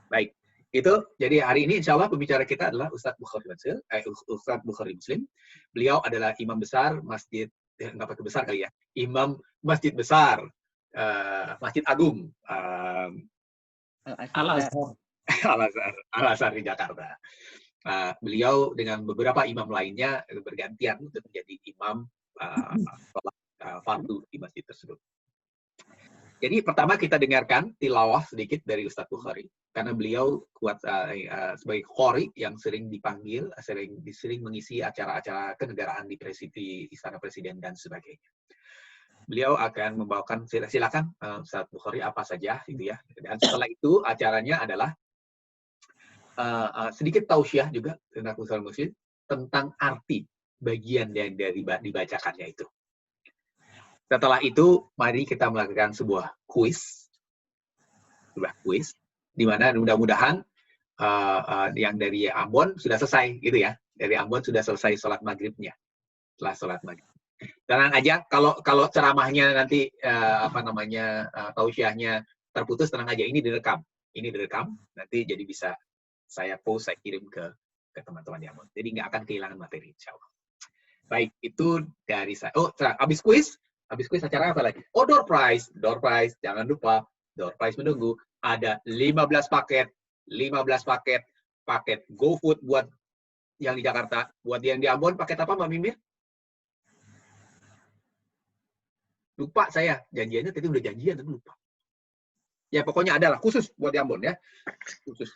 Baik, itu jadi hari ini insya Allah pembicara kita adalah Ustadz Bukhari Muslim. Beliau adalah imam besar masjid, nggak pakai besar kali ya, imam masjid besar, Masjid Agung Al-Azhar. Al-Azhar di Jakarta. Beliau dengan beberapa imam lainnya bergantian untuk menjadi imam sholat fardu di masjid tersebut. Jadi pertama kita dengarkan tilawah sedikit dari Ustadz Bukhari, karena beliau kuat sebagai qori yang sering dipanggil, sering mengisi acara-acara kenegaraan di Istana Presiden dan sebagainya. Beliau akan membawakan, silakan Ustadz Bukhari apa saja gitu ya. Dan setelah itu acaranya adalah sedikit tausiah juga tentang usul muslim tentang arti bagian yang dari dibacakannya itu. Setelah itu, mari kita melakukan sebuah kuis, di mana mudah-mudahan yang dari Ambon sudah selesai, gitu ya. Dari Ambon sudah selesai sholat maghribnya. Setelah sholat maghrib. Tenang aja, kalau ceramahnya nanti tausiahnya terputus, tenang aja, ini direkam. Nanti jadi bisa saya post, saya kirim ke teman-teman di Ambon. Jadi nggak akan kehilangan materi, insya Allah. Baik, itu dari saya. Oh, habis kuis acara apa lagi? Oh, door prize, jangan lupa, door prize menunggu. Ada 15 paket GoFood buat yang di Jakarta. Buat yang di Ambon, paket apa Mbak Mimir? Lupa saya, janjiannya tadi udah janjian, tapi lupa. Ya, pokoknya adalah khusus buat di Ambon ya. Khusus.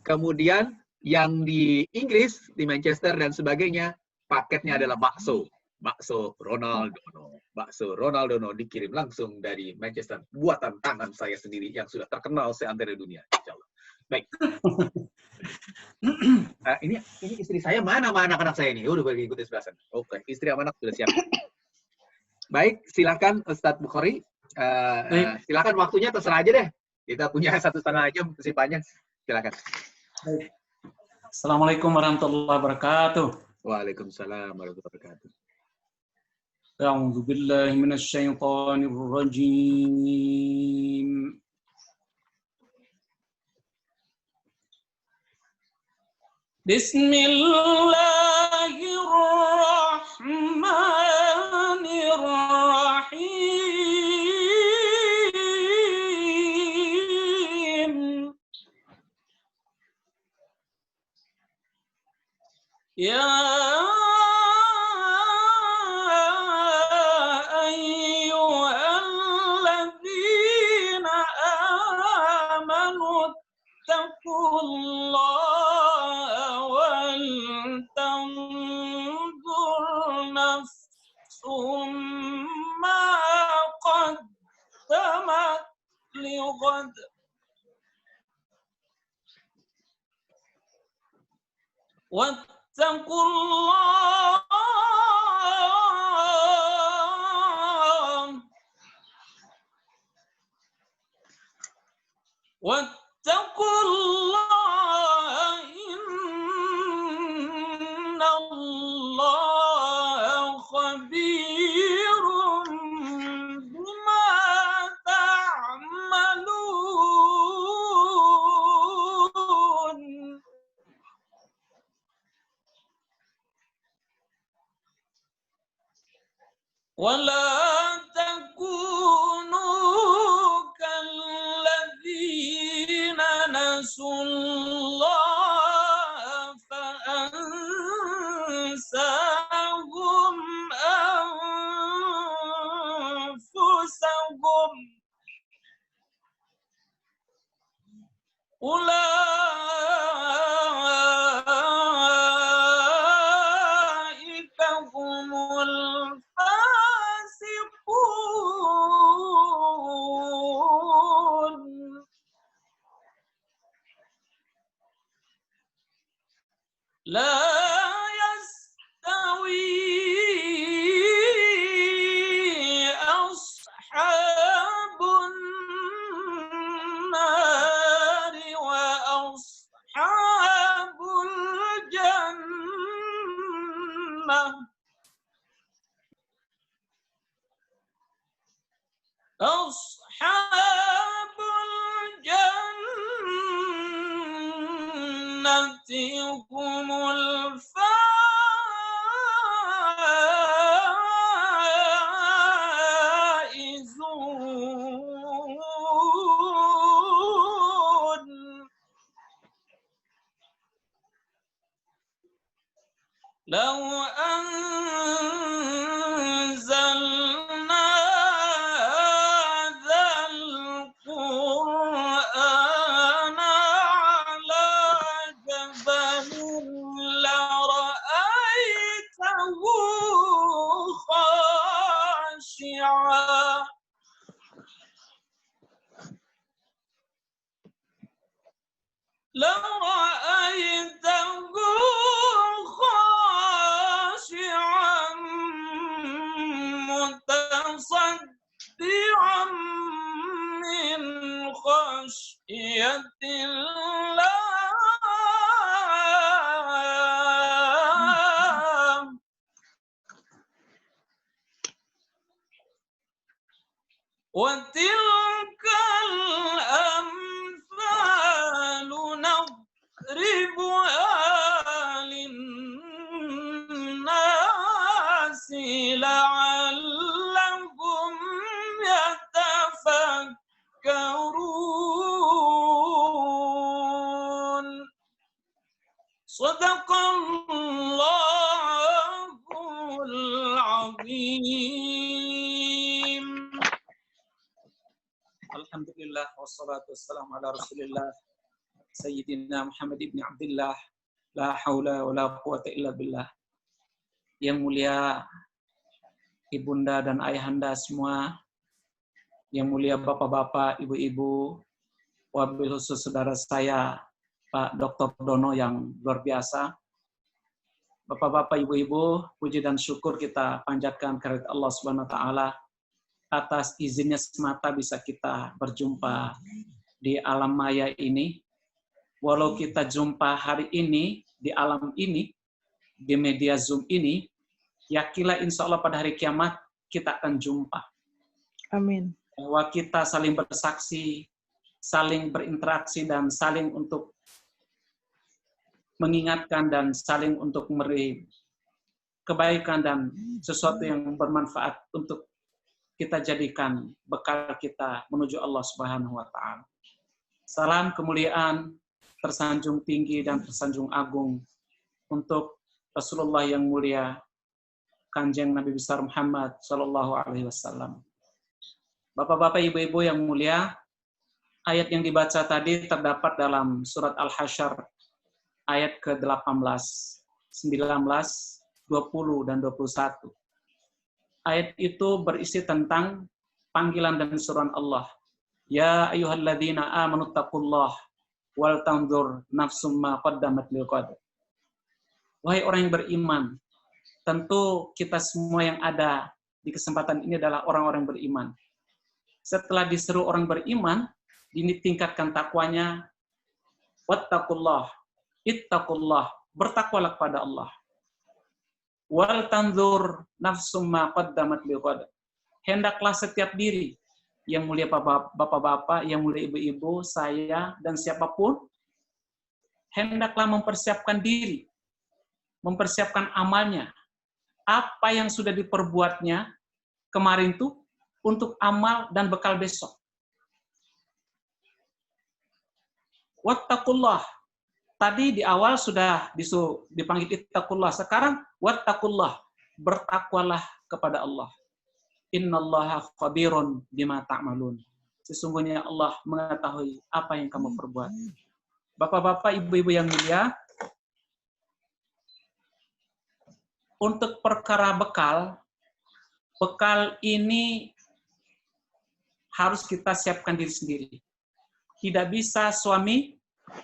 Kemudian yang di Inggris, di Manchester dan sebagainya, paketnya adalah bakso Ronaldono dikirim langsung dari Manchester, buatan tangan saya sendiri yang sudah terkenal seantero dunia, insyaallah. Baik. Ini istri saya, mana anak-anak saya ini? Udah pergi ikuti sebelah sana. Oke, istri sama anak sudah siap. Baik, silakan Ustadz Bukhari. Silakan, waktunya terserah aja deh. Kita punya 1,5 jam, masih panjang. Silakan. Assalamualaikum warahmatullahi wabarakatuh. Waalaikumsalam warahmatullahi wabarakatuh. A'udzu billahi minasyaitonir rajim. Bismillahirrahmanirrahim. Ya ayyuhalladzina amanu taqullaha wal tanzur nafsum ma qaddamat lighad. واتقوا الله إن الله خبير بما تعملون. ولا تكونوا كالذين نسوا الله فأنساهم أنفسهم. أولئك هم الفاسقون. لا يستوي أصحاب النار وأصحاب الجنة. أصحاب الجنة هم الفائزون. لو أنزلنا هذا القرآن على جبل لرأيته خاشعا خاشعا متصدعا من خشية الله. وتلك الأمثال نضربها للناس لعلهم يتفكرون. صدق الله العظيم. Alhamdulillah wassalatu wassalamu ala Rasulillah Sayyidina Muhammad ibn Abdullah, la haula wa la quwata illa billah. Yang mulia ibunda dan ayahanda semua, yang mulia bapak-bapak, ibu-ibu, wabil khusus saudara saya Pak Dr. Dono yang luar biasa. Bapak-bapak, ibu-ibu, puji dan syukur kita panjatkan kehadirat Allah Subhanahu wa taala atas izinnya semata bisa kita berjumpa di alam maya ini. Walau kita jumpa hari ini, di alam ini, di media Zoom ini, yakinlah insya Allah pada hari kiamat kita akan jumpa. Amin. Bahwa kita saling bersaksi, saling berinteraksi, dan saling untuk mengingatkan dan saling untuk memberi kebaikan dan sesuatu yang bermanfaat untuk kita jadikan bekal kita menuju Allah Subhanahu wa taala. Salam kemuliaan tersanjung tinggi dan tersanjung agung untuk Rasulullah yang mulia, Kanjeng Nabi besar Muhammad sallallahu alaihi wasallam. Bapak-bapak, ibu-ibu yang mulia, ayat yang dibaca tadi terdapat dalam surat Al-Hasyr ayat ke-18, 19, 20 dan 21. Ayat itu berisi tentang panggilan dan seruan Allah. Ya ayyuhalladzina amanu taqullah wal tanzur nafsum ma qaddamat liqad. Wahai orang yang beriman, tentu kita semua yang ada di kesempatan ini adalah orang-orang beriman. Setelah diseru orang beriman, ditingkatkan takwanya. Wattaqullah, ittaqullah, bertakwalah kepada Allah. Wal tanzur nafsum ma qaddamat liqad. Hendaklah setiap diri, yang mulia bapak-bapak, yang mulia ibu-ibu, saya dan siapapun, hendaklah mempersiapkan diri, mempersiapkan amalnya. Apa yang sudah diperbuatnya kemarin tuh untuk amal dan bekal besok. Wattaqullah. Tadi di awal sudah dipanggil ittaqullah. Sekarang wattaqullah, bertakwalah kepada Allah. Innallaha khabirun bima ta'malun. Sesungguhnya Allah mengetahui apa yang kamu perbuat. Bapak-bapak, ibu-ibu yang mulia, untuk perkara bekal ini harus kita siapkan diri sendiri. Tidak bisa suami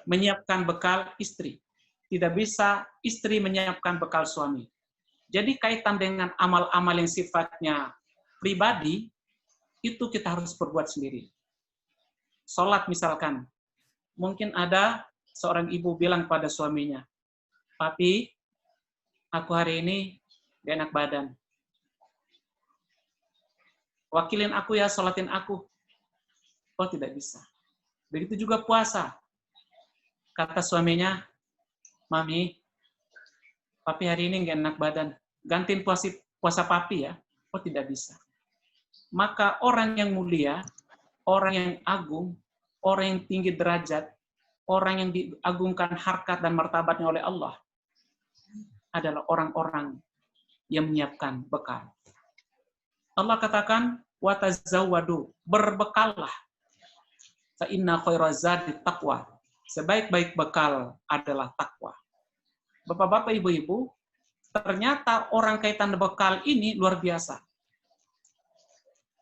menyiapkan bekal istri. Tidak bisa istri menyiapkan bekal suami. Jadi kaitan dengan amal-amal yang sifatnya pribadi, itu kita harus perbuat sendiri. Sholat misalkan, mungkin ada seorang ibu bilang pada suaminya, "Papi, aku hari ini gak enak badan. Wakilin aku ya, sholatin aku." Oh, tidak bisa. Begitu juga puasa. Kata suaminya, Mami, papi hari ini nggak enak badan. Gantiin puasa papi ya. Oh, tidak bisa. Maka orang yang mulia, orang yang agung, orang yang tinggi derajat, orang yang diagungkan harkat dan martabatnya oleh Allah adalah orang-orang yang menyiapkan bekal. Allah katakan, watazawwadu, berbekallah. Fa inna khairaz zadi taqwa. Sebaik-baik bekal adalah takwa. Bapak-bapak, ibu-ibu, ternyata orang kaitan bekal ini luar biasa.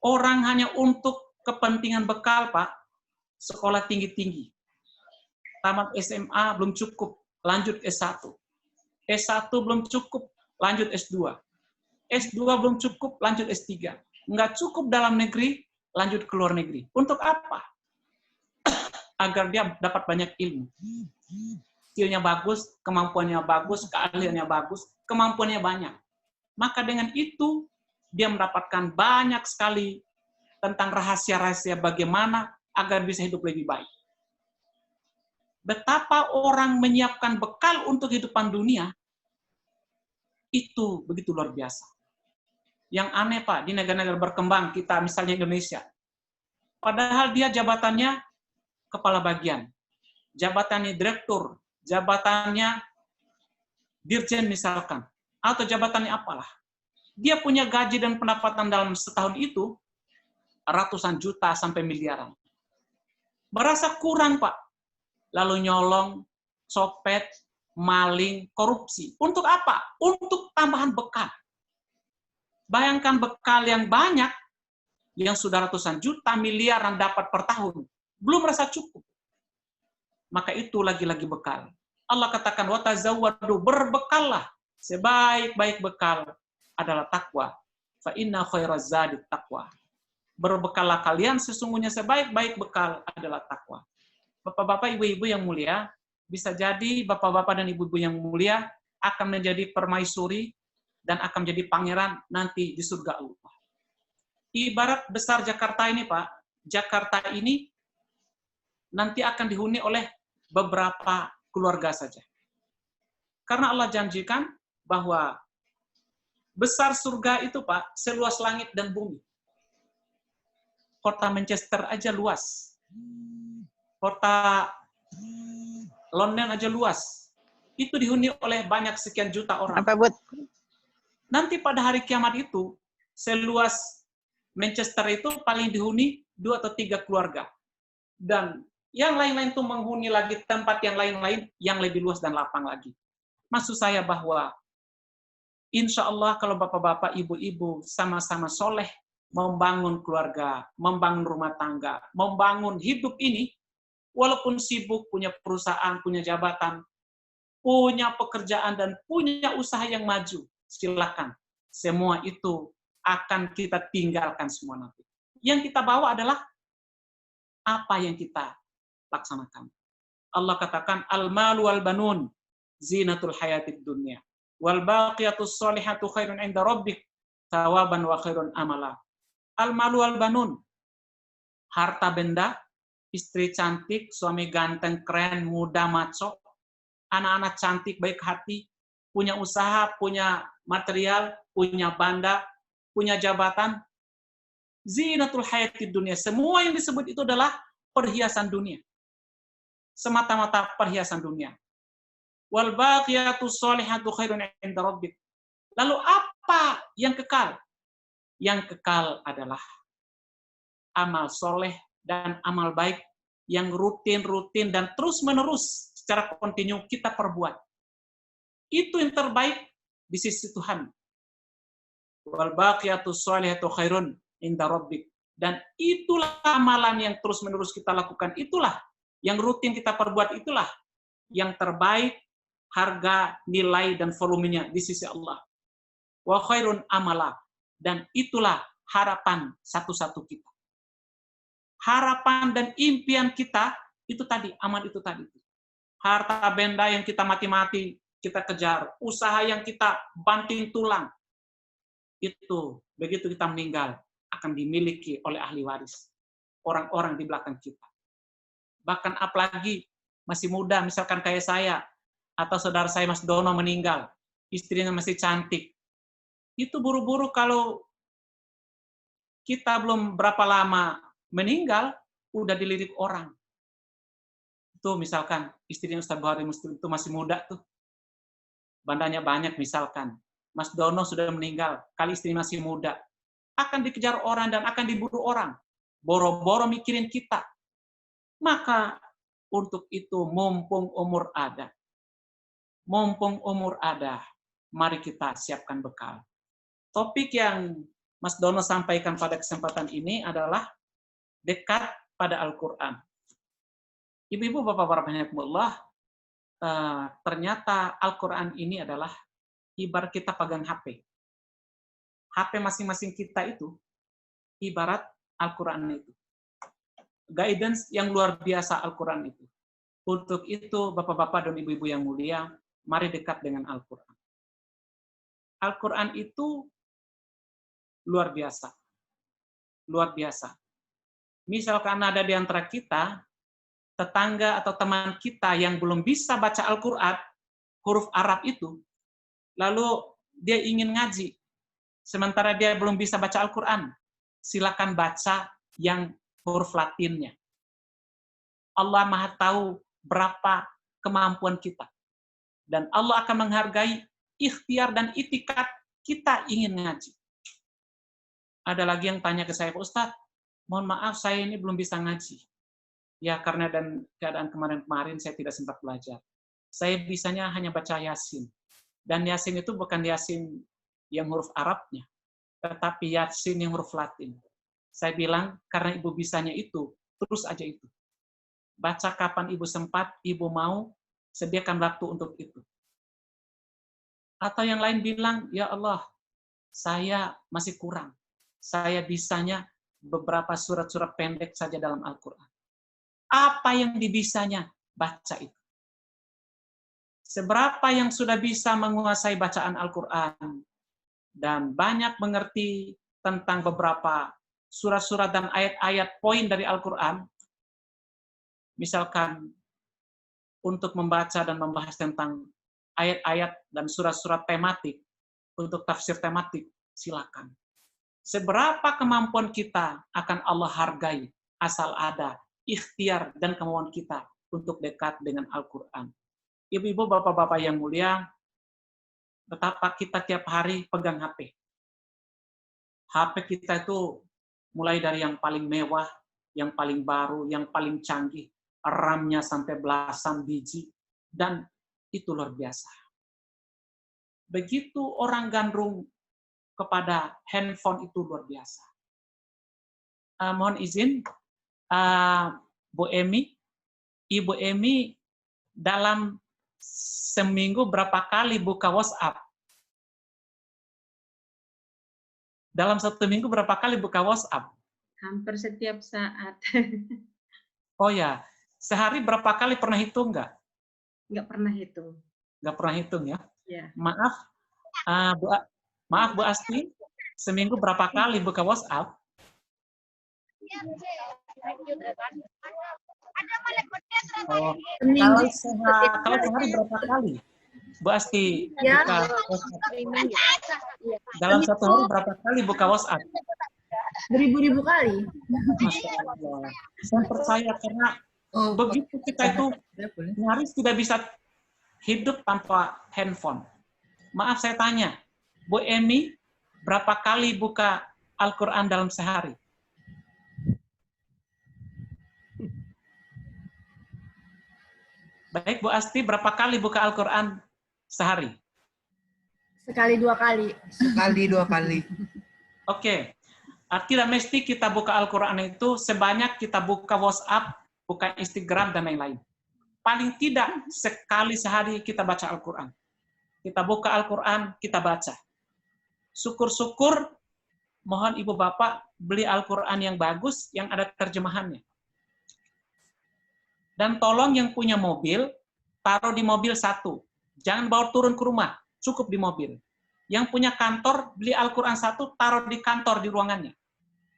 Orang hanya untuk kepentingan bekal, Pak, sekolah tinggi-tinggi. Tamat SMA belum cukup, lanjut S1. S1 belum cukup, lanjut S2. S2 belum cukup, lanjut S3. Nggak cukup dalam negeri, lanjut ke luar negeri. Untuk apa? Agar dia dapat banyak ilmu. Skillnya bagus, kemampuannya bagus, keahliannya bagus, kemampuannya banyak. Maka dengan itu, dia mendapatkan banyak sekali tentang rahasia-rahasia bagaimana agar bisa hidup lebih baik. Betapa orang menyiapkan bekal untuk kehidupan dunia, itu begitu luar biasa. Yang aneh, Pak, di negara-negara berkembang, kita misalnya Indonesia, padahal dia jabatannya kepala bagian, jabatannya direktur, jabatannya dirjen misalkan, atau jabatannya apalah. Dia punya gaji dan pendapatan dalam setahun itu ratusan juta sampai miliaran. Merasa kurang, Pak. Lalu nyolong, copet, maling, korupsi. Untuk apa? Untuk tambahan bekal. Bayangkan bekal yang banyak, yang sudah ratusan juta, miliaran dapat per tahun. Belum merasa cukup. Maka itu lagi-lagi bekal. Allah katakan, watazawwadu, berbekallah. Sebaik-baik bekal adalah takwa. Fa inna khairaz zadi taqwa. Berbekallah kalian, sesungguhnya sebaik-baik bekal adalah takwa. Bapak-bapak, ibu-ibu yang mulia, bisa jadi bapak-bapak dan ibu-ibu yang mulia akan menjadi permaisuri dan akan menjadi pangeran nanti di surga Allah. Ibarat besar Jakarta ini, Pak, Jakarta ini nanti akan dihuni oleh beberapa keluarga saja. Karena Allah janjikan bahwa besar surga itu, Pak, seluas langit dan bumi. Kota Manchester aja luas. Kota London aja luas. Itu dihuni oleh banyak sekian juta orang. Apa, Bud? Nanti pada hari kiamat itu, seluas Manchester itu paling dihuni 2 atau 3 keluarga. Dan yang lain-lain itu menghuni lagi tempat yang lain-lain yang lebih luas dan lapang lagi. Maksud saya bahwa insya Allah kalau bapak-bapak, ibu-ibu sama-sama soleh, membangun keluarga, membangun rumah tangga, membangun hidup ini, walaupun sibuk, punya perusahaan, punya jabatan, punya pekerjaan, dan punya usaha yang maju, silakan. Semua itu akan kita tinggalkan semua nanti. Yang kita bawa adalah apa yang kita laksanakan. Allah katakan, al-malu wal-banun, zinatul hayatid dunya. Wal baqiyatus solihatu khairun inda rabbik, thawaban wa khairun amala. Al-malu wal-banun, harta benda, istri cantik, suami ganteng, keren, muda, maco, anak-anak cantik, baik hati, punya usaha, punya material, punya banda, punya jabatan. Zinatul hayatid dunia. Semua yang disebut itu adalah perhiasan dunia. Semata-mata perhiasan dunia. Wal baqiyatus sholihatu khairun 'inda rabbik. Lalu apa yang kekal? Yang kekal adalah amal soleh dan amal baik yang rutin-rutin dan terus-menerus secara kontinu kita perbuat. Itu yang terbaik di sisi Tuhan. Wal baqiyatus sholihatu khairun 'inda rabbik. Dan itulah amalan yang terus-menerus kita lakukan, itulah yang rutin kita perbuat, itulah yang terbaik harga, nilai, dan volumenya di sisi Allah. Wa khairun amala. Dan itulah harapan satu-satu kita. Harapan dan impian kita, itu tadi, amal itu tadi. Harta benda yang kita mati-mati, kita kejar. Usaha yang kita banting tulang. Itu, begitu kita meninggal, akan dimiliki oleh ahli waris. Orang-orang di belakang kita. Bahkan apalagi masih muda, misalkan kayak saya, atau saudara saya Mas Dono meninggal, istrinya masih cantik, itu buru-buru kalau kita belum berapa lama meninggal, udah dilirik orang. Itu misalkan istrinya Ustaz Buhari Muslim itu masih muda tuh, bandanya banyak misalkan. Mas Dono sudah meninggal, kali istri masih muda, akan dikejar orang dan akan diburu orang. Boro-boro mikirin kita. Maka untuk itu mumpung umur ada, mari kita siapkan bekal. Topik yang Mas Dono sampaikan pada kesempatan ini adalah dekat pada Al-Quran. Ibu-ibu, bapak-bapak rahimakumullah, ternyata Al-Quran ini adalah ibarat kita pegang HP. HP masing-masing kita itu ibarat Al-Quran itu. Guidance yang luar biasa Al-Quran itu. Untuk itu, bapak-bapak dan ibu-ibu yang mulia, mari dekat dengan Al-Quran. Al-Quran itu luar biasa. Luar biasa. Misalkan ada di antara kita, tetangga atau teman kita yang belum bisa baca Al-Quran, huruf Arab itu, lalu dia ingin ngaji, sementara dia belum bisa baca Al-Quran, silakan baca yang huruf Latinnya. Allah Maha tahu berapa kemampuan kita. Dan Allah akan menghargai ikhtiar dan itikat kita ingin ngaji. Ada lagi yang tanya ke saya, Pak Ustadz, mohon maaf saya ini belum bisa ngaji. Ya karena dan keadaan kemarin-kemarin saya tidak sempat belajar. Saya bisanya hanya baca Yasin. Dan Yasin itu bukan Yasin yang huruf Arabnya, tetapi Yasin yang huruf Latin. Saya bilang, karena ibu bisanya itu, terus aja itu. Baca kapan ibu sempat, ibu mau, sediakan waktu untuk itu. Atau yang lain bilang, ya Allah, saya masih kurang. Saya bisanya beberapa surat-surat pendek saja dalam Al-Quran. Apa yang dibisanya, baca itu. Seberapa yang sudah bisa menguasai bacaan Al-Quran, dan banyak mengerti tentang beberapa surat-surat dan ayat-ayat poin dari Al-Quran, misalkan untuk membaca dan membahas tentang ayat-ayat dan surat-surat tematik, untuk tafsir tematik, silakan. Seberapa kemampuan kita akan Allah hargai, asal ada ikhtiar dan kemauan kita untuk dekat dengan Al-Quran. Ibu-ibu, bapak-bapak yang mulia, betapa kita tiap hari pegang HP. HP kita itu mulai dari yang paling mewah, yang paling baru, yang paling canggih, RAM-nya sampai belasan biji, dan itu luar biasa. Begitu orang gandrung kepada handphone itu luar biasa. Mohon izin, Bu Emi, Ibu Emi dalam seminggu berapa kali buka WhatsApp? Dalam satu minggu berapa kali buka WhatsApp? Hampir setiap saat. Oh ya, sehari berapa kali pernah hitung nggak? Nggak pernah hitung. Nggak pernah hitung ya? Ya. Maaf Bu Asti, seminggu berapa kali buka WhatsApp? Oh, kalau sehari berapa kali? Bu Asti buka WhatsApp? Dalam satu hari berapa kali buka WhatsApp? Beribu-ribu kali. Masya Allah. Saya percaya karena begitu kita itu nyaris tidak bisa hidup tanpa handphone. Maaf saya tanya, Bu Emi berapa kali buka Al-Quran dalam sehari? Baik, Bu Asti, berapa kali buka Al-Quran sehari? Sekali dua kali. Sekali dua kali. Oke. Tidak mesti kita buka Al-Quran itu sebanyak kita buka WhatsApp, buka Instagram, dan lain-lain. Paling tidak sekali sehari kita baca Al-Quran. Kita buka Al-Quran, kita baca. Syukur-syukur, mohon Ibu Bapak beli Al-Quran yang bagus, yang ada terjemahannya. Dan tolong yang punya mobil, taruh di mobil satu. Jangan bawa turun ke rumah, cukup di mobil. Yang punya kantor, beli Al-Quran satu, taruh di kantor, di ruangannya.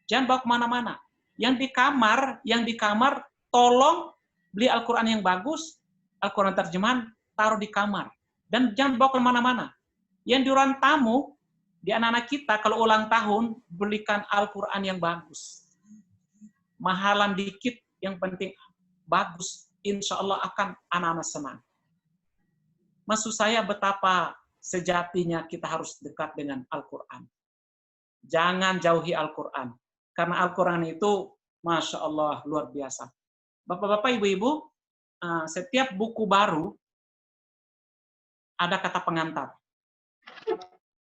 Jangan bawa kemana-mana. Yang di kamar, tolong beli Al-Quran yang bagus, Al-Quran terjemahan, taruh di kamar. Dan jangan bawa kemana-mana. Yang di ruang tamu, di anak-anak kita, kalau ulang tahun, belikan Al-Quran yang bagus. Mahalan dikit, yang penting bagus. Insya Allah akan anak-anak senang. Maksud saya betapa sejatinya kita harus dekat dengan Al-Quran. Jangan jauhi Al-Quran. Karena Al-Quran itu, Masya Allah, luar biasa. Bapak-bapak, ibu-ibu, setiap buku baru ada kata pengantar.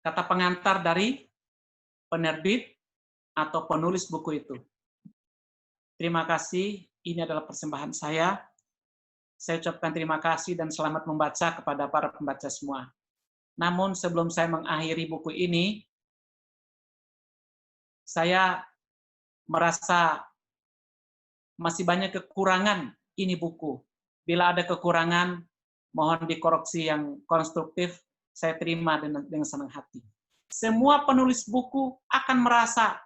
Kata pengantar dari penerbit atau penulis buku itu. Terima kasih, ini adalah persembahan saya. Saya ucapkan terima kasih dan selamat membaca kepada para pembaca semua. Namun sebelum saya mengakhiri buku ini, saya merasa masih banyak kekurangan ini buku. Bila ada kekurangan, mohon dikoreksi yang konstruktif, saya terima dengan senang hati. Semua penulis buku akan merasa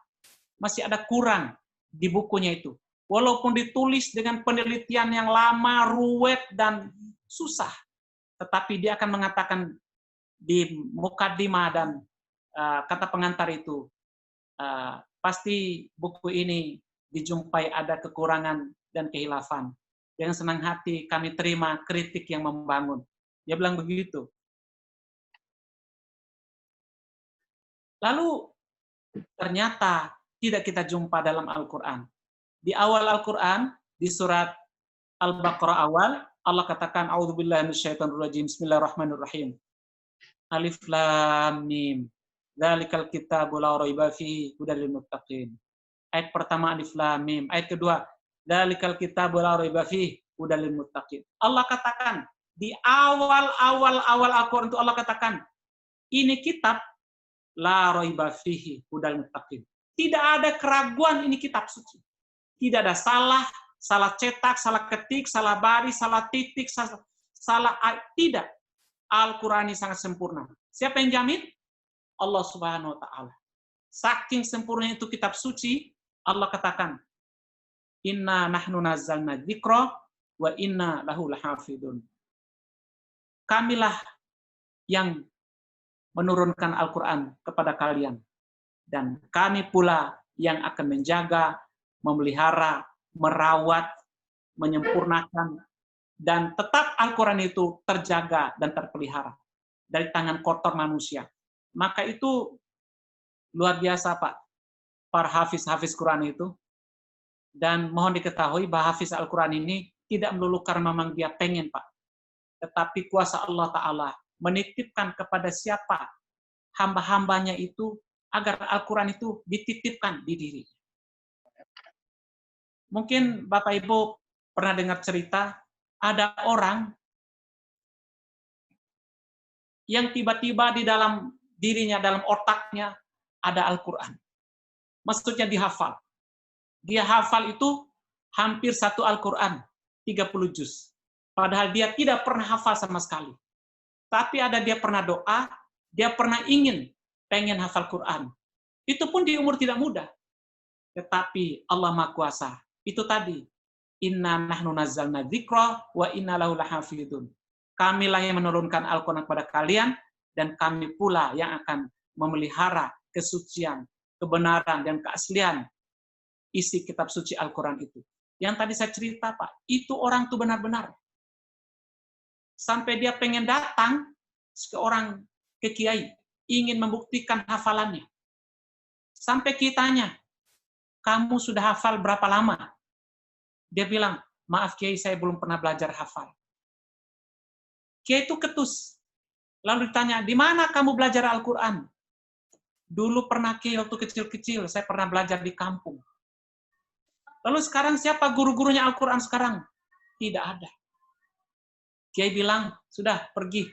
masih ada kurang di bukunya itu. Walaupun ditulis dengan penelitian yang lama, ruwet, dan susah. Tetapi dia akan mengatakan di mukadimah dan kata pengantar itu, pasti buku ini dijumpai ada kekurangan dan kehilafan. Dengan senang hati kami terima kritik yang membangun. Dia bilang begitu. Lalu ternyata tidak kita jumpa dalam Al-Quran. Di awal Al-Quran, di surat Al-Baqarah awal, Allah katakan, A'udzubillahi minasyaitonirrajim, Bismillahirrahmanirrahim. Alif Lam Mim. Dzalikal kitabu la raiba fihi hudal lil muttaqin. Ayat pertama Alif Lam Mim. Ayat kedua, Dzalikal kitabu la raiba fihi hudal lil muttaqin. Allah katakan di awal Al-Qur'an itu Allah katakan, ini kitab la raiba fihi hudal lil muttaqin. Tidak ada keraguan ini kitab suci. Tidak ada salah cetak, salah ketik, salah baris, salah titik, salah tidak. Al-Qur'an ini sangat sempurna. Siapa yang jamin? Allah Subhanahu wa taala. Saking sempurnanya itu kitab suci, Allah katakan, "Inna nahnu nazzalna dzikra wa inna lahu lahafidun." Kamilah yang menurunkan Al-Qur'an kepada kalian dan kami pula yang akan menjaga, memelihara, merawat, menyempurnakan dan tetap Al-Qur'an itu terjaga dan terpelihara dari tangan kotor manusia. Maka itu luar biasa, Pak, para hafiz Quran itu. Dan mohon diketahui bahwa hafiz Al-Quran ini tidak melulu karena memang dia pengen, Pak. Tetapi kuasa Allah Ta'ala menitipkan kepada siapa hamba-hambanya itu agar Al-Quran itu dititipkan di diri. Mungkin Bapak Ibu pernah dengar cerita, ada orang yang tiba-tiba di dalam dirinya, dalam otaknya, ada Al-Quran. Maksudnya dihafal. Dia hafal itu hampir satu Al-Quran, 30 juz. Padahal dia tidak pernah hafal sama sekali. Tapi dia pernah doa, dia pernah pengen hafal Quran. Itu pun di umur tidak muda. Tetapi Allah Maha Kuasa. Itu tadi. Inna nahnu nazzalna dzikra wa inna lahu lahafidun. Kamilah yang menurunkan Al-Quran kepada kalian, dan kami pula yang akan memelihara kesucian, kebenaran, dan keaslian isi kitab suci Al-Quran itu. Yang tadi saya cerita, Pak, itu orang itu benar-benar. Sampai dia pengen datang ke kiai, ingin membuktikan hafalannya. Sampai kitanya, kamu sudah hafal berapa lama? Dia bilang, maaf kiai, saya belum pernah belajar hafal. Kiai itu ketus. Lalu ditanya, di mana kamu belajar Al-Quran? Dulu pernah kiai waktu kecil-kecil, saya pernah belajar di kampung. Lalu sekarang siapa guru-gurunya Al-Quran sekarang? Tidak ada. Kiai bilang, sudah pergi.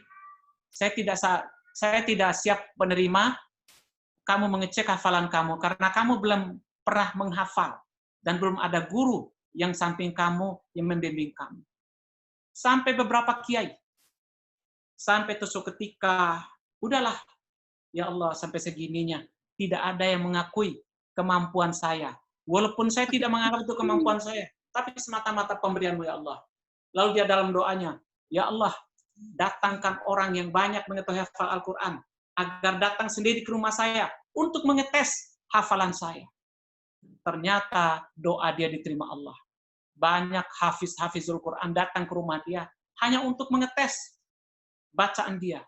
Saya tidak siap menerima kamu mengecek hafalan kamu, karena kamu belum pernah menghafal. Dan belum ada guru yang samping kamu yang membimbing kamu. Sampai beberapa kiai. Sampai suatu ketika, udahlah, ya Allah, sampai segininya. Tidak ada yang mengakui kemampuan saya. Walaupun saya tidak menganggap itu kemampuan saya, tapi semata-mata pemberian-Mu ya Allah. Lalu dia dalam doanya, ya Allah, datangkan orang yang banyak mengetahui hafal Al-Quran, agar datang sendiri ke rumah saya untuk mengetes hafalan saya. Ternyata doa dia diterima Allah. Banyak hafizul Quran datang ke rumah dia hanya untuk mengetes bacaan dia.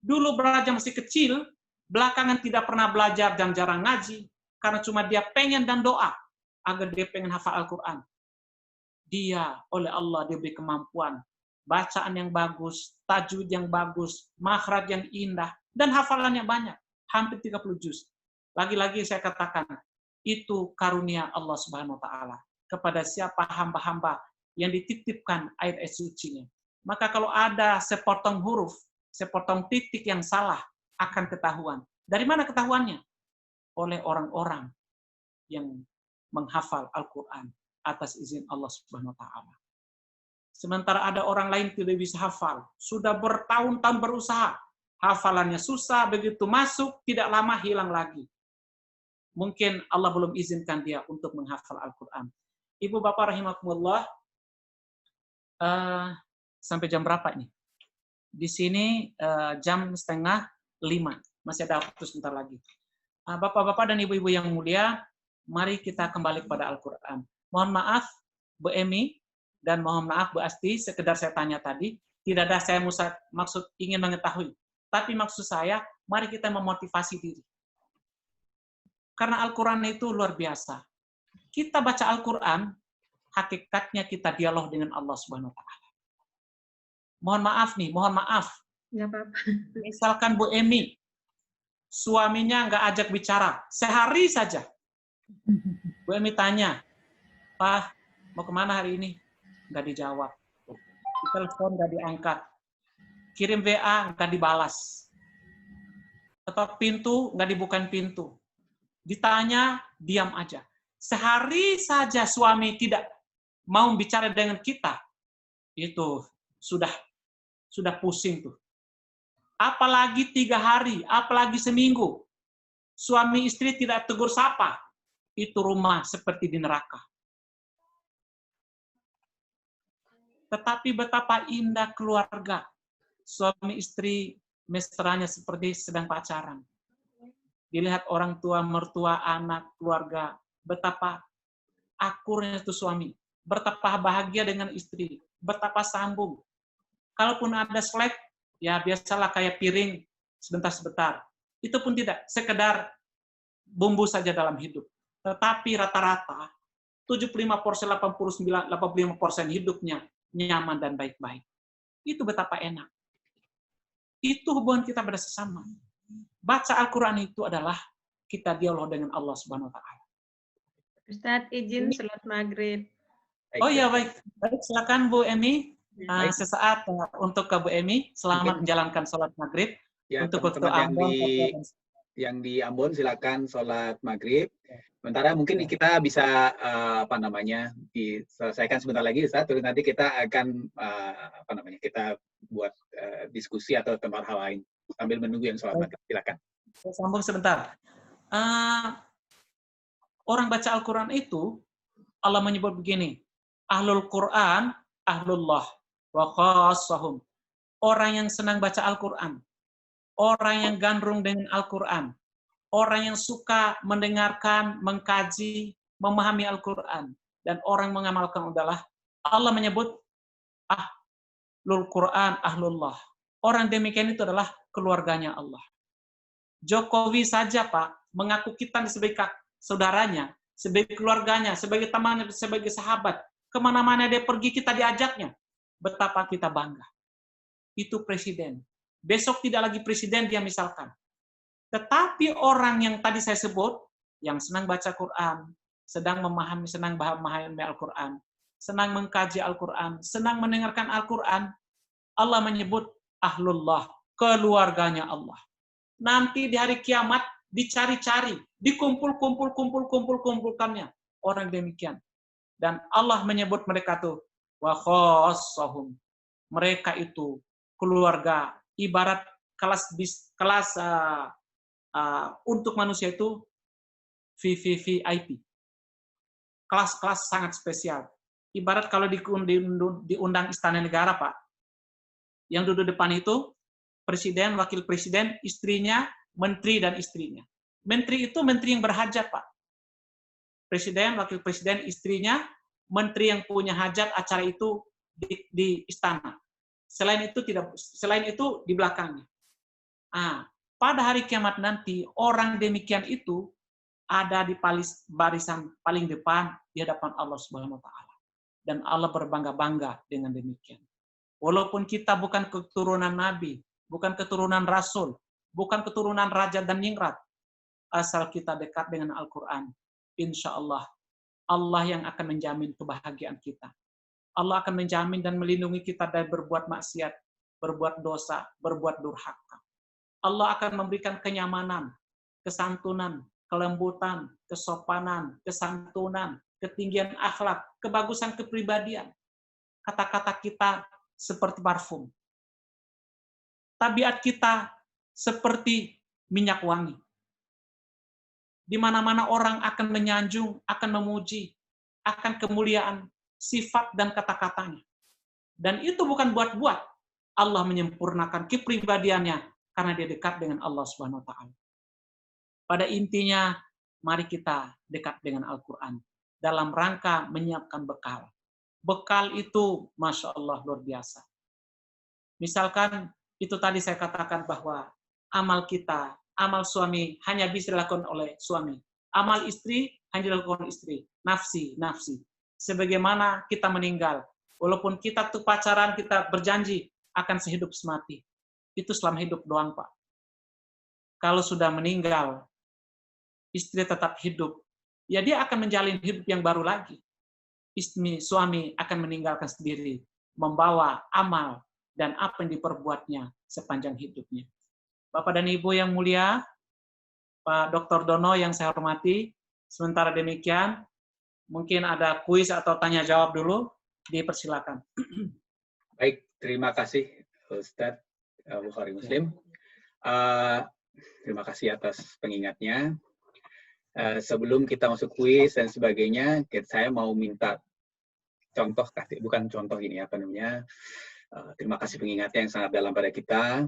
Dulu belajar masih kecil, belakangan tidak pernah belajar dan jarang ngaji, karena cuma dia pengen dan doa agar dia pengen hafal Al-Quran. Dia oleh Allah diberi kemampuan, bacaan yang bagus, tajwid yang bagus, makhraj yang indah, dan hafalannya banyak, hampir 30 juz. Lagi-lagi saya katakan, itu karunia Allah Subhanahu wa taala kepada siapa hamba-hamba yang dititipkan ayat sucinya. Maka kalau ada sepotong huruf, sepotong titik yang salah, akan ketahuan. Dari mana ketahuannya? Oleh orang-orang yang menghafal Al-Quran atas izin Allah Subhanahu wa taala. Sementara ada orang lain tidak bisa hafal, sudah bertahun-tahun berusaha, hafalannya susah, begitu masuk tidak lama hilang lagi. Mungkin Allah belum izinkan dia untuk menghafal Al-Quran. Ibu bapak rahimakumullah, sampai jam berapa ini? Di sini jam 4:30, masih ada waktu sebentar lagi. Bapak-bapak dan ibu-ibu yang mulia, mari kita kembali kepada Al-Quran. Mohon maaf, Bu Emi, dan mohon maaf Bu Asti, sekedar saya tanya tadi, tidak ada saya maksud ingin mengetahui. Tapi maksud saya, mari kita memotivasi diri. Karena Al-Quran itu luar biasa. Kita baca Al-Quran, hakikatnya kita dialog dengan Allah Subhanahu wa taala. Mohon maaf nih, mohon maaf. Nggak apa-apa. Misalkan Bu Emi, suaminya nggak ajak bicara, sehari saja. Bu Emi tanya, Pak, mau kemana hari ini? Nggak dijawab. Telepon nggak diangkat. Kirim WA nggak dibalas. Ketok pintu nggak dibukain pintu. Ditanya, diam aja. Sehari saja suami tidak mau bicara dengan kita, itu sudah pusing tuh. Apalagi 3 hari, apalagi seminggu, suami istri tidak tegur sapa, itu rumah seperti di neraka. Tetapi betapa indah keluarga, suami istri mesranya seperti sedang pacaran. Dilihat orang tua, mertua, anak, keluarga, betapa akurnya itu suami, betapa bahagia dengan istri, betapa sambung. Kalaupun ada slack, ya biasalah kayak piring sebentar-sebentar. Itu pun tidak, sekedar bumbu saja dalam hidup. Tetapi rata-rata 75%, 85% hidupnya nyaman dan baik-baik. Itu betapa enak. Itu hubungan kita pada sesama. Baca Al-Quran itu adalah kita dialog dengan Allah Subhanahu wa taala. Ustadz, izin salat maghrib. Oh ya, baik. Baik, silakan Bu Emi. Sesaat untuk ke Bu Emi. Selamat menjalankan sholat maghrib. Ya, untuk teman-teman yang di Ambon silakan sholat maghrib. Sementara mungkin kita bisa diselesaikan sebentar lagi, Ustaz. Terus nanti kita akan kita buat diskusi atau tempat hal lain sambil menunggu yang sholat maghrib. Silakan. Saya sambung sebentar. Orang baca Al-Quran itu Allah menyebut begini, Ahlul Quran, Ahlullah, wa khassahum. Orang yang senang baca Al-Quran, orang yang gandrung dengan Al-Quran, orang yang suka mendengarkan, mengkaji, memahami Al-Quran, dan orang mengamalkan adalah Allah menyebut Ahlul Quran, Ahlullah. Orang demikian itu adalah keluarganya Allah. Jokowi saja, Pak, mengaku kita sebagai saudaranya, sebagai keluarganya, sebagai temannya, sebagai sahabat. Kemana-mana dia pergi, kita diajaknya. Betapa kita bangga. Itu presiden. Besok tidak lagi presiden dia misalkan. Tetapi orang yang tadi saya sebut, yang senang baca Quran, senang memahami Al-Quran, senang mengkaji Al-Quran, senang mendengarkan Al-Quran, Allah menyebut Ahlullah, keluarganya Allah. Nanti di hari kiamat dicari-cari, dikumpulkannya orang demikian. Dan Allah menyebut mereka tuh wa khassahum. Mereka itu keluarga, ibarat kelas untuk manusia itu VVVIP. Kelas-kelas sangat spesial. Ibarat kalau diundang Istana Negara, Pak. Yang duduk depan itu presiden, wakil presiden, istrinya, menteri dan istrinya. Menteri itu menteri yang berhajat, Pak. Presiden, wakil presiden, istrinya, menteri yang punya hajat acara itu di istana. Selain itu di belakangnya. Pada hari kiamat nanti, orang demikian itu ada di barisan paling depan di hadapan Allah Subhanahu wa taala. Dan Allah berbangga-bangga dengan demikian. Walaupun kita bukan keturunan nabi, bukan keturunan rasul, bukan keturunan raja dan ningrat, asal kita dekat dengan Al-Qur'an, insya Allah yang akan menjamin kebahagiaan kita. Allah akan menjamin dan melindungi kita dari berbuat maksiat, berbuat dosa, berbuat durhaka. Allah akan memberikan kenyamanan, kesantunan, kelembutan, kesopanan, kesantunan, ketinggian akhlak, kebagusan kepribadian. Kata-kata kita seperti parfum. Tabiat kita seperti minyak wangi. Di mana-mana orang akan menyanjung, akan memuji, akan kemuliaan sifat dan kata-katanya. Dan itu bukan buat-buat. Allah menyempurnakan kepribadiannya karena dia dekat dengan Allah Subhanahu wa taala. Pada intinya, mari kita dekat dengan Al-Qur'an dalam rangka menyiapkan bekal. Bekal itu Masya Allah luar biasa. Misalkan itu tadi saya katakan bahwa amal kita, amal suami hanya bisa dilakukan oleh suami. Amal istri hanya dilakukan istri. Nafsi. Sebagaimana kita meninggal. Walaupun kita tuh pacaran, kita berjanji akan sehidup semati. Itu selama hidup doang, Pak. Kalau sudah meninggal, istri tetap hidup. Ya dia akan menjalin hidup yang baru lagi. Suami akan meninggalkan sendiri. Membawa amal dan apa yang diperbuatnya sepanjang hidupnya. Bapak dan Ibu yang mulia, Pak Dr. Dono yang saya hormati, sementara demikian, mungkin ada kuis atau tanya jawab dulu, dipersilakan. Baik, terima kasih Ustadz Bukhari Muslim. Terima kasih atas pengingatnya. Sebelum kita masuk kuis dan sebagainya, saya mau minta contoh, bukan contoh ini apa namanya. Terima kasih pengingatnya yang sangat dalam pada kita.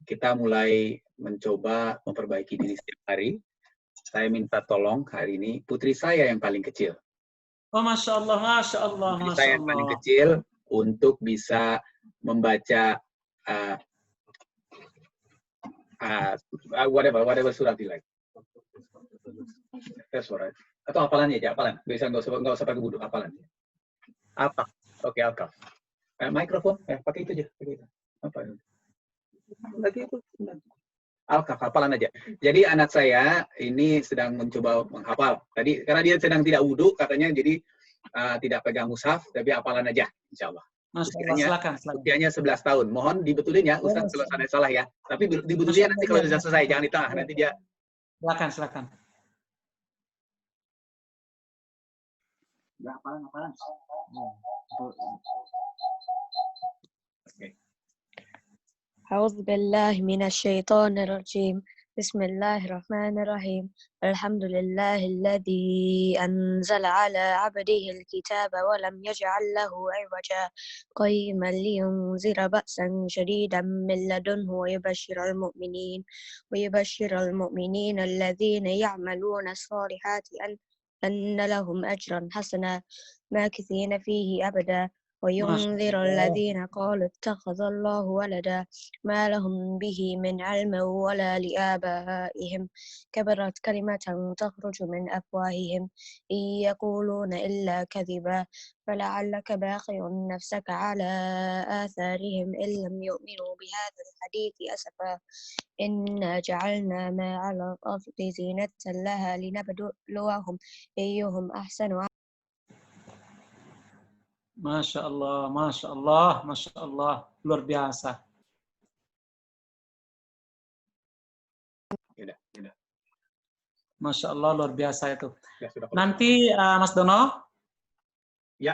Kita mulai mencoba memperbaiki diri setiap hari. Saya minta tolong hari ini putri saya yang paling kecil. Oh, Masya Allah, Masya Allah, Putri Masya saya yang paling kecil untuk bisa membaca whatever surah you like. That's alright. Atau hafalannya aja, hafalan. Bisa nggak usah pakai wudhu, hafalan. Apa? Oke, Alkaf. Mikrofon, pakai itu aja. Pakai itu. Apa? Lagi itu. Alkaf, hafalan aja. Jadi anak saya ini sedang mencoba menghafal. Tadi karena dia sedang tidak wudhu, katanya jadi tidak pegang mushaf, tapi hafalan aja, insya Allah. Silakan. Usianya 11 tahun. Mohon dibetulin ya, Ustaz, kalau ada salah ya. Tapi dibetulin nanti kalau sudah selesai, jangan di tengah. Nanti dia. Silakan. Hafalan. أعوذ بالله من الشيطان الرجيم بسم الله الرحمن الرحيم الحمد لله الذي أنزل على عبده الكتاب ولم يجعل له عوجا قيما لينذر بأسا شديدا من لدنه ويبشر المؤمنين الذين يعملون الصالحات أن لهم أجرا حسنا ماكثين فيه أبدا وينذر الذين قالوا اتخذ الله ولدا ما لهم به من علم ولا لآبائهم كبرت كلمة تخرج من أفواههم إن يقولون إلا كذبا فلعلك باخع نفسك على آثارهم إن لم يؤمنوا بهذا الحديث أسفا إنا جعلنا ما على الأرض زينة لها لنبلوهم أيهم أحسن. Masya Allah, luar biasa. Masya Allah, luar biasa itu. Nanti Mas Dono, ya.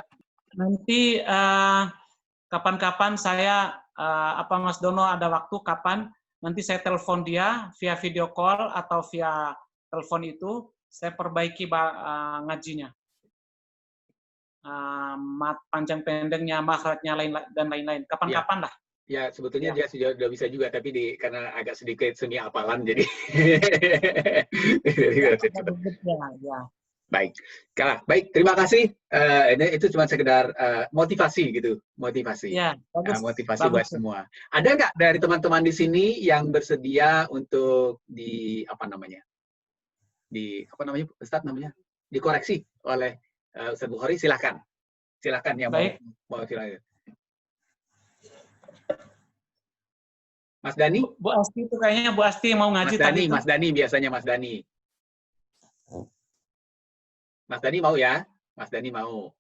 Nanti kapan-kapan saya, Mas Dono ada waktu kapan? Nanti saya telepon dia via video call atau via telepon itu, saya perbaiki ngajinya. Panjang pendeknya, makhrajnya dan lain-lain. Kapan-kapan lah. Ya, sebetulnya Ya. dia sudah bisa juga, tapi karena agak sedikit semi hafalan, jadi Ya, cepet. ya. Baik, baik. Terima kasih. Itu cuma sekedar motivasi gitu, motivasi. Ya, bagus. Motivasi buat Bagus. semua. Ada nggak dari teman-teman di sini yang bersedia untuk Ustadz namanya, dikoreksi oleh Ustadz Bukhari? Silakan yang Baik. mau silakan. Mas Dani? Bu Asti itu kayaknya Bu Asti mau ngaji tadi tuh. Mas Dani biasanya Mas Dani. Mas Dani mau ya? Mas Dani mau.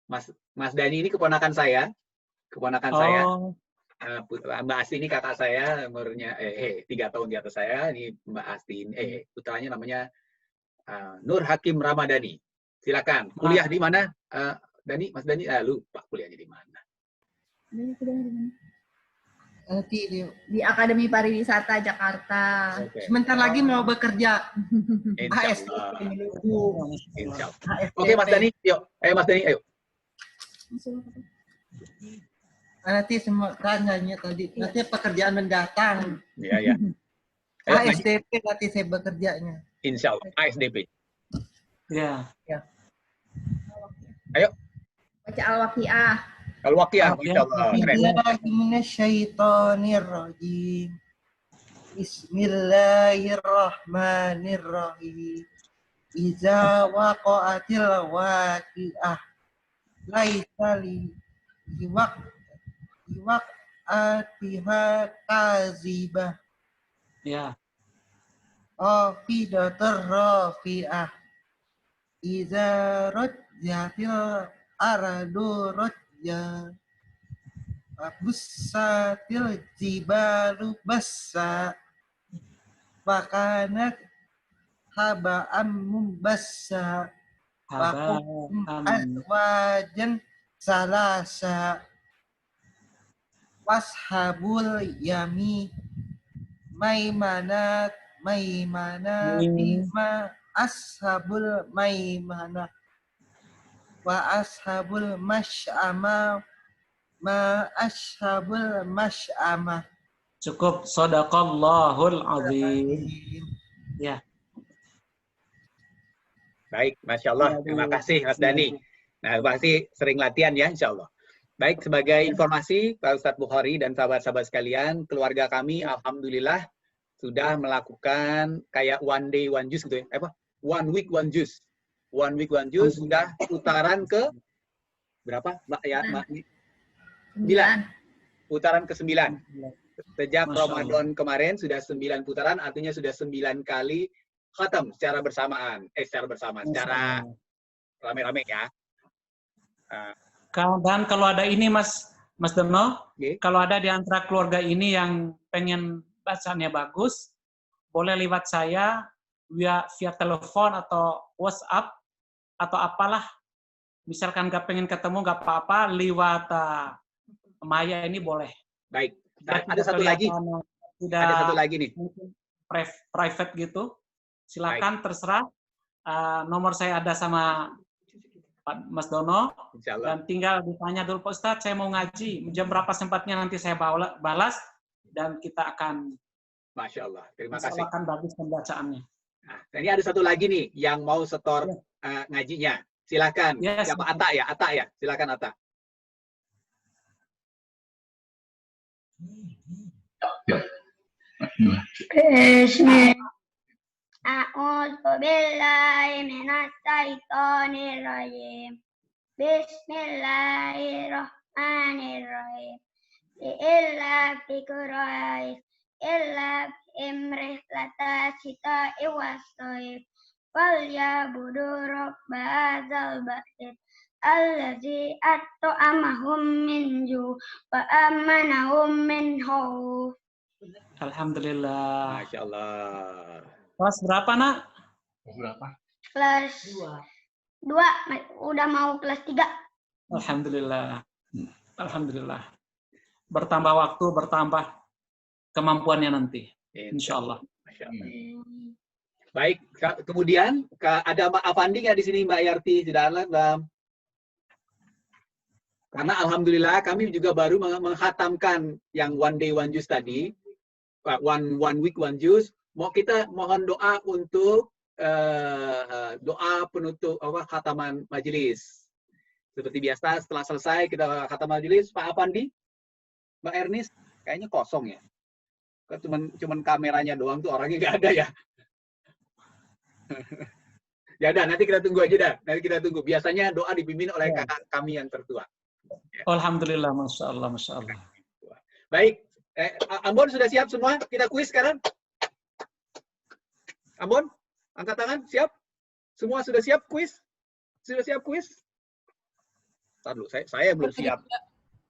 Mas Dani ini keponakan saya. Saya. Mbak Asti ini kakak saya, umurnya 3 tahun di atas saya. Ini Mbak Asti ini putranya namanya Nur Hakim Ramadhani. Silakan. Kuliah di mana? Mas Dani, lupa kuliahnya di mana. Di Akademi Pariwisata Jakarta. Okay. Sebentar lagi mau bekerja. Insya Allah. Oke, Mas Dani, yuk. Mas Dani, ayo. Nanti semua tanya tadi. Nanti pekerjaan mendatang. Iya. ASDP nanti saya bekerjanya. Insya Allah, ASDP. Ya. Ayo. Baca Al-Waqiah. Al-Waqiah, Insya Allah. Bismillahirrahmanirrahim. Bismillahirrahmanirrahim. Iza waqa'atil waqi'ah. Laisa li waq'atiha kazibah. Ya. Rafidatur rafi'ah. Iza rujjatil ardu rujja. Bussatil jibalu bassa. Wakanat haba'an mumbassa. Wakum azwajan salasa. Washabul yami maimanat bima ashabul maimanah. Wa ashabul masy'ama ma ashabul masy'amah. Cukup. Shadaqallahul azim. Ya. Baik, Masya Allah. Terima kasih, Mas Dani. Nah, pasti sering latihan ya, Insya Allah. Baik, sebagai informasi, Pak Ustadz Bukhari dan sahabat-sahabat sekalian, keluarga kami, Alhamdulillah, sudah melakukan kayak one day, one juice gitu ya. One week, one juice. One week, one juice, sudah putaran ke berapa? Mbak 9. Putaran ke-9. Sejak Ramadan kemarin sudah 9 putaran, artinya sudah 9 kali khatam secara bersamaan. Secara rame-rame ya. Dan kalau ada ini Mas Dono, kalau ada di antara keluarga ini yang pengen bacanya bagus, boleh lewat saya via telepon atau WhatsApp atau apalah. Misalkan nggak pengen ketemu nggak apa-apa, lewat Maya ini boleh. Baik. Ada satu lagi. Ada satu lagi nih. Private gitu. Silakan. Baik. Terserah. Nomor saya ada sama Pak Mas Dono. Dan tinggal ditanya dulu, Pak Ustadz, saya mau ngaji. Jam berapa sempatnya nanti saya balas dan kita akan. Masya Allah. Terima kasih. Akan bagus pembacaannya. Nah, ini ada satu lagi nih yang mau setor ngajinya. Silakan. Yes. Siapa? Atta ya. Silakan Atta. A'udzu billahi minas syaitonir rajim. Bismillahirrahmanirrahim. Illa fi Quraish illa imrih lata sita iwastoif wal yabudu rabba hadzal bait allazi at'amahum min ju wa amanahum min khauf. Alhamdulillah. Masya Allah. Kelas berapa, Nak? Kelas 2. Udah mau kelas 3. Alhamdulillah. Bertambah waktu, bertambah kemampuannya nanti. Insya Allah. Baik, kemudian ada Mbak Afandi nggak di sini, Mbak Yarti? Sudah Mbak. Karena alhamdulillah kami juga baru menghatamkan yang one day one juice tadi, one week one juice. Mau kita mohon doa untuk doa penutup khataman majelis. Seperti biasa setelah selesai kita khataman majelis, Pak Apandi, Mbak Ernis, kayaknya kosong ya. Cuman kameranya doang tuh, orangnya nggak ada ya. Ya udah, nanti kita tunggu aja dah. Nanti kita tunggu. Biasanya doa dipimpin oleh kakak kami yang tertua. Ya. Alhamdulillah, masya Allah, masya Allah. Baik, Ambon sudah siap semua? Kita kuis sekarang. Ambon, angkat tangan, siap? Semua sudah siap kuis? Sudah siap kuis? Ntar dulu, saya belum siap.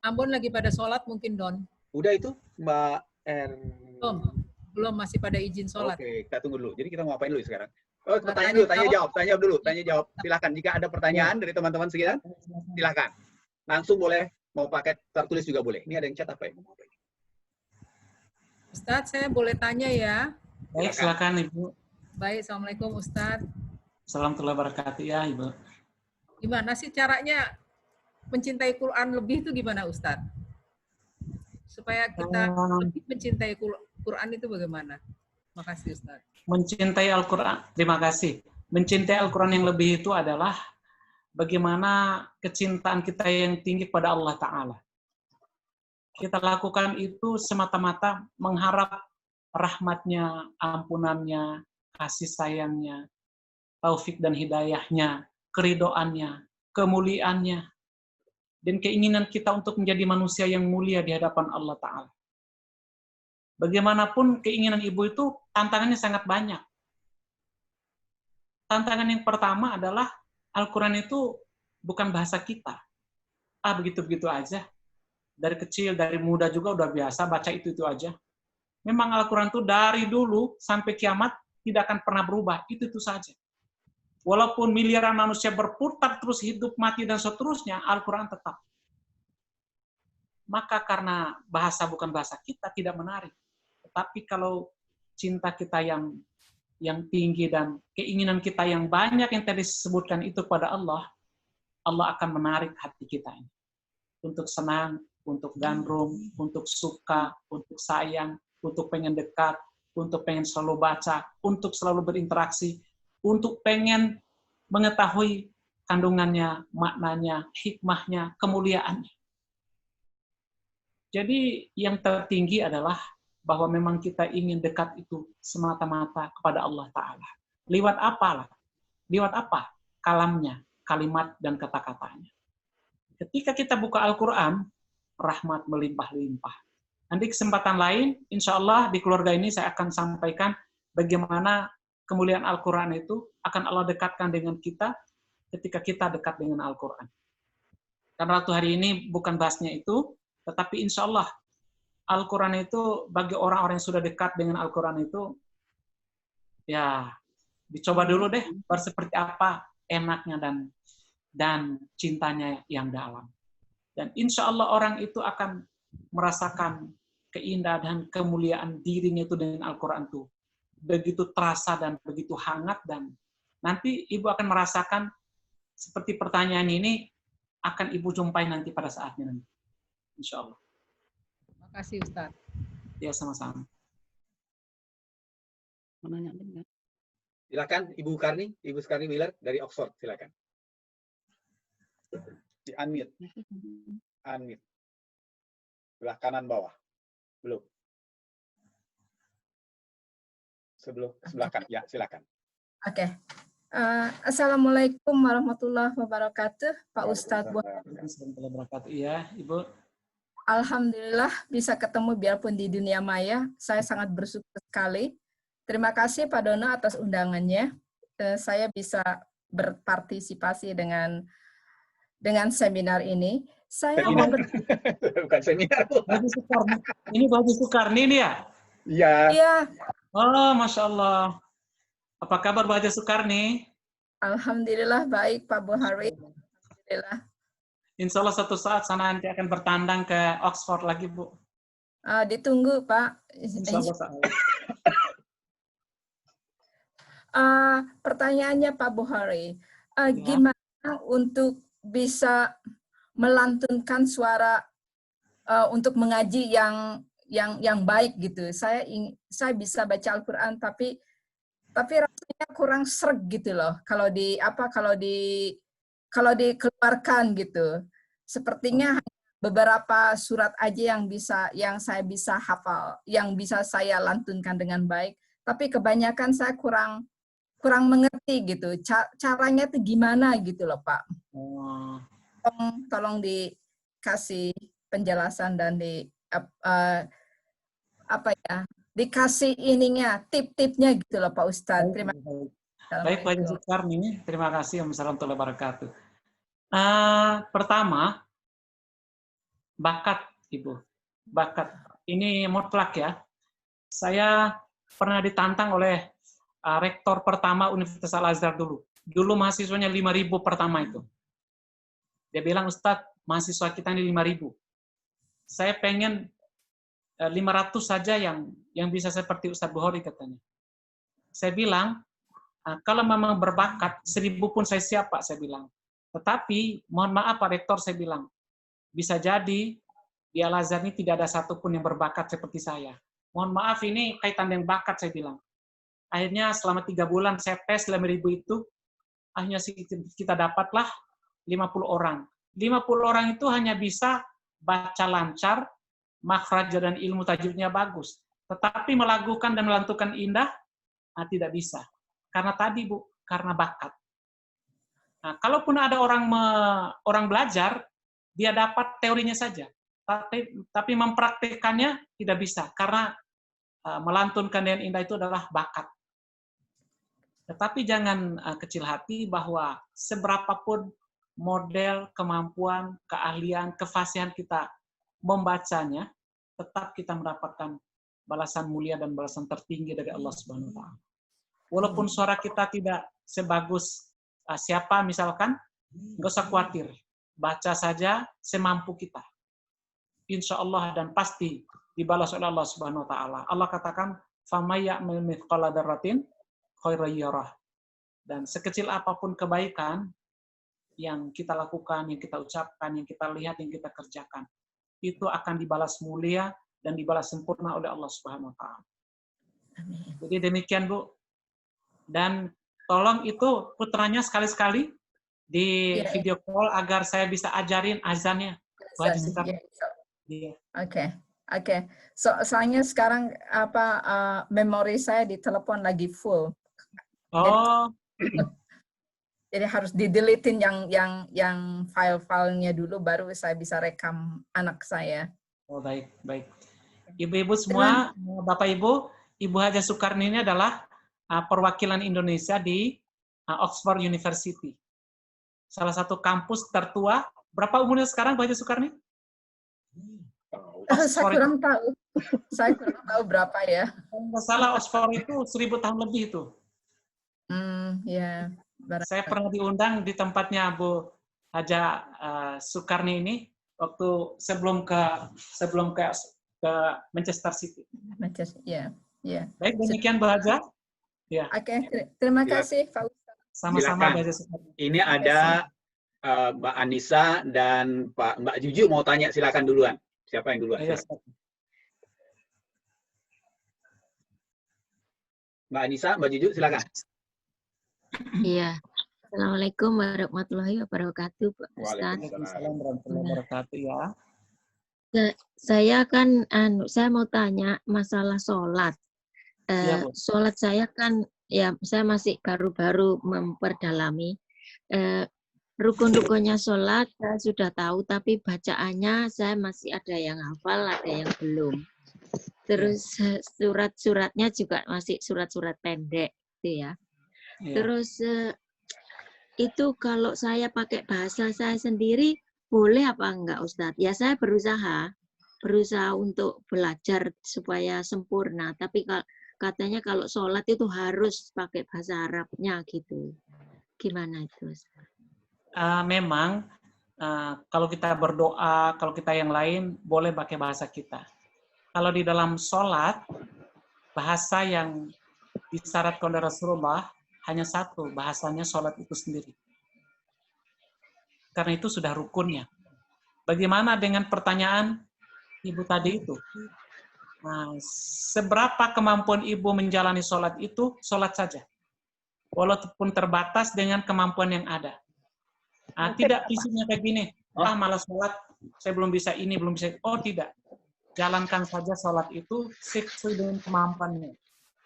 Ambon lagi pada sholat mungkin, Don. Udah itu, Mbak R. Belum, masih pada izin sholat. Oke, kita tunggu dulu. Jadi kita mau ngapain dulu sekarang? Oh, tanya jawab. Silakan. Jika ada pertanyaan dari teman-teman sekalian, silakan. Langsung boleh, mau pakai tertulis juga boleh. Ini ada yang chat apa ya? Ustadz, saya boleh tanya ya? Baik, silakan Ibu. Baik, Assalamualaikum Ustadz. Assalamualaikum warahmatullahi wabarakatuh ya Ibu. Gimana sih caranya mencintai Quran lebih itu gimana Ustadz? Supaya kita lebih mencintai Quran itu bagaimana? Makasih Ustadz. Mencintai Al-Quran, terima kasih. Mencintai Al-Quran yang lebih itu adalah bagaimana kecintaan kita yang tinggi pada Allah Ta'ala. Kita lakukan itu semata-mata mengharap rahmatnya, ampunannya, kasih sayangnya, taufik dan hidayahnya, keridoannya, kemuliaannya, dan keinginan kita untuk menjadi manusia yang mulia di hadapan Allah Ta'ala. Bagaimanapun keinginan ibu itu tantangannya sangat banyak. Tantangan yang pertama adalah Al-Quran itu bukan bahasa kita. Begitu-begitu aja. Dari kecil, dari muda juga udah biasa baca itu aja. Memang Al-Quran itu dari dulu sampai kiamat tidak akan pernah berubah. Itu saja. Walaupun miliaran manusia berputar terus hidup, mati, dan seterusnya, Al-Quran tetap. Maka karena bahasa bukan bahasa kita, tidak menarik. Tetapi kalau cinta kita yang tinggi dan keinginan kita yang banyak yang tadi disebutkan itu pada Allah, Allah akan menarik hati kita ini. Untuk senang, untuk gandrung, untuk suka, untuk sayang, untuk pengen dekat, untuk pengen selalu baca, untuk selalu berinteraksi, untuk pengen mengetahui kandungannya, maknanya, hikmahnya, kemuliaannya. Jadi yang tertinggi adalah bahwa memang kita ingin dekat itu semata-mata kepada Allah Ta'ala. Lewat apa? Lewat apa? Kalamnya, kalimat dan kata-katanya. Ketika kita buka Al-Quran, rahmat melimpah-limpah. Nanti kesempatan lain, insya Allah di keluarga ini saya akan sampaikan bagaimana kemuliaan Al-Quran itu akan Allah dekatkan dengan kita ketika kita dekat dengan Al-Quran. Karena waktu hari ini bukan bahasnya itu, tetapi insya Allah Al-Quran itu bagi orang-orang yang sudah dekat dengan Al-Quran itu, ya dicoba dulu deh, seperti apa enaknya dan cintanya yang dalam. Dan insya Allah orang itu akan merasakan keindahan dan kemuliaan dirinya itu dengan Al-Quran itu. Begitu terasa dan begitu hangat, dan nanti Ibu akan merasakan seperti pertanyaan ini akan Ibu jumpai nanti pada saatnya nanti. Insya Allah. Terima kasih Ustaz. Ya, sama-sama. Silakan Ibu Karni Wheeler dari Oxford, silakan. Di unmute. Unmute. Sebelah kanan bawah. Belum. Sebelah kanan. Ya, silakan. Oke. Assalamualaikum warahmatullahi wabarakatuh, Pak Ustadz. Iya, Ibu. Alhamdulillah bisa ketemu biarpun di dunia maya. Saya sangat bersyukur sekali. Terima kasih Pak Dono atas undangannya. Saya bisa berpartisipasi dengan seminar ini. Saya mau bukan seminar. Ini baju Sukarni nih ya? Iya. Iya. Oh, Masya Allah. Apa kabar Baja Sukarni? Alhamdulillah baik Pak Buhari. Alhamdulillah. Insya Allah satu saat sana nanti akan bertandang ke Oxford lagi, Bu. Ditunggu, Pak. Insya Allah. Pertanyaannya Pak Buhari, gimana untuk bisa melantunkan suara untuk mengaji yang baik gitu. Saya bisa baca Al-Qur'an tapi rasanya kurang sreg gitu loh kalau dikeluarkan gitu. Sepertinya beberapa surat aja yang saya bisa hafal, yang bisa saya lantunkan dengan baik, tapi kebanyakan saya kurang mengerti gitu. Caranya itu gimana gitu loh, Pak. Tolong dikasih penjelasan dan dikasih tip-tipnya gitu loh Pak Ustadz. Terima kasih. Baik, Pak Zulkarni, terima kasih. Wassalamualaikum warahmatullahi wabarakatuh. Pertama, bakat, Ibu. Bakat. Ini mutlak ya. Saya pernah ditantang oleh rektor pertama Universitas Al-Azhar dulu. Dulu mahasiswanya 5.000 pertama itu. Dia bilang, Ustadz, mahasiswa kita ini 5.000. Saya pengen 500 saja yang bisa seperti Ustadz Bukhari katanya. Saya bilang, kalau memang berbakat, 1.000 pun saya siap, Pak, saya bilang. Tetapi, mohon maaf Pak Rektor, saya bilang, bisa jadi di Al-Azhar ini tidak ada satupun yang berbakat seperti saya. Mohon maaf, ini kaitan dengan bakat, saya bilang. Akhirnya selama 3 bulan saya tes 5.000 itu, akhirnya kita dapatlah 50 orang. 50 orang itu hanya bisa baca lancar, makhraj dan ilmu tajwidnya bagus. Tetapi melakukan dan melantunkan indah, tidak bisa. Karena tadi, Bu, karena bakat. Nah, kalaupun ada orang belajar, dia dapat teorinya saja. Tapi mempraktikkannya tidak bisa. Karena melantunkan dengan indah itu adalah bakat. Tetapi jangan kecil hati bahwa seberapapun model, kemampuan, keahlian, kefasihan kita membacanya, tetap kita mendapatkan balasan mulia dan balasan tertinggi dari Allah Subhanahu wa Ta'ala. Walaupun suara kita tidak sebagus siapa misalkan, nggak usah khawatir. Baca saja semampu kita. Insya Allah dan pasti dibalas oleh Allah Subhanahu wa Ta'ala. Allah katakan, فَمَنْ يَعْمَلْ مِثْقَالَ ذَرَّةٍ خَيْرًا يَرَهُ. Dan sekecil apapun kebaikan yang kita lakukan, yang kita ucapkan, yang kita lihat, yang kita kerjakan, itu akan dibalas mulia dan dibalas sempurna oleh Allah Subhanahu wa Ta'ala. Jadi demikian, Bu. Dan tolong itu putranya sekali-sekali di video call agar saya bisa ajarin azannya. Oke. Soalnya sekarang memori saya di telepon lagi full. Jadi harus di-deletein yang file-filenya dulu, baru saya bisa rekam anak saya. Oh, baik. Ibu-ibu semua, Bapak Ibu, Ibu Haja Sukarni ini adalah perwakilan Indonesia di Oxford University. Salah satu kampus tertua. Berapa umurnya sekarang, Bu Haja Sukarni? Saya kurang tahu. Saya kurang tahu berapa ya. Kalau nggak salah, Oxford itu 1000 tahun lebih itu. Ya. Saya pernah diundang di tempatnya Bu Haja Sukarni ini waktu sebelum ke Manchester City. Manchester, ya. Baik, demikian Bu Haja. Ya. Oke, terima kasih Pak Ustaz. Sama-sama Bu Haja Sukarni. Ini ada Mbak Anissa dan Mbak Juju mau tanya, silakan duluan. Siapa yang duluan? Mbak Anissa, Mbak Juju, silakan. Iya. Assalamualaikum warahmatullahi wabarakatuh, Pak Ustaz. Waalaikumsalam warahmatullahi wabarakatuh ya. Saya mau tanya masalah sholat. Sholat saya kan, ya saya masih baru-baru memperdalami. Rukun-rukunnya sholat saya sudah tahu, tapi bacaannya saya masih ada yang hafal, ada yang belum. Terus surat-suratnya juga masih surat-surat pendek, gitu ya. Terus itu kalau saya pakai bahasa saya sendiri boleh apa enggak, Ustadz? Ya saya berusaha untuk belajar supaya sempurna. Tapi katanya kalau sholat itu harus pakai bahasa Arabnya gitu. Gimana itu, Ustadz? Memang kalau kita berdoa, kalau kita yang lain boleh pakai bahasa kita. Kalau di dalam sholat, bahasa yang disyaratkan oleh Rasulullah hanya satu, bahasanya sholat itu sendiri. Karena itu sudah rukunnya. bagaimana dengan pertanyaan ibu tadi itu? Nah, seberapa kemampuan ibu menjalani sholat itu, sholat saja. Walaupun terbatas dengan kemampuan yang ada. Nah, tidak prinsipnya kayak gini, malas sholat, saya belum bisa ini, belum bisa. Oh, tidak. Jalankan saja sholat itu sesuai dengan kemampuannya.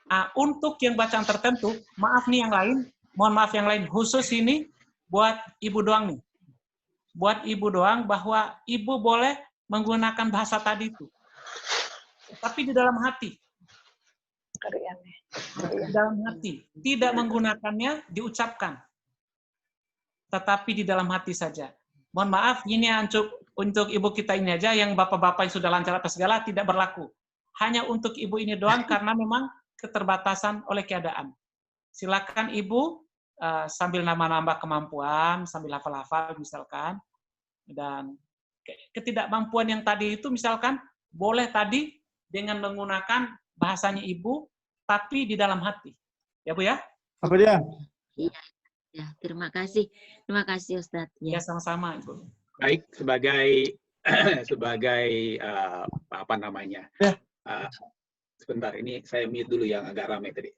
Nah, untuk yang bacaan tertentu, maaf nih yang lain, mohon maaf yang lain, khusus ini buat ibu doang nih. Buat ibu doang bahwa ibu boleh menggunakan bahasa tadi itu. Tapi di dalam hati. Di dalam hati. Tidak menggunakannya diucapkan. Tetapi di dalam hati saja. Mohon maaf, ini untuk ibu kita ini aja, yang bapak-bapak yang sudah lancar apa segala, tidak berlaku. Hanya untuk ibu ini doang, karena memang keterbatasan oleh keadaan. Silakan ibu sambil nambah-nambah kemampuan, sambil hafal-hafal misalkan. Dan ketidakmampuan yang tadi itu misalkan, boleh tadi dengan menggunakan bahasanya ibu, tapi di dalam hati. Ya Bu ya? Apa dia? Iya, ya, terima kasih Ustadz. Ya, sama-sama Ibu. Baik, sebagai apa namanya? Sebentar, ini saya mute dulu yang agak ramai tadi.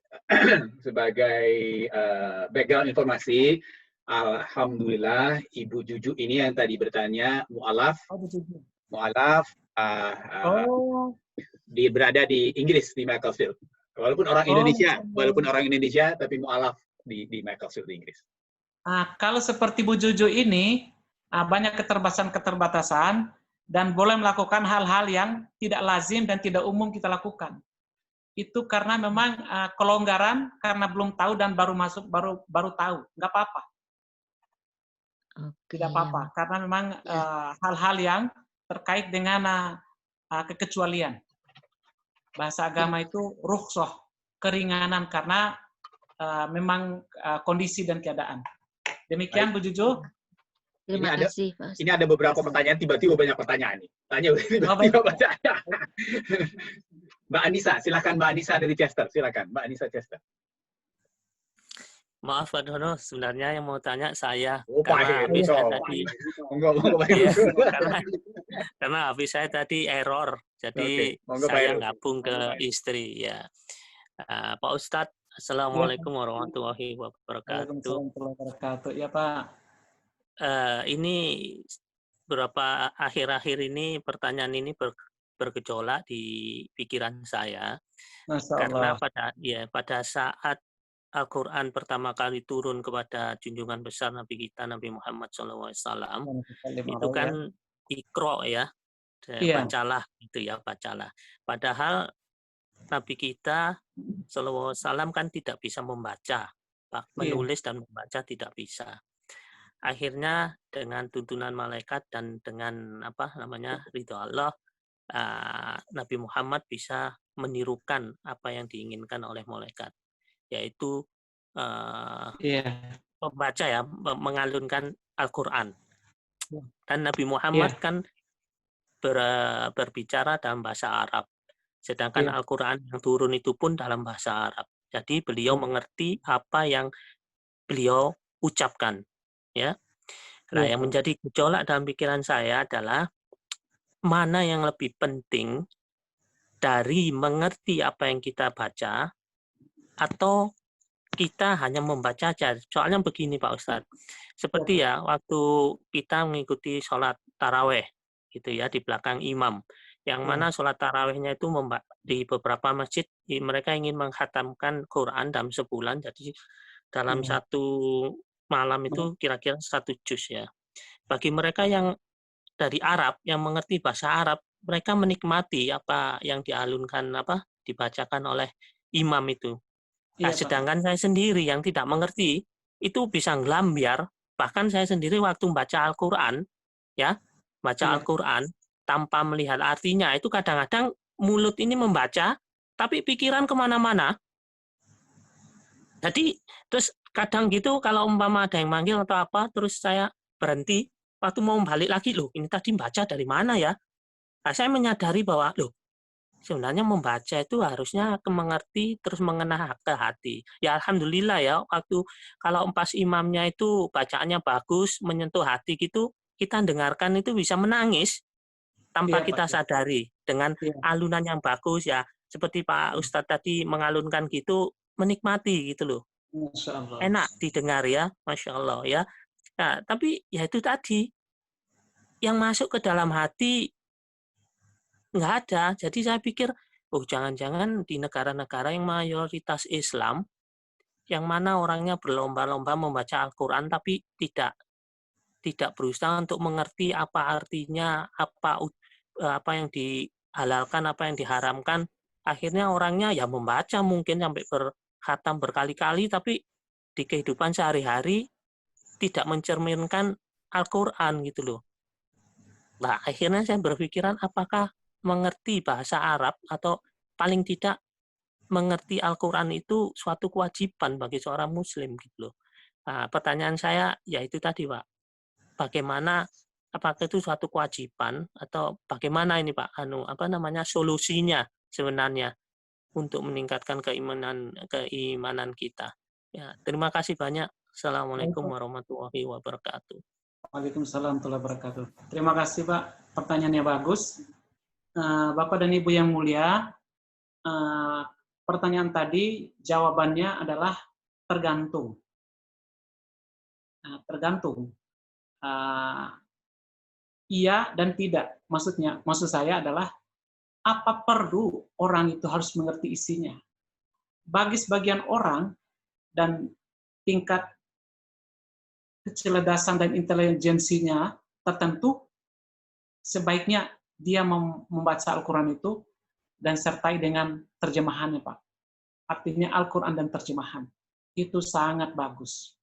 Sebagai background informasi, alhamdulillah Ibu Juju ini yang tadi bertanya mu'alaf. Dia berada di Inggris, di Macclesfield. Walaupun orang Indonesia, tapi mu'alaf di Macclesfield di Inggris. Kalau seperti Bu Juju ini, banyak keterbatasan dan boleh melakukan hal-hal yang tidak lazim dan tidak umum kita lakukan. Itu karena memang kelonggaran, karena belum tahu dan baru masuk, baru tahu. Nggak apa-apa. Tidak apa-apa, karena memang hal-hal yang terkait dengan kekecualian. Bahasa agama itu rukhsah, keringanan karena memang kondisi dan keadaan. Demikian Bu Juju. Terima kasih, Pak. Ini ada beberapa pertanyaan, tiba-tiba banyak pertanyaan nih. Tiba-tiba banyak. Mbak Anissa, silakan Mbak Anissa dari Chester, silakan Mbak Anissa Chester. Maaf Pak Dono, sebenarnya yang mau tanya saya. Karena habis saya tadi error, jadi saya gabung ke istri ya. Pak Ustadz, Assalamualaikum warahmatullahi wabarakatuh. Ya Pak. Ini beberapa akhir-akhir ini pertanyaan ini bergejolak di pikiran saya. Karena pada saat Al-Quran pertama kali turun kepada junjungan besar Nabi kita, Nabi Muhammad SAW, itu kan Iqra ya, bacalah gitu ya, bacalah. Padahal Nabi kita SAW kan tidak bisa membaca, menulis dan membaca tidak bisa. Akhirnya dengan tuntunan malaikat dan dengan ridho Allah, Nabi Muhammad bisa menirukan apa yang diinginkan oleh malaikat, yaitu membaca ya, mengalunkan Al-Quran. Dan Nabi Muhammad kan berbicara dalam bahasa Arab, sedangkan Al-Quran yang turun itu pun dalam bahasa Arab. Jadi beliau mengerti apa yang beliau ucapkan, ya. Nah, yang menjadi gejolak dalam pikiran saya adalah mana yang lebih penting dari mengerti apa yang kita baca atau kita hanya membaca aja. Soalnya begini Pak Ustadz, seperti ya waktu kita mengikuti sholat taraweh gitu ya di belakang imam, yang mana sholat tarawehnya itu di beberapa masjid mereka ingin menghatamkan Quran dalam sebulan, jadi dalam satu malam itu kira-kira 1 juz ya. Bagi mereka yang dari Arab, yang mengerti bahasa Arab, mereka menikmati apa yang dialunkan, dibacakan oleh imam itu. Nah, sedangkan saya sendiri yang tidak mengerti, itu bisa ngelambiar. Bahkan saya sendiri waktu baca Al-Quran, ya, baca Al-Quran, tanpa melihat artinya, itu kadang-kadang mulut ini membaca, tapi pikiran kemana-mana. Jadi, terus kadang gitu, kalau umpama ada yang manggil atau apa, terus saya berhenti, waktu mau balik lagi, loh, ini tadi baca dari mana ya? Nah, saya menyadari bahwa, loh, sebenarnya membaca itu harusnya mengerti terus mengena ke hati. Ya alhamdulillah ya, waktu kalau pas imamnya itu bacaannya bagus, menyentuh hati gitu, kita dengarkan itu bisa menangis tanpa kita sadari dengan alunan yang bagus ya. Seperti Pak Ustadz tadi mengalunkan gitu, menikmati gitu loh. Enak didengar ya, Masya Allah ya. Nah, tapi ya itu tadi, yang masuk ke dalam hati nggak ada. Jadi saya pikir, oh jangan-jangan di negara-negara yang mayoritas Islam, yang mana orangnya berlomba-lomba membaca Al-Quran, tapi tidak berusaha untuk mengerti apa artinya, apa yang dihalalkan, apa yang diharamkan. Akhirnya orangnya ya membaca mungkin sampai berkhatam berkali-kali, tapi di kehidupan sehari-hari tidak mencerminkan Al-Quran gitu loh. Nah, akhirnya saya berpikiran apakah mengerti bahasa Arab atau paling tidak mengerti Al-Quran itu suatu kewajiban bagi seorang Muslim gitu loh. Nah, pertanyaan saya ya itu tadi Pak, bagaimana, apakah itu suatu kewajiban atau bagaimana ini Pak, solusinya sebenarnya untuk meningkatkan keimanan kita. Ya, terima kasih banyak. Assalamualaikum warahmatullahi wabarakatuh. Waalaikumsalam warahmatullahi wabarakatuh. Terima kasih Pak, pertanyaannya bagus. Bapak dan Ibu yang mulia, pertanyaan tadi jawabannya adalah tergantung. Tergantung. Iya dan tidak. Maksud saya adalah apa perlu orang itu harus mengerti isinya. Bagi sebagian orang dan tingkat kecerdasan dan intelijensinya tertentu, sebaiknya dia membaca Al-Quran itu dan sertai dengan terjemahannya, Pak. Artinya Al-Quran dan terjemahan. Itu sangat bagus.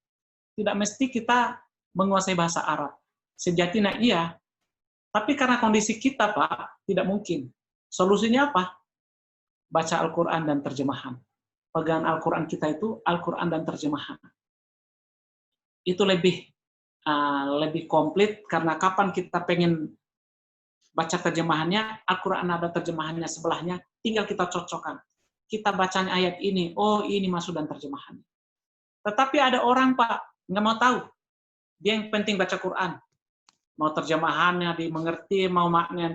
Tidak mesti kita menguasai bahasa Arab. Sejatinya iya, tapi karena kondisi kita, Pak, tidak mungkin. Solusinya apa? Baca Al-Quran dan terjemahan. Pegangan Al-Quran kita itu Al-Quran dan terjemahan. Itu lebih komplit, karena kapan kita pengen baca terjemahannya, Al-Quran ada terjemahannya sebelahnya, tinggal kita cocokkan. Kita bacanya ayat ini, oh ini masuk dan terjemahannya. Tetapi ada orang, Pak, nggak mau tahu. Dia yang penting baca Quran. Mau terjemahannya dimengerti, mau maknanya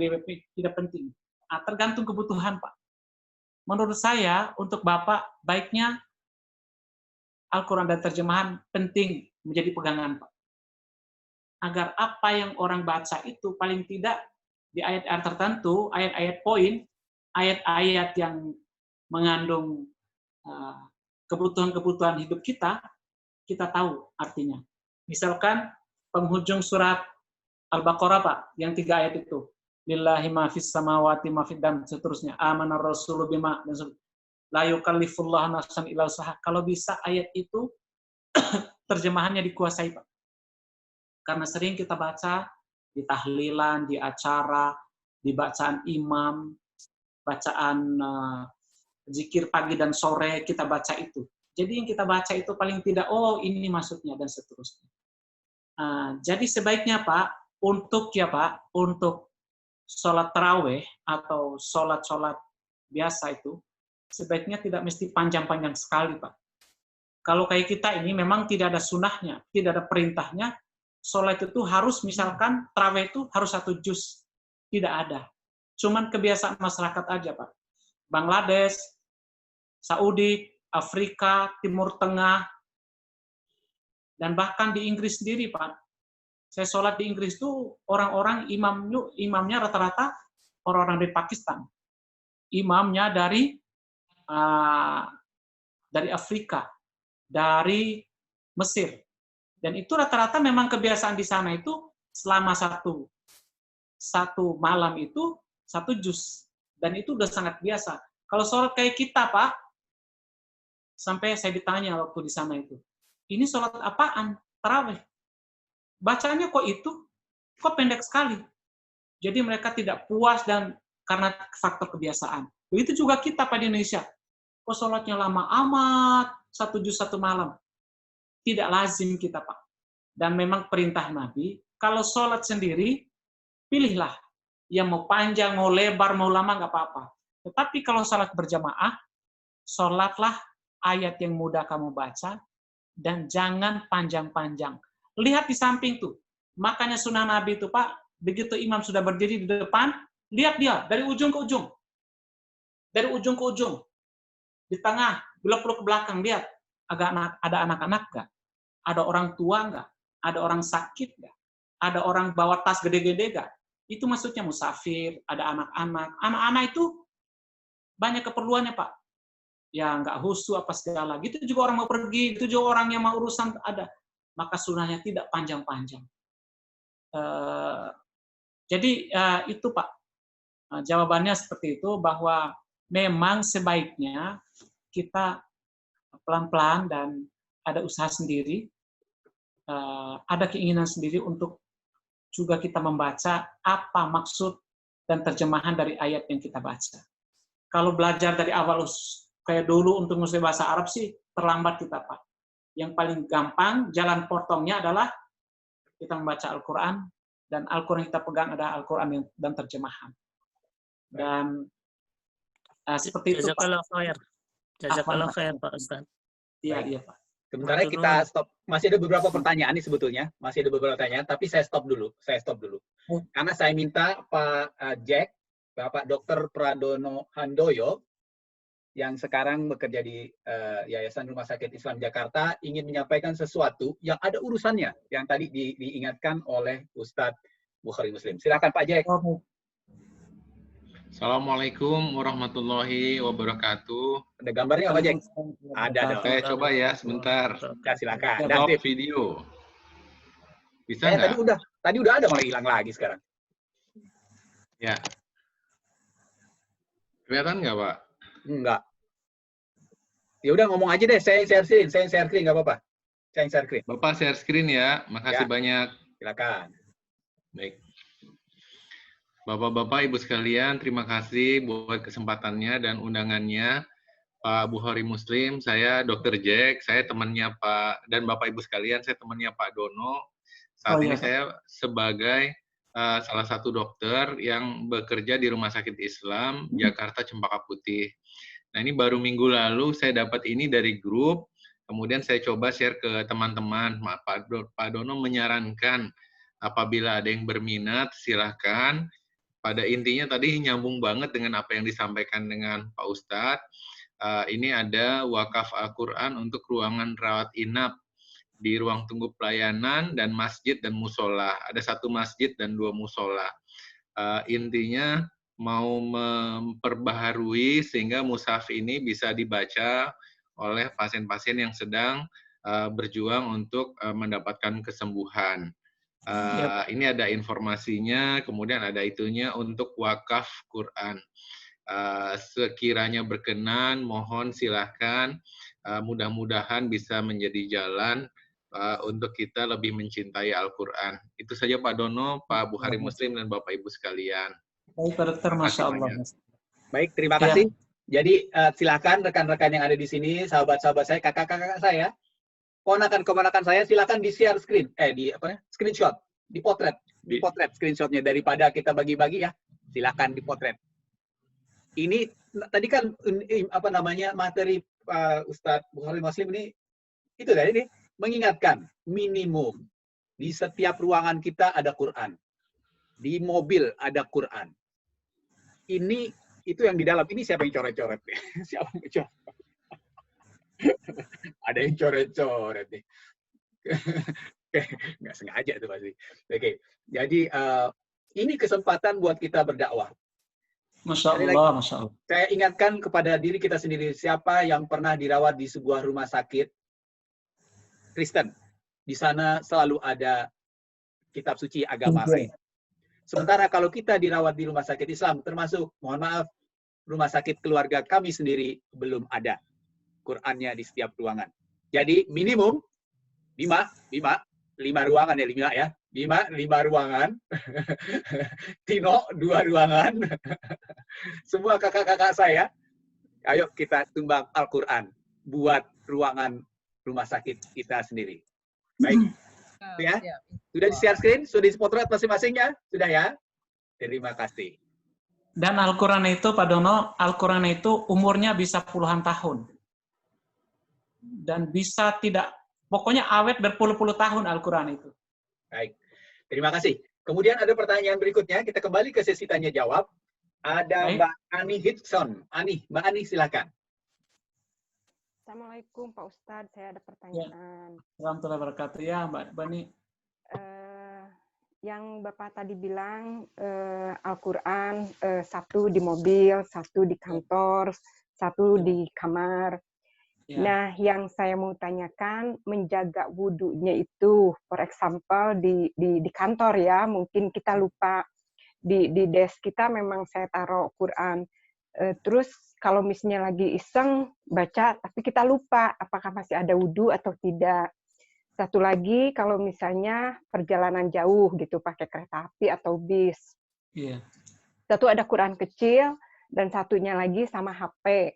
tidak penting. Tergantung kebutuhan, Pak. Menurut saya, untuk Bapak, baiknya Al-Quran dan terjemahan penting menjadi pegangan, Pak. Agar apa yang orang baca itu paling tidak di ayat-ayat tertentu, ayat-ayat poin, ayat-ayat yang mengandung kebutuhan-kebutuhan hidup kita, kita tahu artinya. Misalkan penghujung surat Al-Baqarah, Pak, yang 3 ayat itu. Lillahi ma fis samawati ma fid dan seterusnya. Amanar rasulu bima dan seterusnya. La yukallifullahu nafsan illa usaha. Kalau bisa ayat itu terjemahannya dikuasai, Pak. Karena sering kita baca di tahlilan, di acara, di bacaan imam, bacaan zikir pagi dan sore, kita baca itu. Jadi yang kita baca itu paling tidak, oh ini maksudnya, dan seterusnya. Jadi sebaiknya Pak, untuk sholat taraweh atau sholat biasa itu, sebaiknya tidak mesti panjang-panjang sekali, Pak. Kalau kayak kita ini memang tidak ada sunnahnya, tidak ada perintahnya, sholat itu harus, misalkan taraweh itu harus 1 juz. Tidak ada. Cuman kebiasaan masyarakat aja, Pak. Bangladesh, Saudi, Afrika, Timur Tengah, dan bahkan di Inggris sendiri, Pak. Saya sholat di Inggris itu orang-orang imamnya rata-rata orang-orang dari Pakistan. Imamnya dari Afrika, dari Mesir. Dan itu rata-rata memang kebiasaan di sana itu selama satu malam itu 1 juz. Dan itu udah sangat biasa. Kalau sholat kayak kita, Pak, sampai saya ditanya waktu di sana itu, ini sholat apaan? Tarawih. Bacanya kok pendek sekali. Jadi mereka tidak puas dan karena faktor kebiasaan. Begitu juga kita pada Indonesia. Kok sholatnya lama amat, 1 juz 1 malam. Tidak lazim kita, Pak. Dan memang perintah Nabi, kalau sholat sendiri, pilihlah. Yang mau panjang, mau lebar, mau lama, nggak apa-apa. Tetapi kalau sholat berjamaah, sholatlah ayat yang mudah kamu baca, dan jangan panjang-panjang. Lihat di samping tuh, Makanya sunnah Nabi itu Pak, begitu imam sudah berdiri di depan, lihat dia dari ujung ke ujung. Dari ujung ke ujung. Di tengah, belok-belok ke belakang, lihat. Ada anak-anak nggak? Ada orang tua nggak? Ada orang sakit nggak? Ada orang bawa tas gede-gede nggak? Itu maksudnya musafir, ada anak-anak. Anak-anak itu banyak keperluannya Pak. Ya nggak husu apa segala. Gitu juga orang mau pergi, itu juga orang yang mau urusan ada. Maka sunnahnya tidak panjang-panjang. Jadi itu Pak. Jawabannya seperti itu, bahwa memang sebaiknya kita pelan-pelan dan ada usaha sendiri, ada keinginan sendiri untuk juga kita membaca apa maksud dan terjemahan dari ayat yang kita baca. Kalau belajar dari awal kayak dulu untuk menguasai bahasa Arab sih terlambat kita Pak. Yang paling gampang jalan potongnya adalah kita membaca Al-Quran, dan Al-Quran kita pegang ada Al-Quran dan terjemahan. Dan seperti itu Pak. Jazakallah khair Pak Ustaz. Iya Pak. Sementara kita stop. Masih ada beberapa pertanyaan nih sebetulnya. Masih ada beberapa pertanyaan, tapi saya stop dulu. Karena saya minta Pak Jack, Bapak Dr. Pradono Handoyo, yang sekarang bekerja di Yayasan Rumah Sakit Islam Jakarta, ingin menyampaikan sesuatu yang ada urusannya, yang tadi diingatkan oleh Ustadz Bukhari Muslim. Silakan Pak Jack. Assalamualaikum warahmatullahi wabarakatuh. Ada gambarnya Pak Jack? Ada dong. Saya coba ya sebentar. Ya, silakan. Stop video. Bisa nggak? Tadi udah ada, malah hilang lagi sekarang. Ya. Kelihatan nggak Pak? Enggak. Ya udah ngomong aja deh, saya share screen nggak apa-apa. Saya share screen. Bapak share screen ya. Makasih banyak. Silakan. Baik. Bapak-bapak, Ibu sekalian, terima kasih buat kesempatannya dan undangannya. Pak Bukhari Muslim, saya Dr. Jack, saya temannya Pak, dan Bapak Ibu sekalian, saya temannya Pak Dono. Saat ini saya sebagai salah satu dokter yang bekerja di Rumah Sakit Islam Jakarta Cempaka Putih. Nah, ini baru minggu lalu saya dapat ini dari grup, kemudian saya coba share ke teman-teman. Pak Dono menyarankan apabila ada yang berminat, silahkan. Pada intinya tadi nyambung banget dengan apa yang disampaikan dengan Pak Ustadz. Ini ada wakaf Al-Quran untuk ruangan rawat inap di ruang tunggu pelayanan dan masjid dan musola. Ada 1 masjid dan 2 musola. Intinya mau memperbaharui sehingga mushaf ini bisa dibaca oleh pasien-pasien yang sedang berjuang untuk mendapatkan kesembuhan. Ini ada informasinya, kemudian ada itunya untuk wakaf Quran. Sekiranya berkenan, mohon silahkan. Mudah-mudahan bisa menjadi jalan untuk kita lebih mencintai Al-Quran. Itu saja Pak Dono, Pak Bukhari Muslim, dan Bapak Ibu sekalian. Baik, Dokter, Masya Allah. Baik, terima kasih. Jadi silakan rekan-rekan yang ada di sini, sahabat-sahabat saya, kakak-kakak saya, keponakan saya, silakan di share screen, screenshot, dipotret screenshotnya, daripada kita bagi-bagi ya, silakan dipotret. Ini tadi kan materi Ustadz Bukhari Muslim ini itu tadi ini mengingatkan minimum di setiap ruangan kita ada Quran, di mobil ada Quran. Ini itu yang di dalam ini siapa yang coret-coret? Siapa yang coret? Ada yang coret-coret nih. Nggak sengaja itu pasti. Oke, jadi ini kesempatan buat kita berdakwah. Masya Allah, Masya Allah. Saya ingatkan kepada diri kita sendiri, siapa yang pernah dirawat di sebuah rumah sakit Kristen. Di sana selalu ada kitab suci agama lain. Sementara kalau kita dirawat di rumah sakit Islam, termasuk, mohon maaf, rumah sakit keluarga kami sendiri belum ada Qur'annya di setiap ruangan. Jadi minimum 5 ruangan ya, 5 ruangan. Tino 2 ruangan. Semua kakak-kakak saya, ayo kita tumbang Al-Qur'an buat ruangan rumah sakit kita sendiri. Baik. Ya. Sudah di-share screen, sudah di-potret masing-masingnya? Sudah ya? Terima kasih. Dan Al-Qur'an itu, Pak Dono, Al-Qur'an itu umurnya bisa puluhan tahun. Dan bisa tidak, pokoknya awet berpuluh-puluh tahun Al-Quran itu. Baik. Terima kasih. Kemudian ada pertanyaan berikutnya. Kita kembali ke sesi tanya jawab. Ada Baik. Mbak Ani Hitson. Mbak Ani silakan. Assalamualaikum Pak Ustadz, saya ada pertanyaan. Warahmatullahi wabarakatuh. Ya, Mbak Bani. Yang Bapak tadi bilang Al-Quran satu di mobil, satu di kantor, satu di kamar. Ya. Nah, yang saya mau tanyakan, menjaga wudhunya itu, for example di kantor ya, mungkin kita lupa di desk kita memang saya taruh Quran. Terus kalau misalnya lagi iseng baca, tapi kita lupa apakah masih ada wudhu atau tidak. Satu lagi kalau misalnya perjalanan jauh gitu pakai kereta api atau bis. Iya. Satu ada Quran kecil dan satunya lagi sama HP.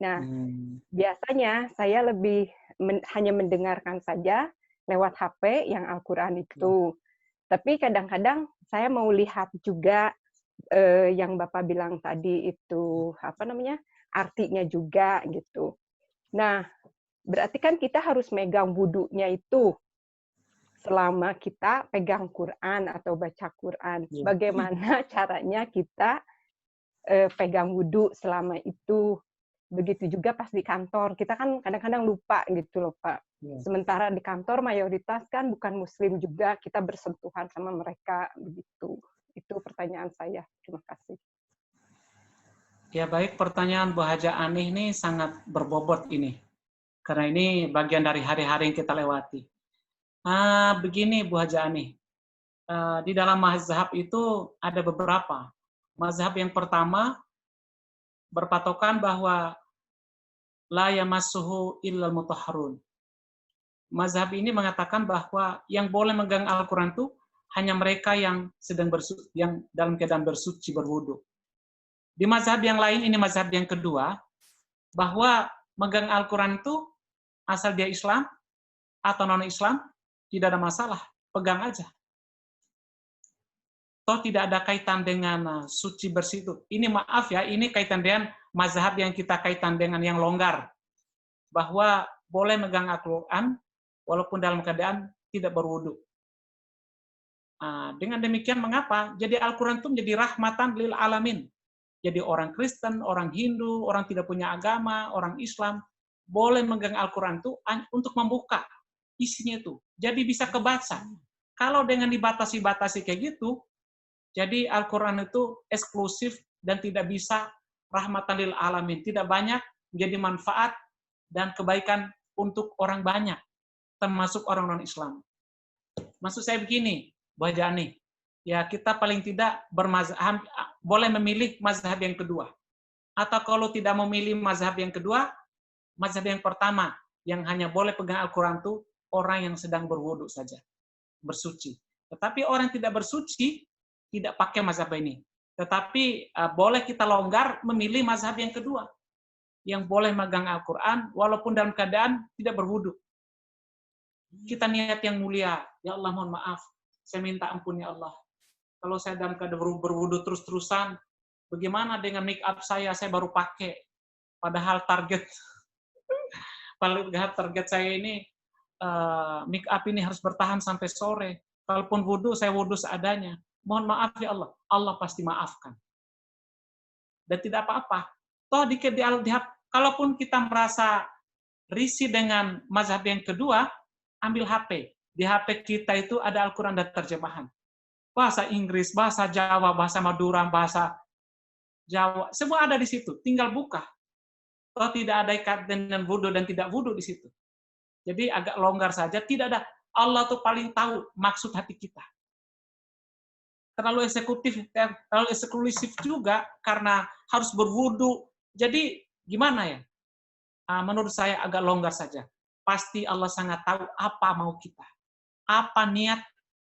Nah, biasanya saya lebih hanya mendengarkan saja lewat HP yang Al-Quran itu. Tapi kadang-kadang saya mau lihat juga yang Bapak bilang tadi itu artinya juga gitu. Nah, berarti kan kita harus megang wudhunya itu selama kita pegang Quran atau baca Quran. Bagaimana caranya kita pegang wudhu selama itu? Begitu juga pas di kantor. Kita kan kadang-kadang lupa gitu loh, Pak. Sementara di kantor mayoritas kan bukan Muslim juga, kita bersentuhan sama mereka begitu. Itu pertanyaan saya. Terima kasih. Ya baik, pertanyaan Bu Haja Ani ini sangat berbobot ini. Karena ini bagian dari hari-hari yang kita lewati. Begini Bu Haja Ani, di dalam mazhab itu ada beberapa. Mazhab yang pertama berpatokan bahwa la yamassuhu illal mutahharun. Mazhab ini mengatakan bahwa yang boleh megang Al-Quran itu hanya mereka yang sedang yang dalam keadaan bersuci berwudu. Di mazhab yang lain, ini mazhab yang kedua, bahwa megang Al-Quran itu asal dia Islam atau non-Islam, tidak ada masalah, pegang aja. Toh tidak ada kaitan dengan suci bersih itu. Ini maaf ya, ini kaitan dengan mazhab yang kita kaitan dengan yang longgar. Bahwa boleh megang Al-Quran, walaupun dalam keadaan tidak berwudu. Dengan demikian mengapa? Jadi Al-Quran itu menjadi rahmatan lil alamin. Jadi orang Kristen, orang Hindu, orang tidak punya agama, orang Islam, boleh megang Al-Quran itu untuk membuka isinya itu. Jadi bisa kebaca. Kalau dengan dibatasi-batasi kayak gitu, jadi Al-Quran itu eksklusif dan tidak bisa rahmatan lil alamin. Tidak banyak menjadi manfaat dan kebaikan untuk orang banyak, termasuk orang non-Islam. Maksud saya begini, Bu Haja Ani, ya kita paling tidak bermazhab, boleh memilih mazhab yang kedua. Atau kalau tidak memilih mazhab yang kedua, mazhab yang pertama, yang hanya boleh pegang Al-Quran itu orang yang sedang berwudu saja, bersuci. Tetapi orang yang tidak bersuci, tidak pakai mazhab ini. Tetapi boleh kita longgar memilih mazhab yang kedua, yang boleh megang Al-Quran walaupun dalam keadaan tidak berwudu. Kita niat yang mulia, ya Allah mohon maaf, saya minta ampun ya Allah. Kalau saya dalam keadaan berwudu terus-terusan, bagaimana dengan make up saya baru pakai. Padahal target saya ini, make up ini harus bertahan sampai sore. Kalaupun wudu, saya wudu seadanya. Mohon maaf ya Allah, Allah pasti maafkan. Dan tidak apa-apa. Toh kalaupun kita merasa risih dengan mazhab yang kedua, ambil HP. Di HP kita itu ada Al-Quran dan terjemahan. Bahasa Inggris, bahasa Jawa, bahasa Madura, bahasa Jawa, semua ada di situ. Tinggal buka. Toh tidak ada kaitan dengan wudu dan tidak wudu di situ. Jadi agak longgar saja. Tidak ada. Allah tuh paling tahu maksud hati kita. Terlalu eksklusif juga karena harus berwudu. Jadi gimana ya? Menurut saya agak longgar saja. Pasti Allah sangat tahu apa mau kita. Apa niat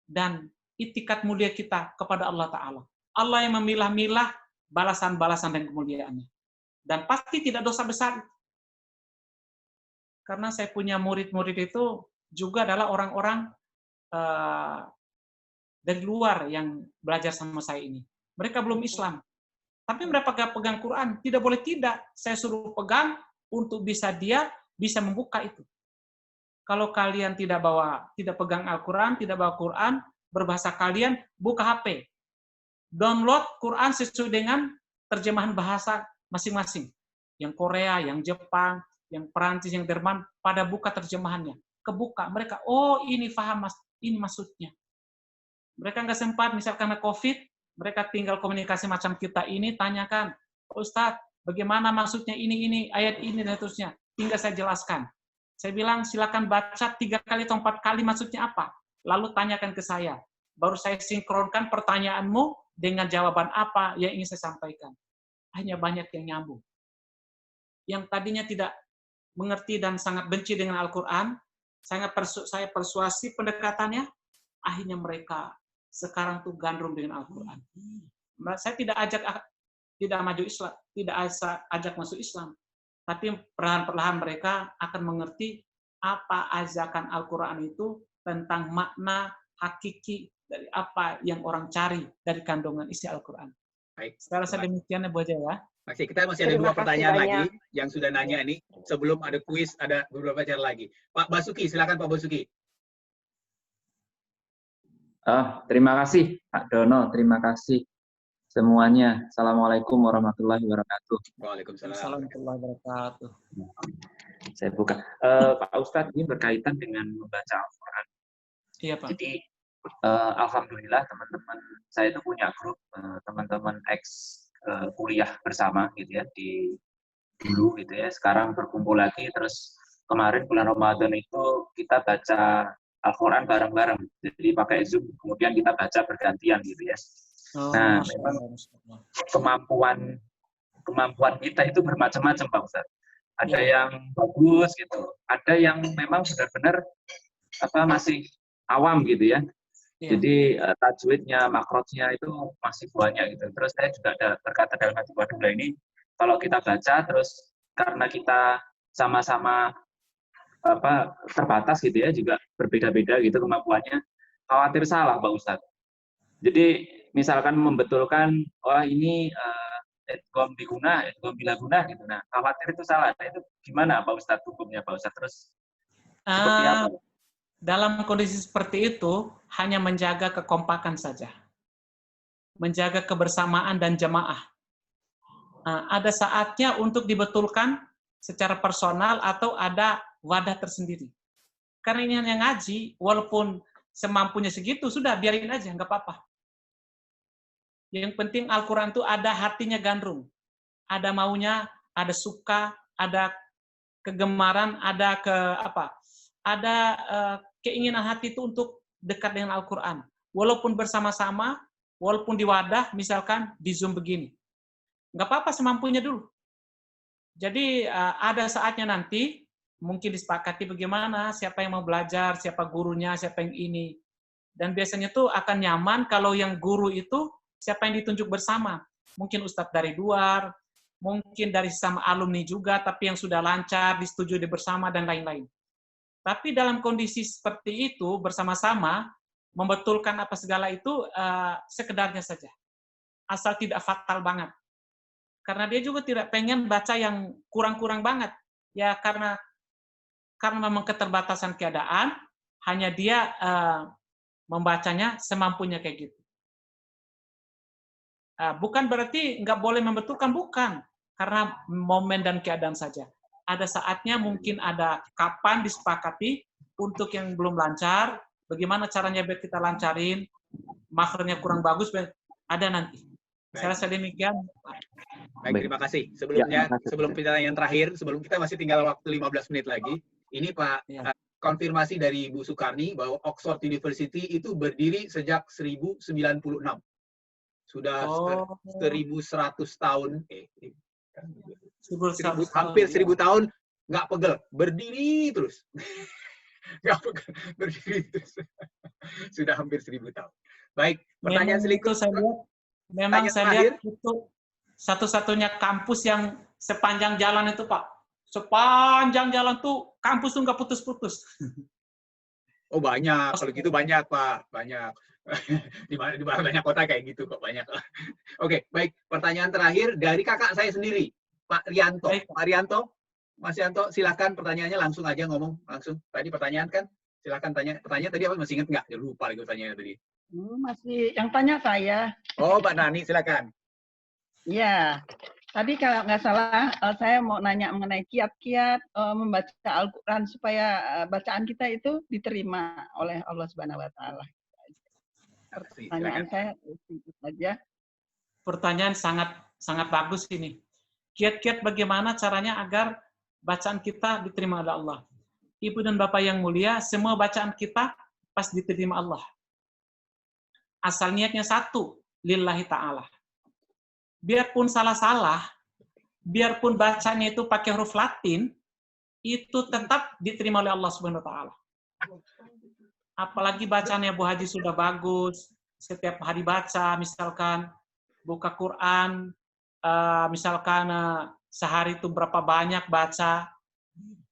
dan itikat mulia kita kepada Allah Ta'ala. Allah yang memilah-milah balasan-balasan dan kemuliaannya. Dan pasti tidak dosa besar. Karena saya punya murid-murid itu juga adalah orang-orang dari luar yang belajar sama saya ini. Mereka belum Islam. Tapi mereka pegang Quran. Tidak boleh tidak. Saya suruh pegang untuk dia bisa membuka itu. Kalau kalian tidak pegang Al-Quran, tidak bawa Quran, berbahasa kalian, buka HP. Download Quran sesuai dengan terjemahan bahasa masing-masing. Yang Korea, yang Jepang, yang Perancis, yang Jerman, pada buka terjemahannya. Kebuka, mereka, oh ini paham mas, ini maksudnya. Mereka nggak sempat, misalkan karena COVID, mereka tinggal komunikasi macam kita ini, tanyakan, Ustadz, bagaimana maksudnya ini, ayat ini, dan seterusnya. Tinggal saya jelaskan. Saya bilang, silakan baca 3 kali atau 4 kali maksudnya apa. Lalu tanyakan ke saya. Baru saya sinkronkan pertanyaanmu dengan jawaban apa yang ingin saya sampaikan. Hanya banyak yang nyambung. Yang tadinya tidak mengerti dan sangat benci dengan Al-Quran, saya persuasi pendekatannya, akhirnya mereka sekarang tuh gandrung dengan Al-Quran. Saya tidak maju Islam, tidak ajak masuk Islam, tapi perlahan-perlahan mereka akan mengerti apa ajakan Al-Quran itu tentang makna hakiki dari apa yang orang cari dari kandungan isi Al-Quran. Baik. Saya rasa demikian ya Bu Aja ya. Kita masih ada 2 pertanyaan lagi yang sudah nanya ini. Sebelum ada kuis, ada beberapa cara lagi. Pak Basuki, silakan Pak Basuki. Terima kasih Pak Dono, terima kasih semuanya. Assalamualaikum warahmatullahi wabarakatuh. Waalaikumsalam warahmatullahi wabarakatuh. Saya buka. Pak Ustadz, ini berkaitan dengan membaca Al-Quran. Iya Pak. Jadi alhamdulillah teman-teman saya itu punya grup teman-teman ex kuliah bersama gitu ya di dulu gitu ya. Sekarang berkumpul lagi, terus kemarin bulan Ramadan itu kita baca Al-Quran bareng-bareng. Jadi pakai Zoom, kemudian kita baca bergantian gitu ya. Nah, memang kemampuan kita itu bermacam-macam Pak Ustadz. Ada yang bagus gitu, ada yang memang benar-benar masih awam gitu ya. Jadi tajwidnya, makrotnya itu masih banyak gitu. Terus saya juga ada berkata dalam hati, waduh ini kalau kita baca terus karena kita sama-sama terbatas gitu ya, juga berbeda-beda gitu kemampuannya, khawatir salah Pak Ustadz. Jadi misalkan membetulkan, wah ini edgom diguna, edgom bila guna gitu. Nah, khawatir itu salah. Nah, itu gimana Pak Ustadz hukumnya Pak Ustadz? Terus seperti apa? Dalam kondisi seperti itu, hanya menjaga kekompakan saja. Menjaga kebersamaan dan jemaah. Ada saatnya untuk dibetulkan secara personal atau ada wadah tersendiri. Karena ini yang ngaji, walaupun semampunya segitu, sudah biarin aja, nggak apa-apa. Yang penting Al-Quran itu ada hatinya gandrung. Ada maunya, ada suka, ada kegemaran, ada keinginan hati itu untuk dekat dengan Al-Quran. Walaupun bersama-sama, walaupun di wadah, misalkan di Zoom begini. Nggak apa-apa semampunya dulu. Jadi ada saatnya nanti, mungkin disepakati bagaimana, siapa yang mau belajar, siapa gurunya, siapa yang ini. Dan biasanya tuh akan nyaman kalau yang guru itu, siapa yang ditunjuk bersama. Mungkin ustadz dari luar, mungkin dari sama alumni juga, tapi yang sudah lancar, disetujui bersama, dan lain-lain. Tapi dalam kondisi seperti itu, bersama-sama, membetulkan apa segala itu, sekedarnya saja. Asal tidak fatal banget. Karena dia juga tidak pengen baca yang kurang-kurang banget. Ya karena memang keterbatasan keadaan, hanya dia membacanya semampunya kayak gitu. Bukan berarti nggak boleh membetulkan, bukan. Karena momen dan keadaan saja. Ada saatnya mungkin ada kapan disepakati untuk yang belum lancar, bagaimana caranya biar kita lancarin, makronya kurang bagus, ada nanti. Saya rasa demikian. Baik, terima kasih. Sebelum pertanyaan terakhir, sebelum kita masih tinggal waktu 15 menit lagi, ini Pak, konfirmasi dari Bu Sukarni bahwa Oxford University itu berdiri sejak 1096. Sudah 1100 tahun, hampir 1000 tahun nggak pegel, berdiri terus. Nggak pegel, berdiri terus. Sudah hampir 1000 tahun. Baik, pertanyaan selanjutnya. Memang saya lihat itu satu-satunya kampus yang sepanjang jalan itu Pak. Sepanjang jalan tuh kampus tuh nggak putus-putus. Oh banyak, kalau gitu banyak Pak, banyak. Di mana banyak kota kayak gitu kok banyak. Oke, baik. Pertanyaan terakhir dari kakak saya sendiri, Pak Rianto. Pak Rianto, Mas Rianto, silakan pertanyaannya langsung aja ngomong langsung. Tadi pertanyaan kan, silakan tanya. Pertanyaan tadi apa masih ingat nggak? Ya lupa lagi pertanyaannya tadi. Masih yang tanya saya. Oh, Mbak Nani, silakan. Ya, tadi kalau nggak salah saya mau nanya mengenai kiat-kiat membaca Al-Quran supaya bacaan kita itu diterima oleh Allah Subhanahu Wa Taala. Pertanyaan saya itu saja. Pertanyaan sangat bagus ini. Kiat-kiat bagaimana caranya agar bacaan kita diterima oleh Allah. Ibu dan Bapak yang mulia, semua bacaan kita pas diterima Allah. Asal niatnya satu, lillahi ta'ala. Biarpun salah-salah, biarpun bacanya itu pakai huruf Latin, itu tetap diterima oleh Allah Subhanahu wa taala. Apalagi bacanya Bu Haji sudah bagus, setiap hari baca, misalkan buka Quran, misalkan sehari itu berapa banyak baca,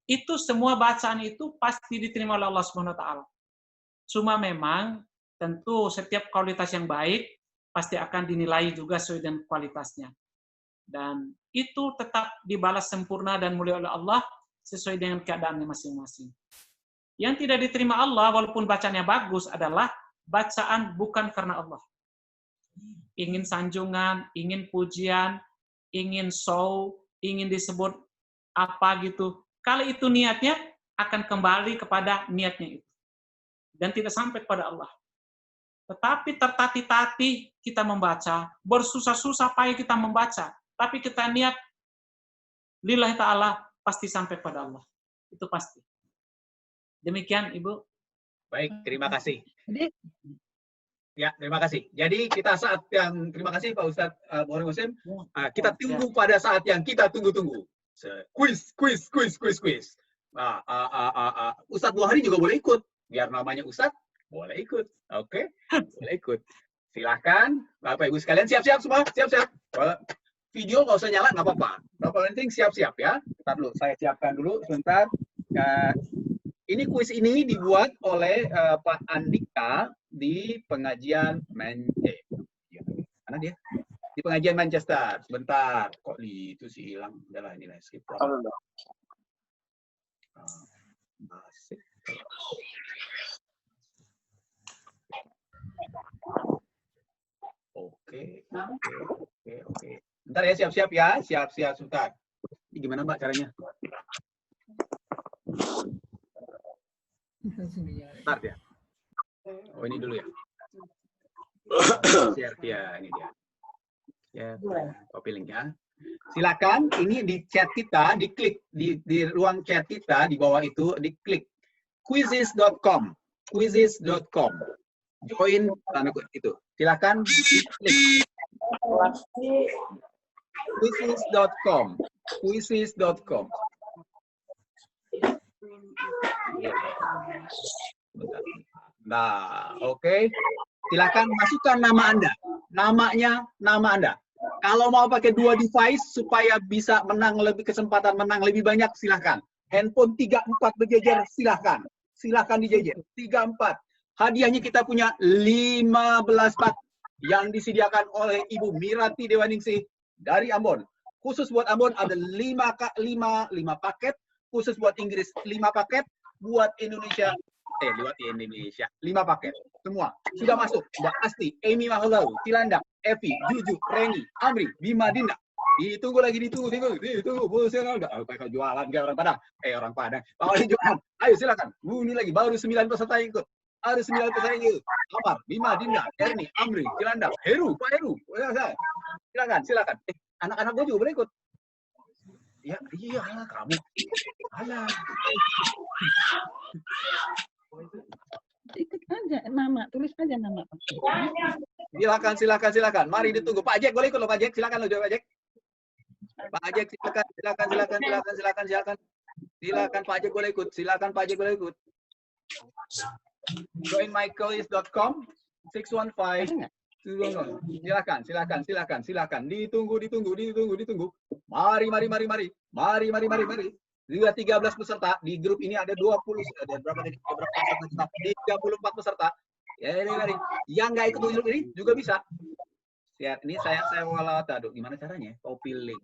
itu semua bacaan itu pasti diterima oleh Allah Subhanahu wa taala. Cuma memang tentu setiap kualitas yang baik pasti akan dinilai juga sesuai dengan kualitasnya. Dan itu tetap dibalas sempurna dan mulia oleh Allah sesuai dengan keadaannya masing-masing. Yang tidak diterima Allah walaupun bacanya bagus adalah bacaan bukan karena Allah. Ingin sanjungan, ingin pujian, ingin show, ingin disebut apa gitu. Kalau itu niatnya akan kembali kepada niatnya itu. Dan tidak sampai kepada Allah. Tetapi tertati-tati kita membaca, bersusah-susah payah kita membaca, tapi kita niat lillahi ta'ala, pasti sampai pada Allah. Itu pasti. Demikian, Ibu. Baik, terima kasih. Ya, terima kasih. Jadi kita saat yang, terima kasih Pak Ustadz Bukhari Muslim, kita tunggu pada saat yang kita tunggu-tunggu. Quiz. Ustadz Bukhari juga boleh ikut. Biar namanya Ustadz, boleh ikut. Oke, boleh ikut. Silahkan, Bapak Ibu sekalian, siap-siap semua, siap-siap. Video nggak usah nyala, nggak apa-apa. Bapak penting siap-siap ya. Bentar dulu, saya siapkan dulu sebentar. Ini kuis ini dibuat oleh Pak Andika di pengajian mana dia? Di pengajian Manchester. Sebentar, kok itu sih hilang. Udahlah, ini lah skip. Masih. Oke. Bentar ya, siap-siap ya. Siap-siap, sebentar. Ini gimana Mbak caranya? Bentar ya. Oh, ini dulu ya. Share ya, ini dia. Ya, copy link ya. Silakan, ini di chat kita, diklik di ruang chat kita di bawah itu, diklik quizzes.com. Join tanda itu. Silakan diklik quizzes.com. Nah, oke. Silakan masukkan nama Anda. Nama Anda. Kalau mau pakai 2 device supaya bisa kesempatan menang lebih banyak, silahkan. Handphone 3-4 berjejer, silahkan. Silahkan dijejer. 3-4. Hadiahnya kita punya 15 pak yang disediakan oleh Ibu Mirati Dewaningsih dari Ambon. Khusus buat Ambon ada 5 paket. Khusus buat Inggris 5 paket. Buat Indonesia 5 paket. Semua sudah masuk. Mbak Asti, Amy Mahalau, Tilandang, Evi, Juju, Reni, Amri, Bima, Dinda. Ditunggu. Mereka jualan kayak orang Padang. Orang Padang. Bawahnya jualan. Ayo silakan. Ini lagi baru 9 peserta yang ikut. Ada 9 peserta yang ikut. Amar, Bima, Dinda, Erni, Amri, Tilandang, Heru, Pak Heru. Silakan. Anak-anak gue juga boleh ikut. Ya, iya kamu. Alah. Ikut aja nama, tulis aja nama. Silakan. Mari ditunggu. Pak Jack boleh ikut loh Pak Jack. Silakan lo Pak Jack. Pak Jack silakan. Silakan Pak Jack boleh ikut. Joinmycollege.com 615. Silakan. Ditunggu. Mari. 13 peserta di grup ini ada 34 peserta. Ya ini mari. Yang nggak ikut grup ini juga bisa. Lihat ini saya walawat. Aduh, gimana caranya? Copy link.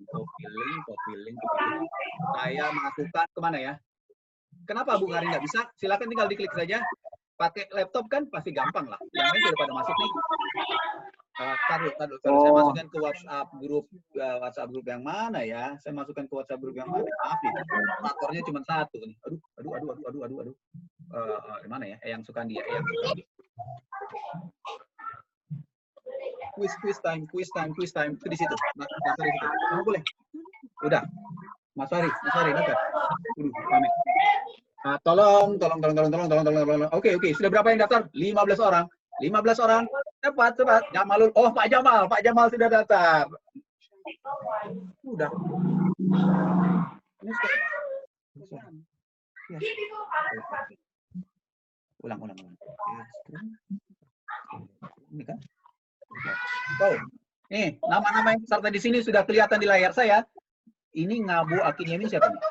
Saya masukkan kemana ya? Kenapa Bung Hari nggak bisa? Silakan tinggal diklik saja. pakai laptop kan pasti gampang lah. Yang lain sudah pada masuk nih. Taruh. Saya masukkan ke WhatsApp grup yang mana ya? Saya masukkan ke WhatsApp grup yang mana? Maaf nih, faktornya cuma satu nih. Aduh. Mana ya? Yang suka dia. Quiz time. Itu di situ. Mas Fahri itu. Kamu boleh. Udah. Mas Fahri dekat. Rame. Tolong. Oke. Sudah berapa yang daftar? 15 orang. 15 orang. Cepat. Jamalul. Oh, Pak Jamal sudah daftar. Udah. Ini sudah. Ulang. Ini kan? Tuh. Nih, nama-nama yang peserta di sini sudah kelihatan di layar saya. Ini Ngabu Akin ini siapa nih?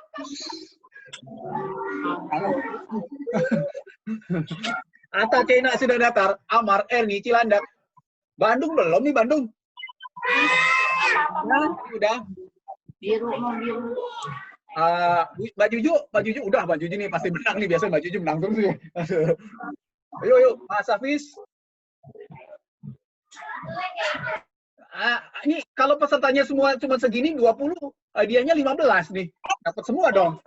Ata Cina sudah daftar. Amar, Erni, Cilandak. Bandung belum nih, Bandung? Nah, udah. Biru. Mbak Juju udah. Mbak Juju nih pasti menang nih. Biasanya Mbak Juju menang terus nih. Ayo, Mas Hafiz. Ini kalau pesertanya semua cuma segini 20, hadiahnya 15 nih. Dapat semua dong.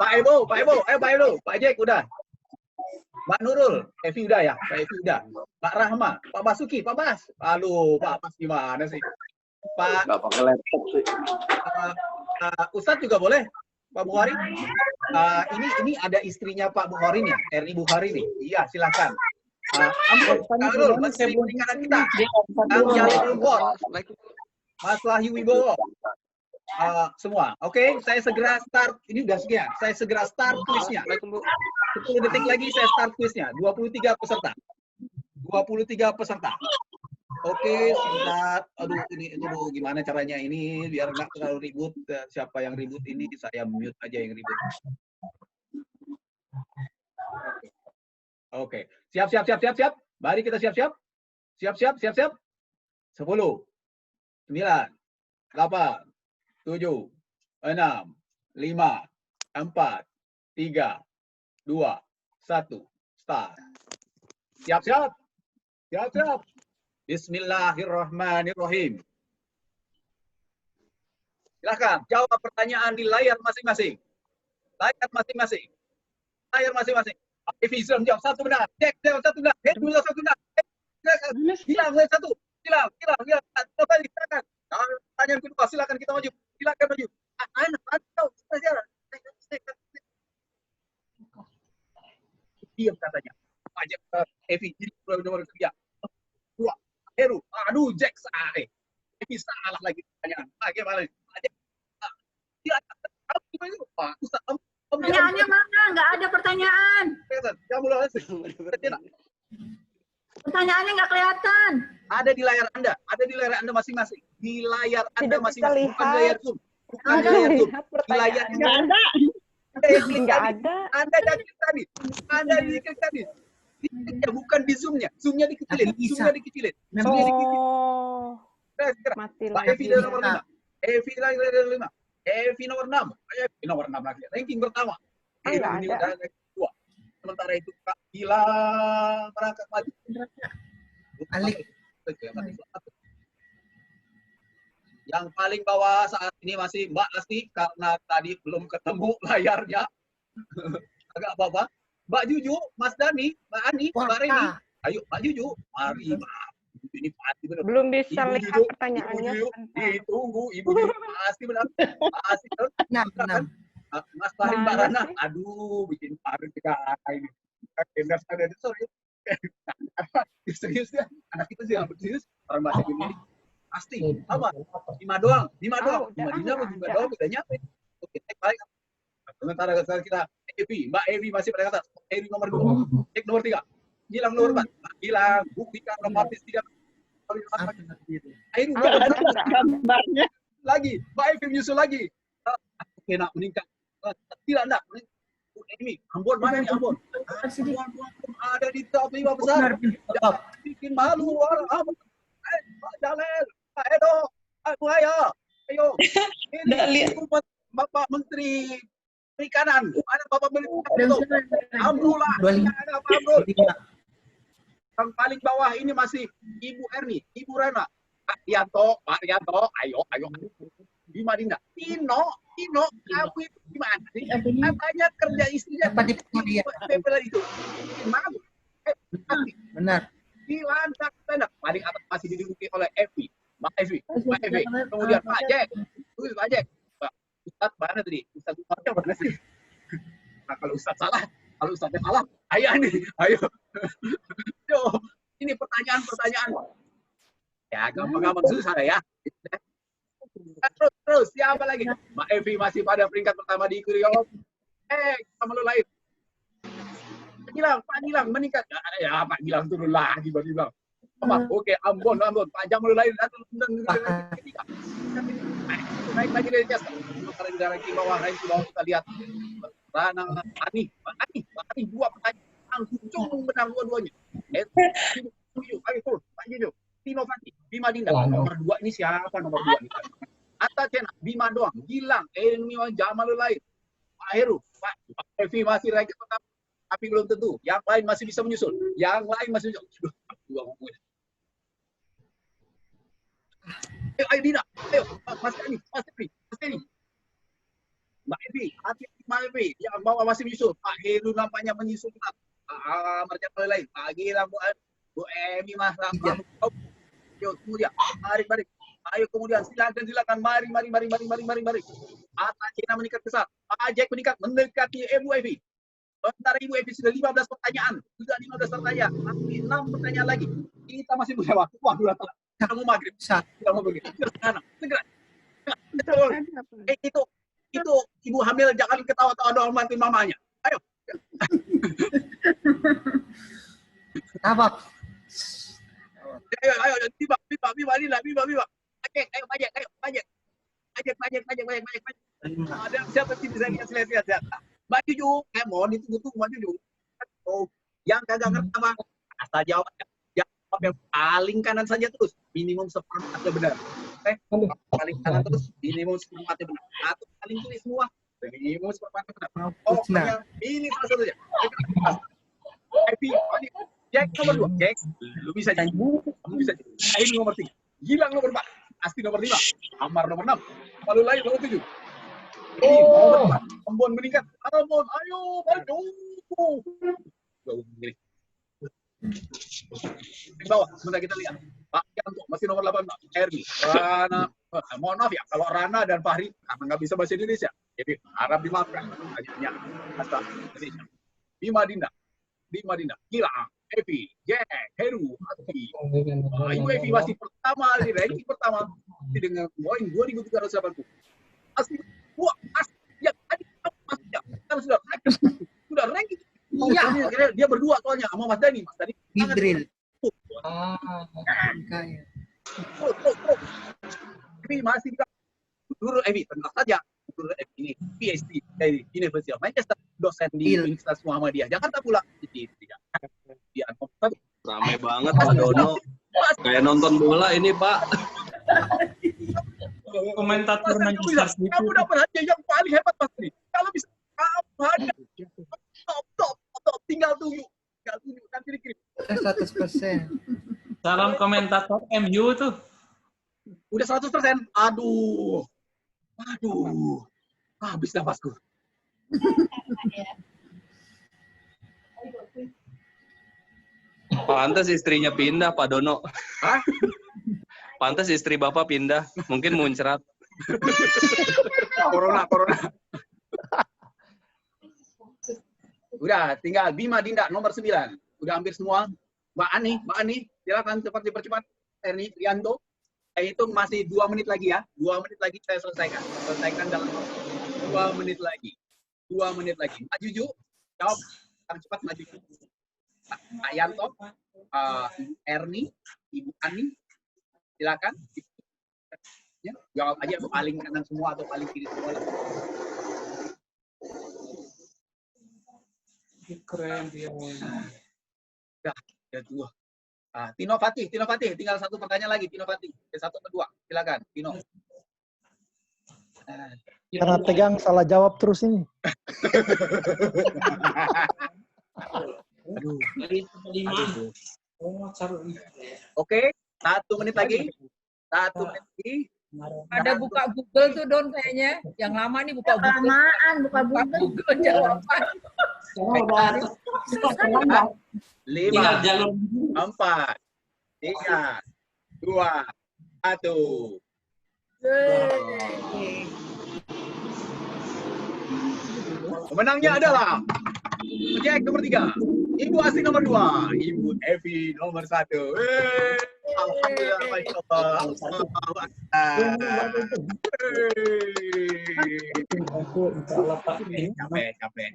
Pak Ebo, Pak Jack udah. Mbak Nurul, Evi udah ya, Pak Evi udah. Pak Rahma, Pak Basuki, Pak Bas. Halo, Pak Bas gimana sih? Pak. Nggak pakai laptop sih. Ustadz juga boleh, Pak Bukhari. Ini ada istrinya Pak Bukhari nih, Erni Bukhari nih. Iya, silakan. Nurul, Menteri Perikanan kita. Mas Wahyu Wibowo. Semua. Oke, saya segera start. Ini udah sekian. Saya segera start kuisnya. 10 detik lagi saya start kuisnya. 23 peserta. Oke, sebentar. Aduh, ini gimana caranya ini biar nggak terlalu ribut. Siapa yang ribut ini saya mute aja yang ribut. Oke. Siap. Mari kita siap-siap. Siap. 10, 9, 8, 7, 6, 5, 4, 3, 2, 1, start. Siap. Bismillahirrahmanirrahim. Silakan jawab pertanyaan di layar masing-masing. Evi sudah menjawab satu benar. Jack jawab satu benar. Head jawab satu benar. Hilang satu. Hilang. Silakan. Pertanyaan kedua, silakan kita maju. Diam katanya. Ajak Evi jadi nomor 3. 2. Heru. Aduh, Jack salah. Evi salah lagi pertanyaan. Gimana? Pertanyaannya mana? Nggak ada pertanyaan. Pertanyaannya nggak kelihatan. Ada di layar Anda. Masing-masing. Di layar Anda masing-masing. Bukan di layar Zoom. Di layar Anda. Nggak ada. Anda klik tadi. Bukan di Zoom-nya. Zoom-nya dikecilin. Pak Evi dari nomor 5. Evi nomor 6. Nomor 6 lagi. Ranking pertama. Ini udah ranking 2. Sementara itu Kak Gilang merangkak maju. Yang paling bawah saat ini masih Mbak Asti karena tadi belum ketemu layarnya. Agak apa-apa. Mbak Juju, Mas Dani, Mbak Ani, Mbak Reni. Ayo Mbak Juju, mari Mbak. Ini pasti benar. Belum bisa lihat pertanyaannya. Ditunggu, Ibu pasti benar. Pasti benar. Mas Farid Mbak Rana, aduh, bikin Farid ini. Sorry. Serius ya, anak kita sih yang serius. Orang bahasa dunia pasti. Apa? 5 doang. 5 doang bedanya apa? Oke, baik. Sementara kita Mbak Evi masih pada atas. Evi nomor 2. Cek nomor 3. Gilang nomor 4. Gilang, buktikan romantis 3. Air gambarnya. Lagi, Mbak Evi menyusul lagi. Oke, nak meningkat. Tidak, nak. Ini Ambon mana nih Ambon? Ambon ada di top 5 besar. Bikin malu orang Ambon. Pak Jalil, Pak Edo, Pak Buaya. Ayo. Ini Bapak Menteri Perikanan. betul. Amrullah. Apa Amrul? Yang paling bawah ini masih Ibu Erni, Ibu Rana, Pak Rianto, ayo. Bima Dinda, Tino, kamu itu gimana sih? Katanya kerja istrinya Apa di dia? itu. Gimana? Benar. Di lantak tenda. Paling atas masih diduduki oleh Evi, Mbak Evi. Kemudian Pak Jack, Pak Jack. Ustadz mana tadi? Ustadz mana sih? Nah, kalau Ustadz salah, ayo nih, ayo. Yo, ini pertanyaan. Ya, gampang-gampang susah ya. Terus siapa lagi? Mbak Evi masih pada peringkat pertama di kurikulum. Sama lo lain. Pak Gilang meningkat. Ya, Pak Gilang turun lagi, Pak Gilang. Oke, Ambon. Pak Jamal lain datang ketiga. Naik lagi dari atas. Sementara di ranking bawah kita lihat Rana Ani, dua pertanyaan langsung benar dua-duanya. Pak Jojo, Tino Fati, Bima Dinda. Nomor 2 ini siapa nomor 2 ini? Atta Cena, Bima doang, Gilang, Jamal lain. Pak Heru, Pak Evi masih ranking pertama. Tapi belum tentu. Yang lain masih bisa menyusul. Ayo Dina, ayo Mas Eni. Mbak Evi, yang bawah masih menyusul. Pak Heru nampaknya menyusul kita. Mereka lain. Pak Gilang, Bu Emi, Mas Rahman. Yuk, kemudian, mari. Ayo kemudian, silakan. Mari. Atta Cina meningkat besar. Pak Jack mendekati Ibu Evi. Sementara Ibu Evi sudah 15 pertanyaan. Masih 6 pertanyaan lagi. Kita masih punya waktu. Waduh, kita mau maghrib. Kita mau begitu. Segera. Itu ibu hamil jangan ketawa-tawa doang bantuin mamanya. Ayo. Apa? Ayo. Bima. Ajek. Ada siapa sih bisa lihat. Mbak Juju, mohon ditunggu Mbak Juju. Yang kagak ngerti apa? Asal jawab yang paling kanan saja terus. Minimum seperempatnya benar. Paling kanan terus, minimum seperempatnya benar. Atau paling kiri semua, minimum seperempatnya benar. Pokoknya ini salah satunya. Happy, Jack nomor 2. Jack, lu bisa jadi. Ini nomor 3. Gilang nomor 4. Asti nomor 5. Amar nomor 6. Lalu lain nomor 7. Ini nomor 4. Ambon meningkat. Ambon, ayo maju. Di bawah, sebentar kita lihat. Pak Yanto masih nomor 8. Erni, Rana. Mohon maaf ya, kalau Rana dan Fahri karena nggak bisa bahasa Indonesia, jadi harap dimaafkan. Hanya bahasa Indonesia. Bima Dinda, Gilang, Evi, Jack, Heru, Ati. Ibu Evi masih pertama di ranking pertama dengan poin 2.380. Asli, ya tadi kan sudah ranking. Iya, dia berdua soalnya sama Mas Dani. Gibril. Evi masih Nurul Evi, tenang saja. Nurul Evi ini PhD dari University of Manchester, dosen di Universitas Muhammadiyah Jakarta pula. Dia ramai banget Pak Dono. Kayak nonton bola ini Pak. Komentator Manchester City. Kamu dapat hadiah yang paling hebat Mas Dani. Kalau bisa hadiah top. Tinggal tunggu nanti dikirim. 100%. Salam komentator MU tuh. Udah 100%. Aduh. Habis nafasku. Pantas istrinya pindah Pak Dono. Hah? Pantas istri Bapak pindah. Mungkin muncrat. Corona. Udah, tinggal Bima Dinda nomor 9. Udah hampir semua. Mbak Ani, silakan cepat dipercepat. Erni, Rianto. Saya hitung masih 2 menit lagi ya. 2 menit lagi saya selesaikan. Selesaikan dalam 2 menit lagi. 2 menit lagi. Mbak Juju, jawab. Yang cepat Mbak Juju. Pak Yanto, Erni, Ibu Ani, silakan. Ya, jawab aja paling kanan semua atau paling kiri semua. Keren dia. Ya 2. Tino Fatih, tinggal 1 pertanyaan lagi. Tino Fatih, 1 kedua, silakan. Tino. Karena tegang salah jawab terus ini. Oke, 1 menit lagi. 1 menit lagi. Ada buka Google tuh Don kayaknya. Yang lama nih buka Google. Kelamaan buka Google. Jawaban. 5, 4, 3, 2, 1. Pemenangnya adalah Jack nomor 3, Ibu Asri nomor 2, Ibu Evi nomor 1. Alhamdulillah, Masya Allah. Capek.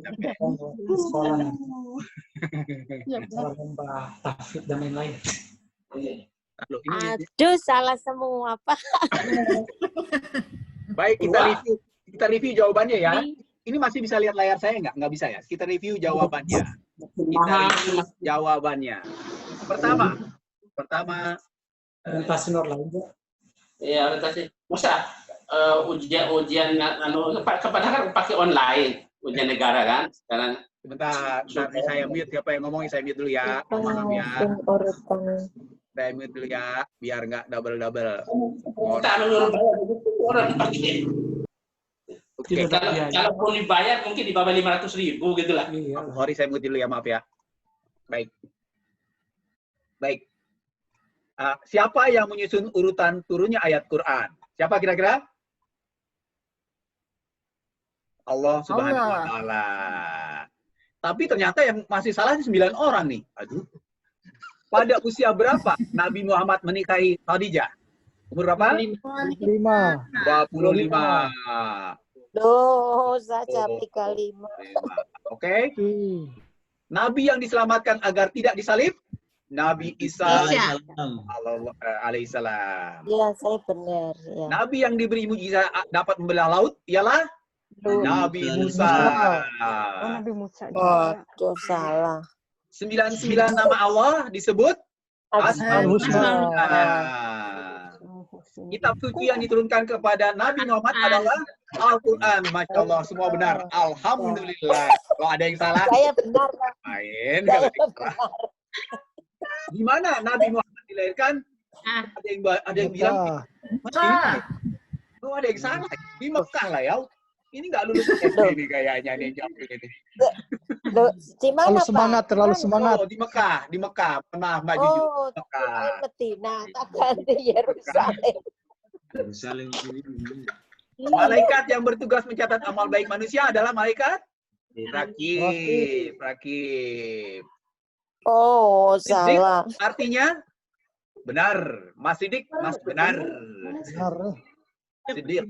Tafid dan lain-lain. Aduh, salah semua, Pak. Baik, kita review jawabannya ya. Ini masih bisa lihat layar saya nggak? Nggak bisa ya. Kita review jawabannya. Pertama. Orientasi lain. Ya, orientasi. Masa ujian kepada kan pakai online ujian negara kan sekarang. Sebentar, saya mute. Siapa yang ngomong saya mute dulu ya. Maaf ya. Saya mute dulu ya, biar nggak double. Oke. Kalau pun dibayar mungkin di bawah 500.000 gitu lah. Sorry, saya mute dulu ya, maaf ya. Baik. Siapa yang menyusun urutan turunnya ayat Quran? Siapa kira-kira? Allah Subhanahu wa Ta'ala. Tapi ternyata yang masih salah 9 orang nih. Aduh. Pada usia berapa Nabi Muhammad menikahi Khadijah? Umur berapa? 25. Loh, saya 35. Oke. Nabi yang diselamatkan agar tidak disalib? Nabi Isa alaihissalam. Iya, saya benar. Ya. Nabi yang diberi mujizat dapat membelah laut ialah Nabi Musa. Nabi Musa. Oh, salah. 99 nama Allah disebut Asmaul Husna. Kitab suci yang diturunkan kepada Nabi Muhammad adalah Al-Quran. Masya Allah, semua benar. Alhamdulillah. Kalau ada yang salah, saya benar. Main. Di mana Nabi Muhammad dilahirkan? Ada yang bilang, ada yang salah. Di Mekah lah ya. Ini nggak lulus SD ini kayaknya nih jawab ini. Terlalu semangat. Oh, di Mekah. Maaf Mbak Juju. Mekah. Medina, takkan di Yerusalem. Malaikat yang bertugas mencatat amal baik manusia adalah malaikat Rakib. Oh, salah. Artinya benar. Mas Sidik, Mas benar. Sidik.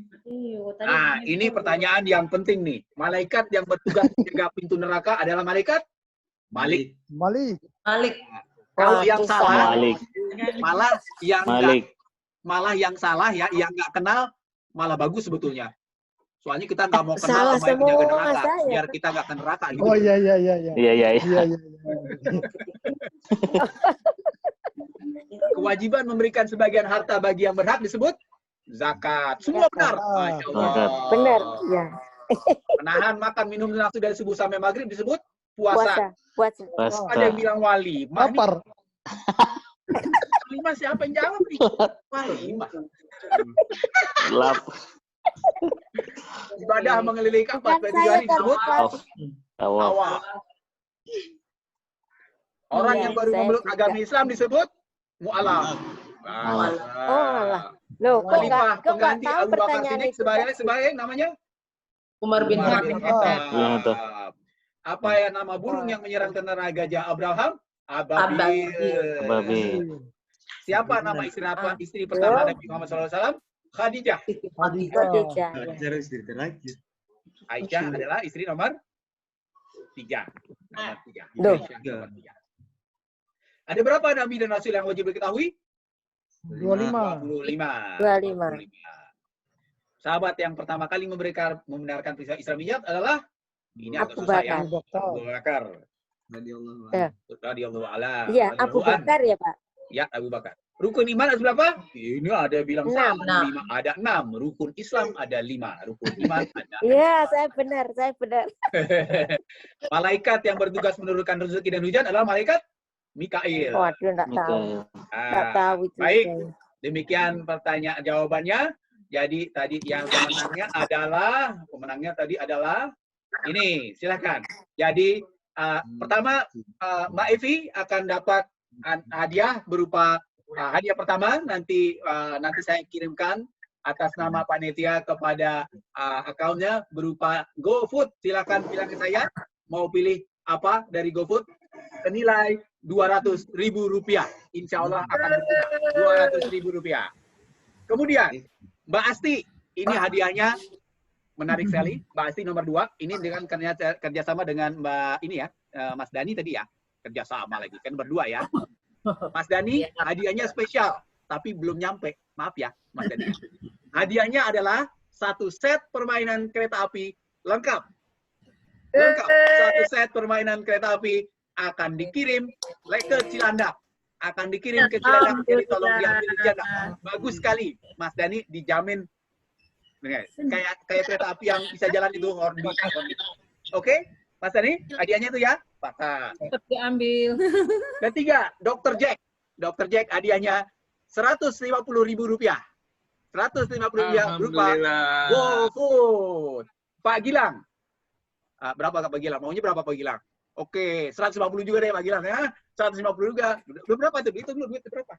Nah, ini pertanyaan yang penting nih. Malaikat yang bertugas menjaga pintu neraka adalah malaikat Malik. Kalau yang salah, malah yang salah ya, yang nggak kenal malah bagus sebetulnya. Soalnya kita nggak mau kenal sama yang penjaga neraka, biar kita nggak ke neraka. Gitu. Oh iya. Kewajiban memberikan sebagian harta bagi yang berhak disebut zakat. Semua benar. Masya Allah. Benar, ya. Menahan makan minum nafsu dari subuh sampai maghrib disebut puasa. Ada yang bilang wali. Lapar. Lima siapa yang jawab nih? Lima. Ibadah mengelilingi Ka'bah 27 hari disebut tawaf. Orang yang baru memeluk agama Islam disebut mu'alaf. Khalifah pengganti Abu Bakar Siddiq sebagai namanya Umar bin Khattab. Apa ya nama burung yang menyerang tentara gajah Abraham? Ababil. Siapa nama istri pertama Nabi Muhammad SAW? Khadijah. Aisyah adalah istri nomor 3. Ada berapa nabi dan rasul yang wajib diketahui? 25. Sahabat yang pertama kali membenarkan peristiwa Isra Mi'raj adalah ini agak susah ya. Abu Bakar. Radhiyallahu anhu. Iya, Abu Bakar ya, Pak. Ya, Abu Bakar. Rukun iman ada berapa? Ini ada bilang sama. 5. Ada 6. Rukun Islam ada 5. Rukun iman ada 6. Iya, saya benar. Malaikat yang bertugas menurunkan rezeki dan hujan adalah malaikat Mikail. Waduh, enggak tahu. Enggak tahu itu. Baik. Demikian pertanyaan jawabannya. Jadi tadi yang pemenangnya tadi adalah ini. Silakan. Jadi pertama Mbak Evi akan dapat hadiah berupa hadiah pertama nanti saya kirimkan atas nama panitia kepada akunnya berupa GoFood. Silakan bilang ke saya mau pilih apa dari GoFood senilai Rp200.000. Insya Allah akan Rp200.000. Kemudian Mbak Asti, ini hadiahnya menarik sekali. Mbak Asti nomor 2, ini dengan kerjasama dengan Mbak ini ya, Mas Dani tadi ya, kerjasama lagi kan berdua ya. Mas Dani, hadiahnya spesial, tapi belum nyampe. Maaf ya, Mas Dani. Hadiahnya adalah 1 set permainan kereta api lengkap. Lengkap. 1 set permainan kereta api akan dikirim ke Cilandak. Akan dikirim ke Cilandak, jadi tolong diambil dijaga. Bagus sekali, Mas Dani, dijamin kayak kereta api yang bisa jalan itu orbit. Oke, Mas Dani, hadiahnya itu ya, Pak. Diambil. Ketiga, Dr. Jack. Dr. Jack hadiahnya Rp150.000. Rp150.000 berupa GoFood. Pak Gilang. Berapa Pak Gilang? Maunya berapa Pak Gilang? Oke, 150 juga deh Pak Gilang ya. 150 juga. Belum berapa tuh? Itu dulu duit berapa?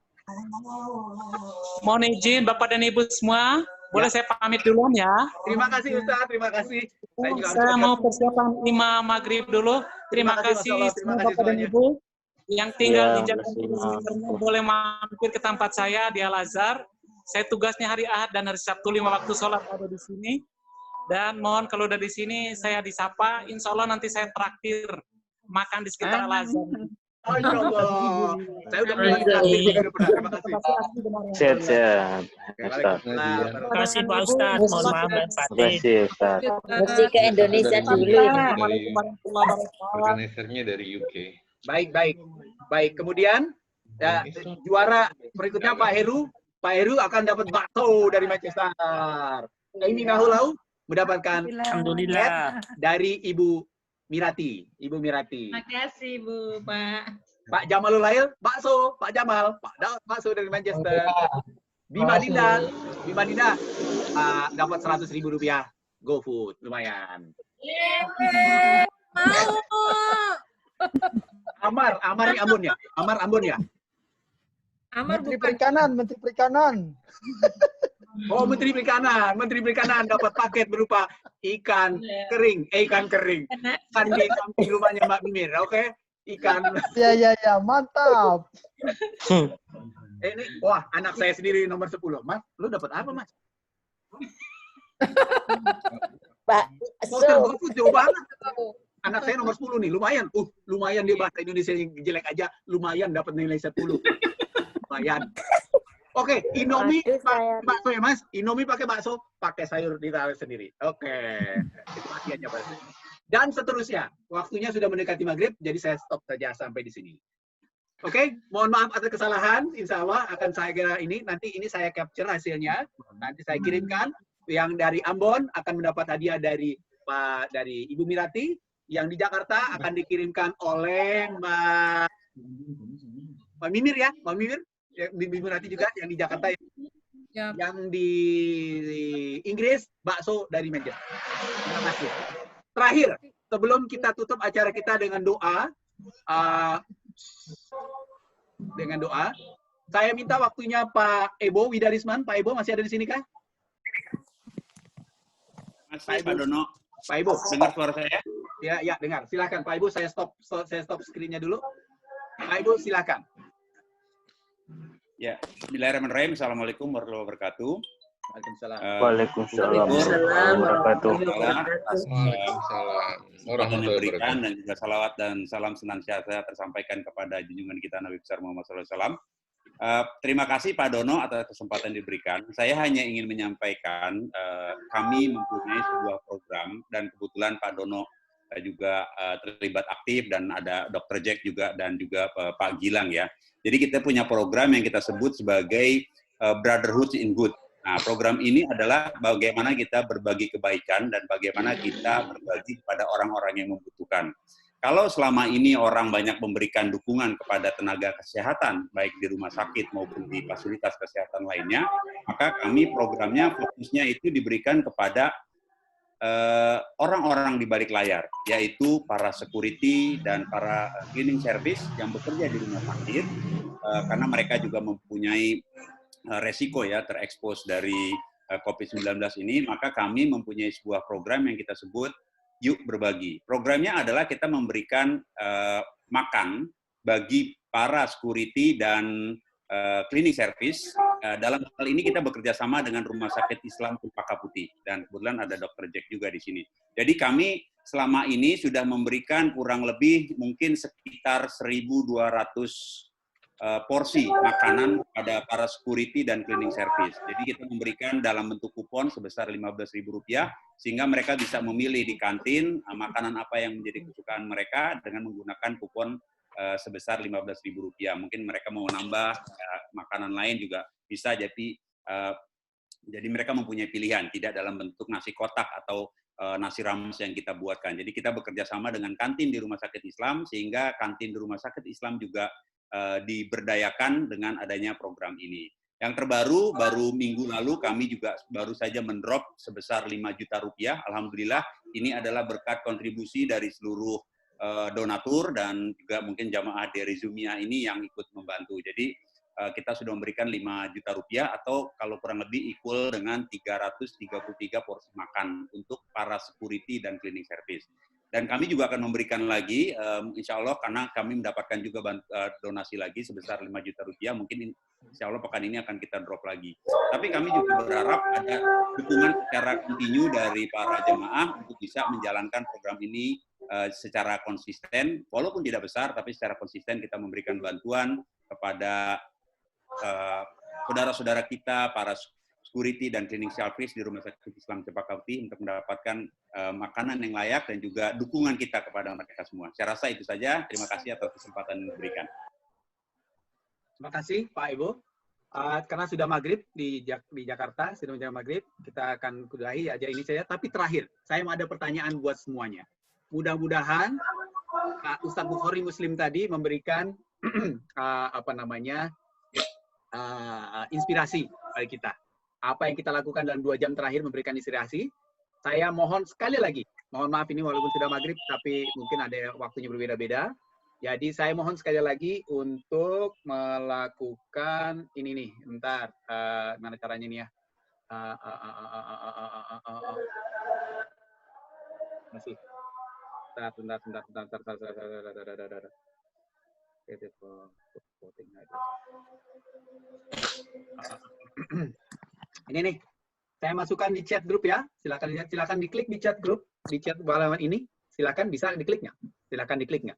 Mohon izin Bapak dan Ibu semua, boleh saya pamit duluan ya. Terima kasih Ustaz, terima kasih. Saya mau persiapan imam maghrib dulu. Terima kasih semua Bapak dan Ibu yang tinggal di Jakarta. Boleh mampir ke tempat saya di Al-Azhar. Saya tugasnya hari Ahad dan hari Sabtu 5 waktu sholat ada di sini. Dan mohon kalau udah di sini saya disapa, insya Allah nanti saya traktir makan di sekitar Al-Azhar. Saya udah mulai traktir. Terima kasih. Sehat-sehat. Terima kasih Pak Ustadz. Mohon maaf Pak Fatih. Terima kasih Ustaz. Mesti ke Indonesia dulu. Organisernya dari UK. Baik. Kemudian juara berikutnya Pak Heru. Pak Heru akan dapat bakso dari Manchester. Ini Lau mendapatkan Alhamdulillah dari Ibu Mirati. Ibu Mirati. Terima kasih Bu, Pak. Pak Jamalul Lail, bakso. Pak Jamal, bakso dari Manchester. Bima Dinda dapat Rp100.000. GoFood, lumayan. Amar Ambon ya. Menteri Perikanan. Oh, Menteri Perikanan dapat paket berupa ikan kering. Ikan di samping rumahnya Mbak Mimir, oke? Ikan. Ya, mantap. Ini, wah, anak saya sendiri nomor 10. Mas, lu dapat apa, Mas? Pak, jauh banget. Anak saya nomor 10 nih, lumayan. Lumayan dia bahasa Indonesia yang jelek aja, lumayan dapat nilai 10. Lumayan. Oke, Indomie bakso ya Mas. Indomie pakai bakso, pakai sayur ditaruh sendiri. Oke, itu hadiahnya Mas. Dan seterusnya, waktunya sudah mendekati maghrib, jadi saya stop saja sampai di sini. Oke, mohon maaf atas kesalahan. Insya Allah akan saya kira nanti ini saya capture hasilnya, nanti saya kirimkan. Yang dari Ambon akan mendapat hadiah dari Ibu Mirati. Yang di Jakarta akan dikirimkan oleh Mbak Mimir ya, Mbak Mimir. Bimbing nanti juga yang di Jakarta yang di Inggris bakso dari Manchester. Terima kasih. Terakhir, sebelum kita tutup acara kita dengan doa, saya minta waktunya Pak Ebo Widarisman. Pak Ebo masih ada di sini kah? Masih Pak Dono. Pak Ebo, dengar suara saya? Ya, dengar. Silakan Pak Ebo, saya stop screen-nya dulu. Pak Ebo, silakan. Ya, Bismillahirrahmanirrahim. Assalamualaikum warahmatullahi wabarakatuh. Waalaikumsalam warahmatullahi wabarakatuh. Dan juga salawat dan salam senantiasa tersampaikan kepada junjungan kita Nabi besar Muhammad SAW. Terima kasih Pak Dono atas kesempatan diberikan. Saya hanya ingin menyampaikan kami mempunyai sebuah program dan kebetulan Pak Dono juga terlibat aktif, dan ada Dr. Jack juga dan juga Pak Gilang ya. Jadi kita punya program yang kita sebut sebagai Brotherhood in Good. Nah, program ini adalah bagaimana kita berbagi kebaikan dan bagaimana kita berbagi kepada orang-orang yang membutuhkan. Kalau selama ini orang banyak memberikan dukungan kepada tenaga kesehatan, baik di rumah sakit maupun di fasilitas kesehatan lainnya, maka kami programnya fokusnya itu diberikan kepada orang-orang di balik layar, yaitu para security dan para cleaning service yang bekerja di rumah sakit, karena mereka juga mempunyai resiko ya terekspos dari COVID-19 ini, maka kami mempunyai sebuah program yang kita sebut Yuk Berbagi. Programnya adalah kita memberikan makan bagi para security dan cleaning service. Dalam hal ini kita bekerja sama dengan Rumah Sakit Islam Cempaka Putih, dan kebetulan ada Dr. Jack juga di sini. Jadi kami selama ini sudah memberikan kurang lebih mungkin sekitar 1.200 porsi makanan pada para security dan cleaning service. Jadi kita memberikan dalam bentuk kupon sebesar Rp15.000, sehingga mereka bisa memilih di kantin makanan apa yang menjadi kesukaan mereka dengan menggunakan kupon sebesar Rp15.000. Mungkin mereka mau nambah makanan lain juga bisa, jadi mereka mempunyai pilihan, tidak dalam bentuk nasi kotak atau nasi rames yang kita buatkan. Jadi kita bekerja sama dengan kantin di Rumah Sakit Islam, sehingga kantin di Rumah Sakit Islam juga diberdayakan dengan adanya program ini. Yang terbaru, baru minggu lalu kami juga baru saja mendrop sebesar Rp5 juta. Alhamdulillah, ini adalah berkat kontribusi dari seluruh donatur dan juga mungkin jamaah dari Zumia ini yang ikut membantu. Jadi kita sudah memberikan Rp5 juta atau kalau kurang lebih equal dengan 333 porsi makan untuk para security dan cleaning service. Dan kami juga akan memberikan lagi, insya Allah, karena kami mendapatkan juga donasi lagi sebesar Rp5 juta. Mungkin insya Allah pekan ini akan kita drop lagi. Tapi kami juga berharap ada dukungan secara kontinu dari para jemaah untuk bisa menjalankan program ini secara konsisten, walaupun tidak besar, tapi secara konsisten kita memberikan bantuan kepada saudara-saudara kita, para security dan cleaning service di Rumah Sakit Islam Cempaka Putih untuk mendapatkan makanan yang layak dan juga dukungan kita kepada mereka semua. Saya rasa itu saja. Terima kasih atas kesempatan yang diberikan. Terima kasih Pak Ibu. Karena sudah maghrib di Jakarta, sudah menjelang maghrib, kita akan kudahi aja ini saja. Tapi terakhir, saya ada pertanyaan buat semuanya. Mudah-mudahan Ustadz Bukhari Muslim tadi memberikan inspirasi bagi kita. Apa yang kita lakukan dalam 2 jam terakhir memberikan inspirasi. Saya mohon sekali lagi, mohon maaf ini walaupun sudah maghrib, tapi mungkin ada waktunya berbeda-beda. Jadi saya mohon sekali lagi untuk melakukan ini nih, bentar, mana caranya nih ya? Masih. Bentar. Ini nih, saya masukkan di chat grup ya. Silakan diklik di chat grup, di chat halaman ini. Silakan, bisa diklik nggak? Silakan diklik nggak?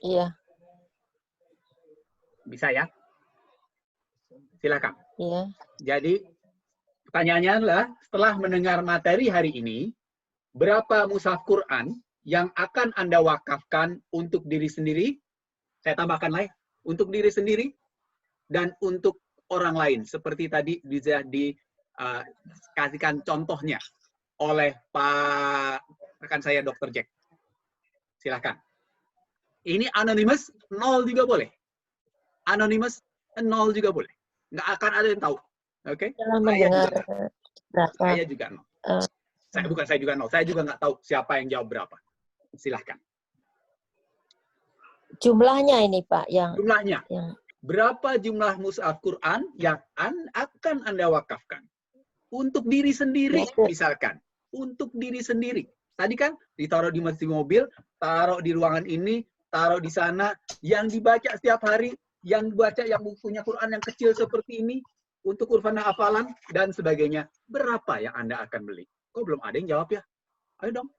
Iya. Bisa ya? Silakan. Iya. Jadi pertanyaannya adalah, setelah mendengar materi hari ini, berapa mushaf Quran yang akan Anda wakafkan untuk diri sendiri? Saya tambahkan lagi, untuk diri sendiri dan untuk orang lain, seperti tadi bisa dikasihkan contohnya oleh Pak rekan saya Dr. Jack. Silakan. Ini anonymous 0 juga boleh. Anonymous 0 juga boleh. Nggak akan ada yang tahu. Oke? Saya juga 0. Saya juga 0. Saya juga nggak tahu siapa yang jawab berapa. Silakan. Jumlahnya ini Pak yang jumlahnya. Berapa jumlah mushaf Quran yang akan Anda wakafkan? Untuk diri sendiri, misalkan. Untuk diri sendiri. Tadi kan ditaruh di masjid mobil, taruh di ruangan ini, taruh di sana, yang dibaca setiap hari, yang dibaca yang punya Quran yang kecil seperti ini, untuk urfana hafalan, dan sebagainya. Berapa yang Anda akan beli? Kok belum ada yang jawab ya? Ayo dong.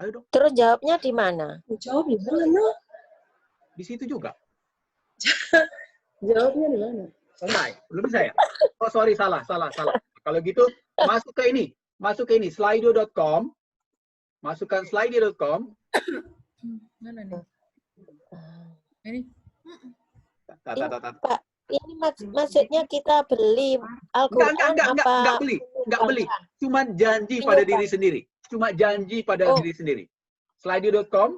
Ayo dong. Terus jawabnya di mana? Jawab di mana? Di situ juga. Jawabnya di mana? Selesai. Belum bisa ya? Oh, sorry, salah. Kalau gitu, masuk ke ini, slido.com, Masukkan slido.com. Mana nih? Ini? Pak, ini maksudnya kita beli Al-Quran Enggak beli. Cuma janji pada diri sendiri. Cuma janji pada diri sendiri. Slido.com.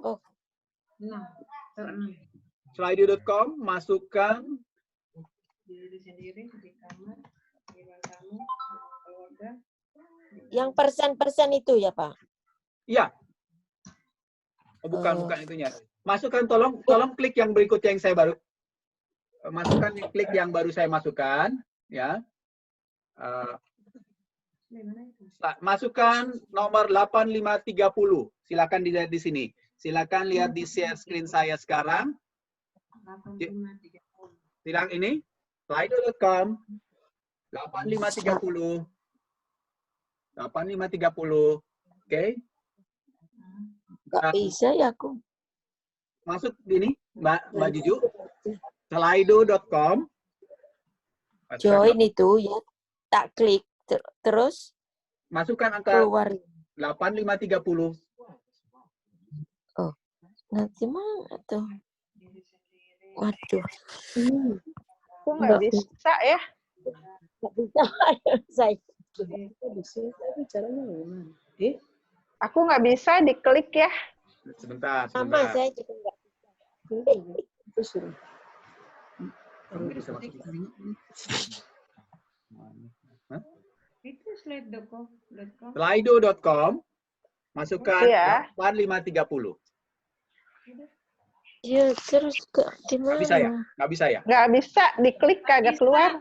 Slido.com, masukkan diri sendiri di kamar, di ruang tamu, keluarga. Yang persen-persen itu ya, Pak? Iya. Bukan itunya. Masukkan, tolong klik yang berikutnya yang saya baru. Masukkan klik yang baru saya masukkan, ya. Masukkan nomor 8530. Silakan dilihat di sini. Silakan lihat di share screen saya sekarang. Silakan ini slido.com 8530. 8530. Oke. Nggak bisa ya aku. Masuk ini, Mbak Juju. Slido.com. Join itu ya. Tak klik terus masukkan angka keluar 8530. Oh. Nanti mana tuh? Waduh. Aku nggak bisa ya. Nggak bisa saya. Aku nggak bisa diklik ya. Sebentar. Sama saya juga nggak bisa. Itu slido.com. Slido.com. Masukkan 8530. Ya, terus di mana? Nggak bisa ya? Nggak bisa, diklik kagak keluar.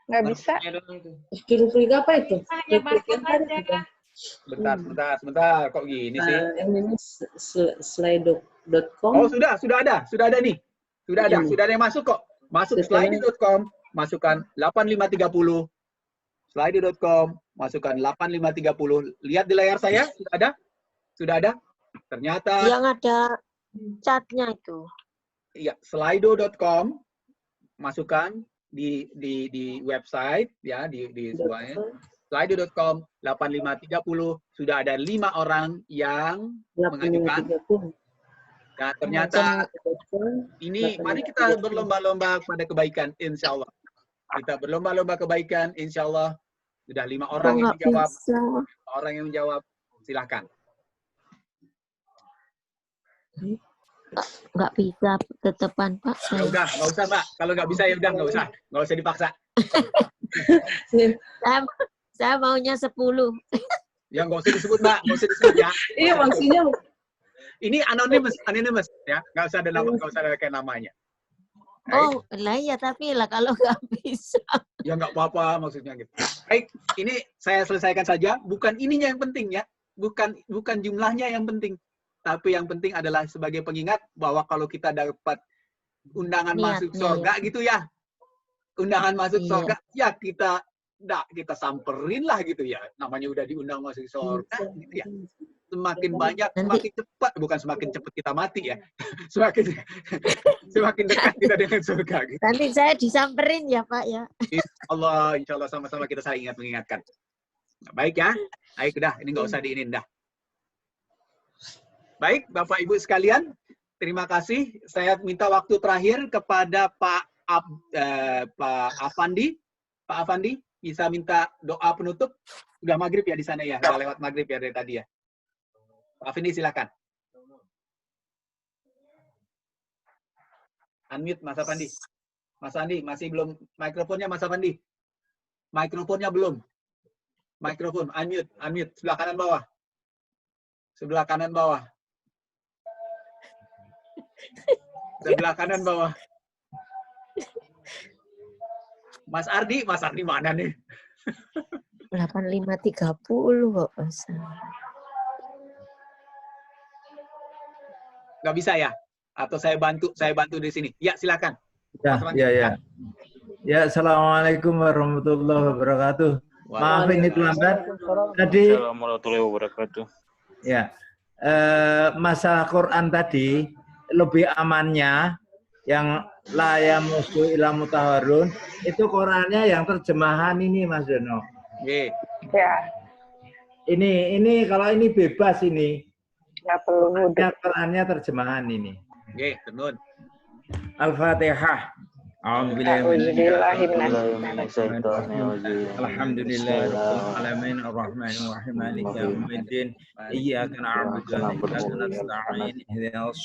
Nggak bisa. Klik apa itu? Klik yang tadi juga. Sebentar. Kok gini sih? Ini slido.com. Oh, sudah ada nih. Sudah ada yang masuk kok. Masuk slido.com, masukkan 8530. Slido.com, masukkan 8530. Lihat di layar saya, sudah ada? Ternyata yang ada catnya itu. Iya, slido.com, masukkan di website ya, di semuanya. Slido.com 8530 sudah ada 5 orang yang mengajukan. Dan ternyata ini, mari kita berlomba-lomba pada kebaikan, insya Allah. Kita berlomba-lomba kebaikan, insya Allah. Sudah 5 orang yang menjawab. 5 orang yang menjawab, silahkan. Nggak bisa tetepan, Pak. Ya udah, nggak usah, Mbak. Kalau nggak bisa ya udah, nggak usah dipaksa. Saya maunya 10. Ya nggak usah disebut, Mbak. Nggak usah disebut ya. Iya, maksudnya ini anonymous ya. Nggak usah ada nama, nggak usah ada kayak namanya. Oh, lah ya, tapi lah kalau nggak bisa. Ya nggak apa-apa maksudnya gitu. Baik, ini saya selesaikan saja. Bukan ininya yang penting ya. Bukan jumlahnya yang penting. Tapi yang penting adalah sebagai pengingat bahwa kalau kita dapat undangan masuk surga gitu ya. Undangan masuk surga, ya kita samperin lah gitu ya. Namanya udah diundang masuk surga gitu ya. Semakin banyak, semakin cepat. Bukan semakin cepat kita mati ya. Semakin dekat kita dengan surga. Gitu. Nanti saya disamperin ya, Pak ya. Insya Allah sama-sama kita saling mengingatkan. Baik ya. Baik, udah. Ini nggak usah diinin dah. Baik, Bapak Ibu sekalian, terima kasih. Saya minta waktu terakhir kepada Pak Afandi. Pak Afandi, bisa minta doa penutup? Udah maghrib ya di sana ya? Udah lewat maghrib ya dari tadi ya? Pak Afandi, silakan. Unmute, Mas Afandi. Mas Andi, masih belum mikrofonnya, Mas Afandi. Mikrofonnya belum. Mikrofon, unmute. Sebelah kanan bawah. Sebelah kanan bawah. Sebelah kanan bawah. Mas Ardi mana nih? 8530 kok. Nggak bisa ya? Atau saya bantu di sini. Ya, silakan. Ya. Assalamualaikum warahmatullahi wabarakatuh. Maaf ini terlambat. Tadi. Assalamualaikum wabarakatuh. Ya, masalah Quran tadi lebih amannya yang la yamusu ila mutahharun itu Qurannya yang terjemahan ini Mas Dono. Yeah. Ya. Ini kalau ini bebas ini Nggak perlu wudhu. Qurannya terjemahan ini. Oke, tenun. Al-Fatihah. Alhamdulillahirrahmanirrahim ar-Rahmanir-Rahim Maliki yaumiddin iyyaka na'budu wa iyyaka nasta'in ihdinas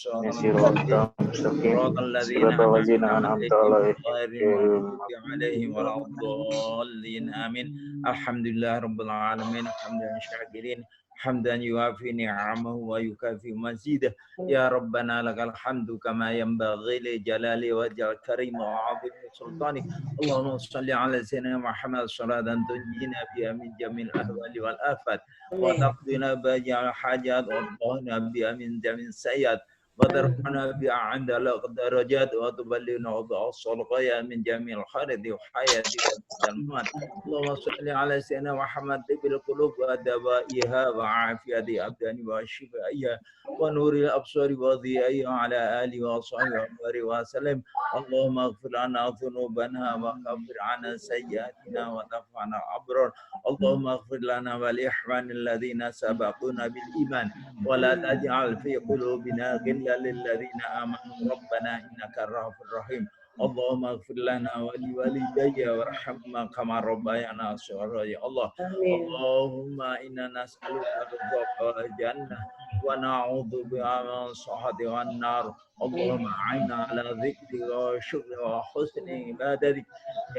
siratal ladzina an'amta 'alaihim ghairil maghdubi 'alaihim waladdallin amin. Alhamdulillahirabbil alamin hamdan syakirin hamdan yuafi ni'amahu wa yukafi mazidah. Ya Rabbana lakal hamdu kama yanbaghi li jalali wajhil karim wa 'azimi sultanik. Allahumma shalli ala sayyidina Muhammad salatan tunjina biha min jamil ahwali wal afat wa taqdina bajal hajat wa tahna biha min jamil sayyat wa tarfana biha 'inda al-darajat wa tuballighna bi'asal ghaya min jamil khairati wa hayati wa jalmat. Allahumma shalli ala sayyidina Muhammad bil qulub wa dawaiha wa afiyati abdani wa shifaiha wa nuril absari wa dhiyaiha ala alihi wa sahbihi wa sallam. Allahumma ighfir lana dhunubana wa kaffir 'anna sayyi'atina wa tafana abrar. Allahumma ighfir lana wa li ikhwanil ladzina sabaquna bil iman wa la taj'al fi qulubina ghillan lil ladzina amanu rabbana innaka ar-rahmanur rahim. Allahumma ighfir lana wa li walidayya warhamhuma kama rabbayana shaghira. Ya Allah, Allahumma inna nas'aluka ridhaka jannah wa na'udzu bika min sakhati wan nar. Allahumma a'inna ala dzikrika wa syukrika wa husni ibadatik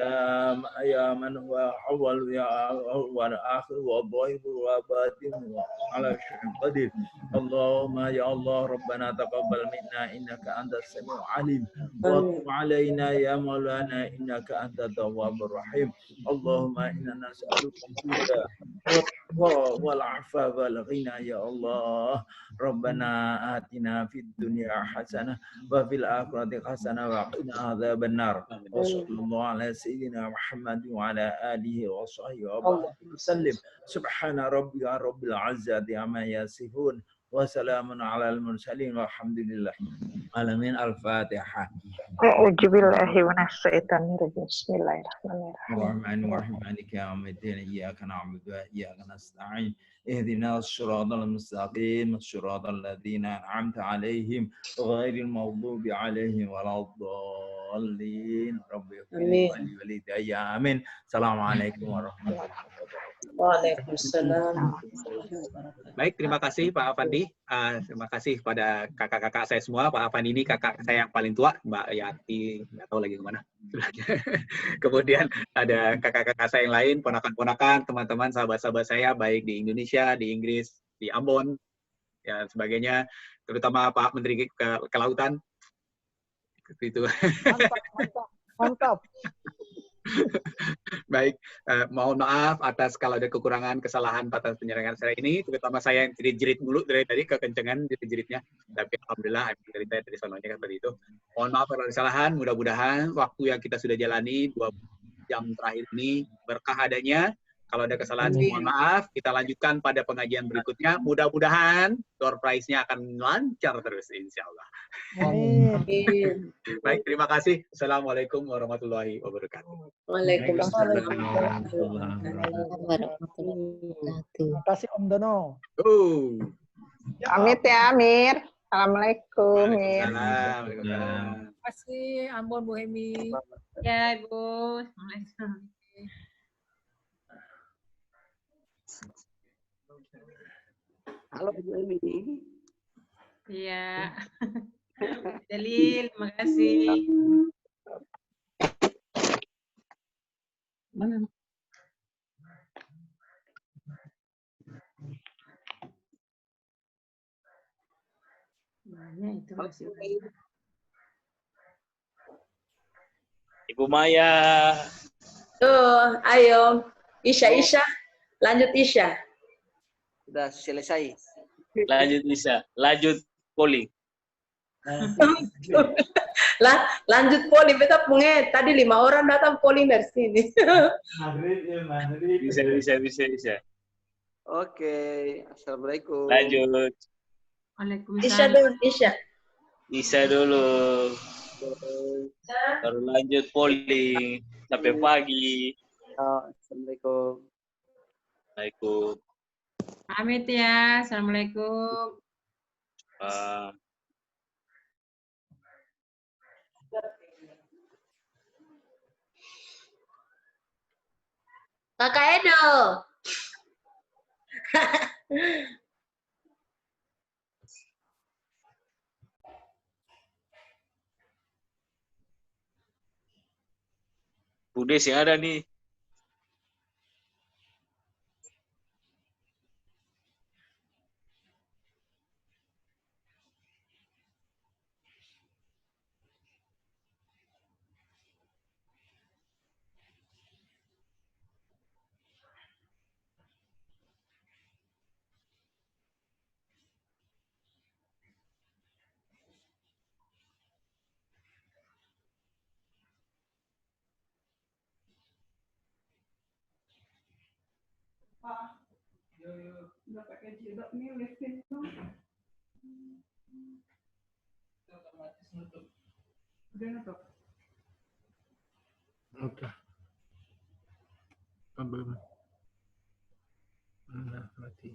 ya man huwa awwal ya awwal akhir wa dhahir wa batin wa ala syai'in qadir. Allahumma ya Allah rabbana taqabbal minna innaka antas samiul alim wa tub alaina ya maulana innaka antat tawwabur rahim. Allahumma inna nas'aluka al-huda wal 'afafa wal ghina ya Allah. Rabbana atina fid dunya hasanah wa fil akhirati hasanah wa qina adzaban nar. Wa sallallahu ala sayyidina Muhammad wa ala alihi wa sahbihi wa sallam. Subhana rabbika rabbil izzati amma yasifun wa salamun alal mursalin walhamdulillah alamin. Al-Fatihah. A'udzu billahi minasyaitonir rajim. Bismillahirrahmanirrahim. Ar-Rahmanir-Rahim Maliki yaumiddin iyyaka na'budu wa iyyaka nasta'in ihdinas siratal mustaqim siratal ladzina an'amta 'alaihim ghairil maghdubi 'alaihim waladdallin. Rabbi ighfir li walidayya. Amin. Assalamualaikum warahmatullahi wabarakatuh. Waalaikumsalam. Baik, terima kasih Pak Afandi. Terima kasih pada kakak-kakak saya semua. Pak Afandi ini kakak saya yang paling tua, Mbak Yati, nggak tahu lagi kemana. Kemudian ada kakak-kakak saya yang lain, ponakan-ponakan, teman-teman, sahabat-sahabat saya, baik di Indonesia, di Inggris, di Ambon, ya sebagainya. Terutama Pak Menteri Kelautan. Itu. Mantap. Baik, mohon maaf atas kalau ada kekurangan, kesalahan atas penyerangan saya ini, terutama saya yang jerit-jerit mulu dari tadi, kekencengan jerit-jeritnya. Tapi alhamdulillah, dari sononya kan seperti itu. Mohon maaf kalau ada kesalahan, mudah-mudahan waktu yang kita sudah jalani 2 jam terakhir ini berkah adanya. Kalau ada kesalahan, mohon maaf. Kita lanjutkan pada pengajian berikutnya. Mudah-mudahan door prize-nya akan lancar terus, insya Allah. Amin. Baik, terima kasih. Assalamualaikum warahmatullahi wabarakatuh. Waalaikumsalam. Terima kasih Om Dono. Pamit ya, Amir. Assalamualaikum, Mir. Waalaikumsalam. Terima kasih, Ambon Bu Hemi. Ya, Ibu. Assalamualaikum. Halo Bu Emi. Iya. Jalil, terima kasih. Mana? Mana itu masih. Ibu Maya. Tuh, ayo. Isya. Lanjut Isya. Sudah selesai. Lanjut Isya. Lanjut polling. Lanjut polling. Beta punge. Tadi 5 orang datang polling dari sini. Bisa. Oke. Assalamualaikum. Lanjut. Waalaikumsalam. Isya. Dulu. Baru lanjut polling. Sampai pagi. Assalamualaikum. Waalaikumsalam. Pamit ya. Assalamualaikum. Kakak Edo. Bude sih ada nih. Udah pakai jilbab nih, lifting tuh. Udah nutup. Udah. Belum. Nah, mati.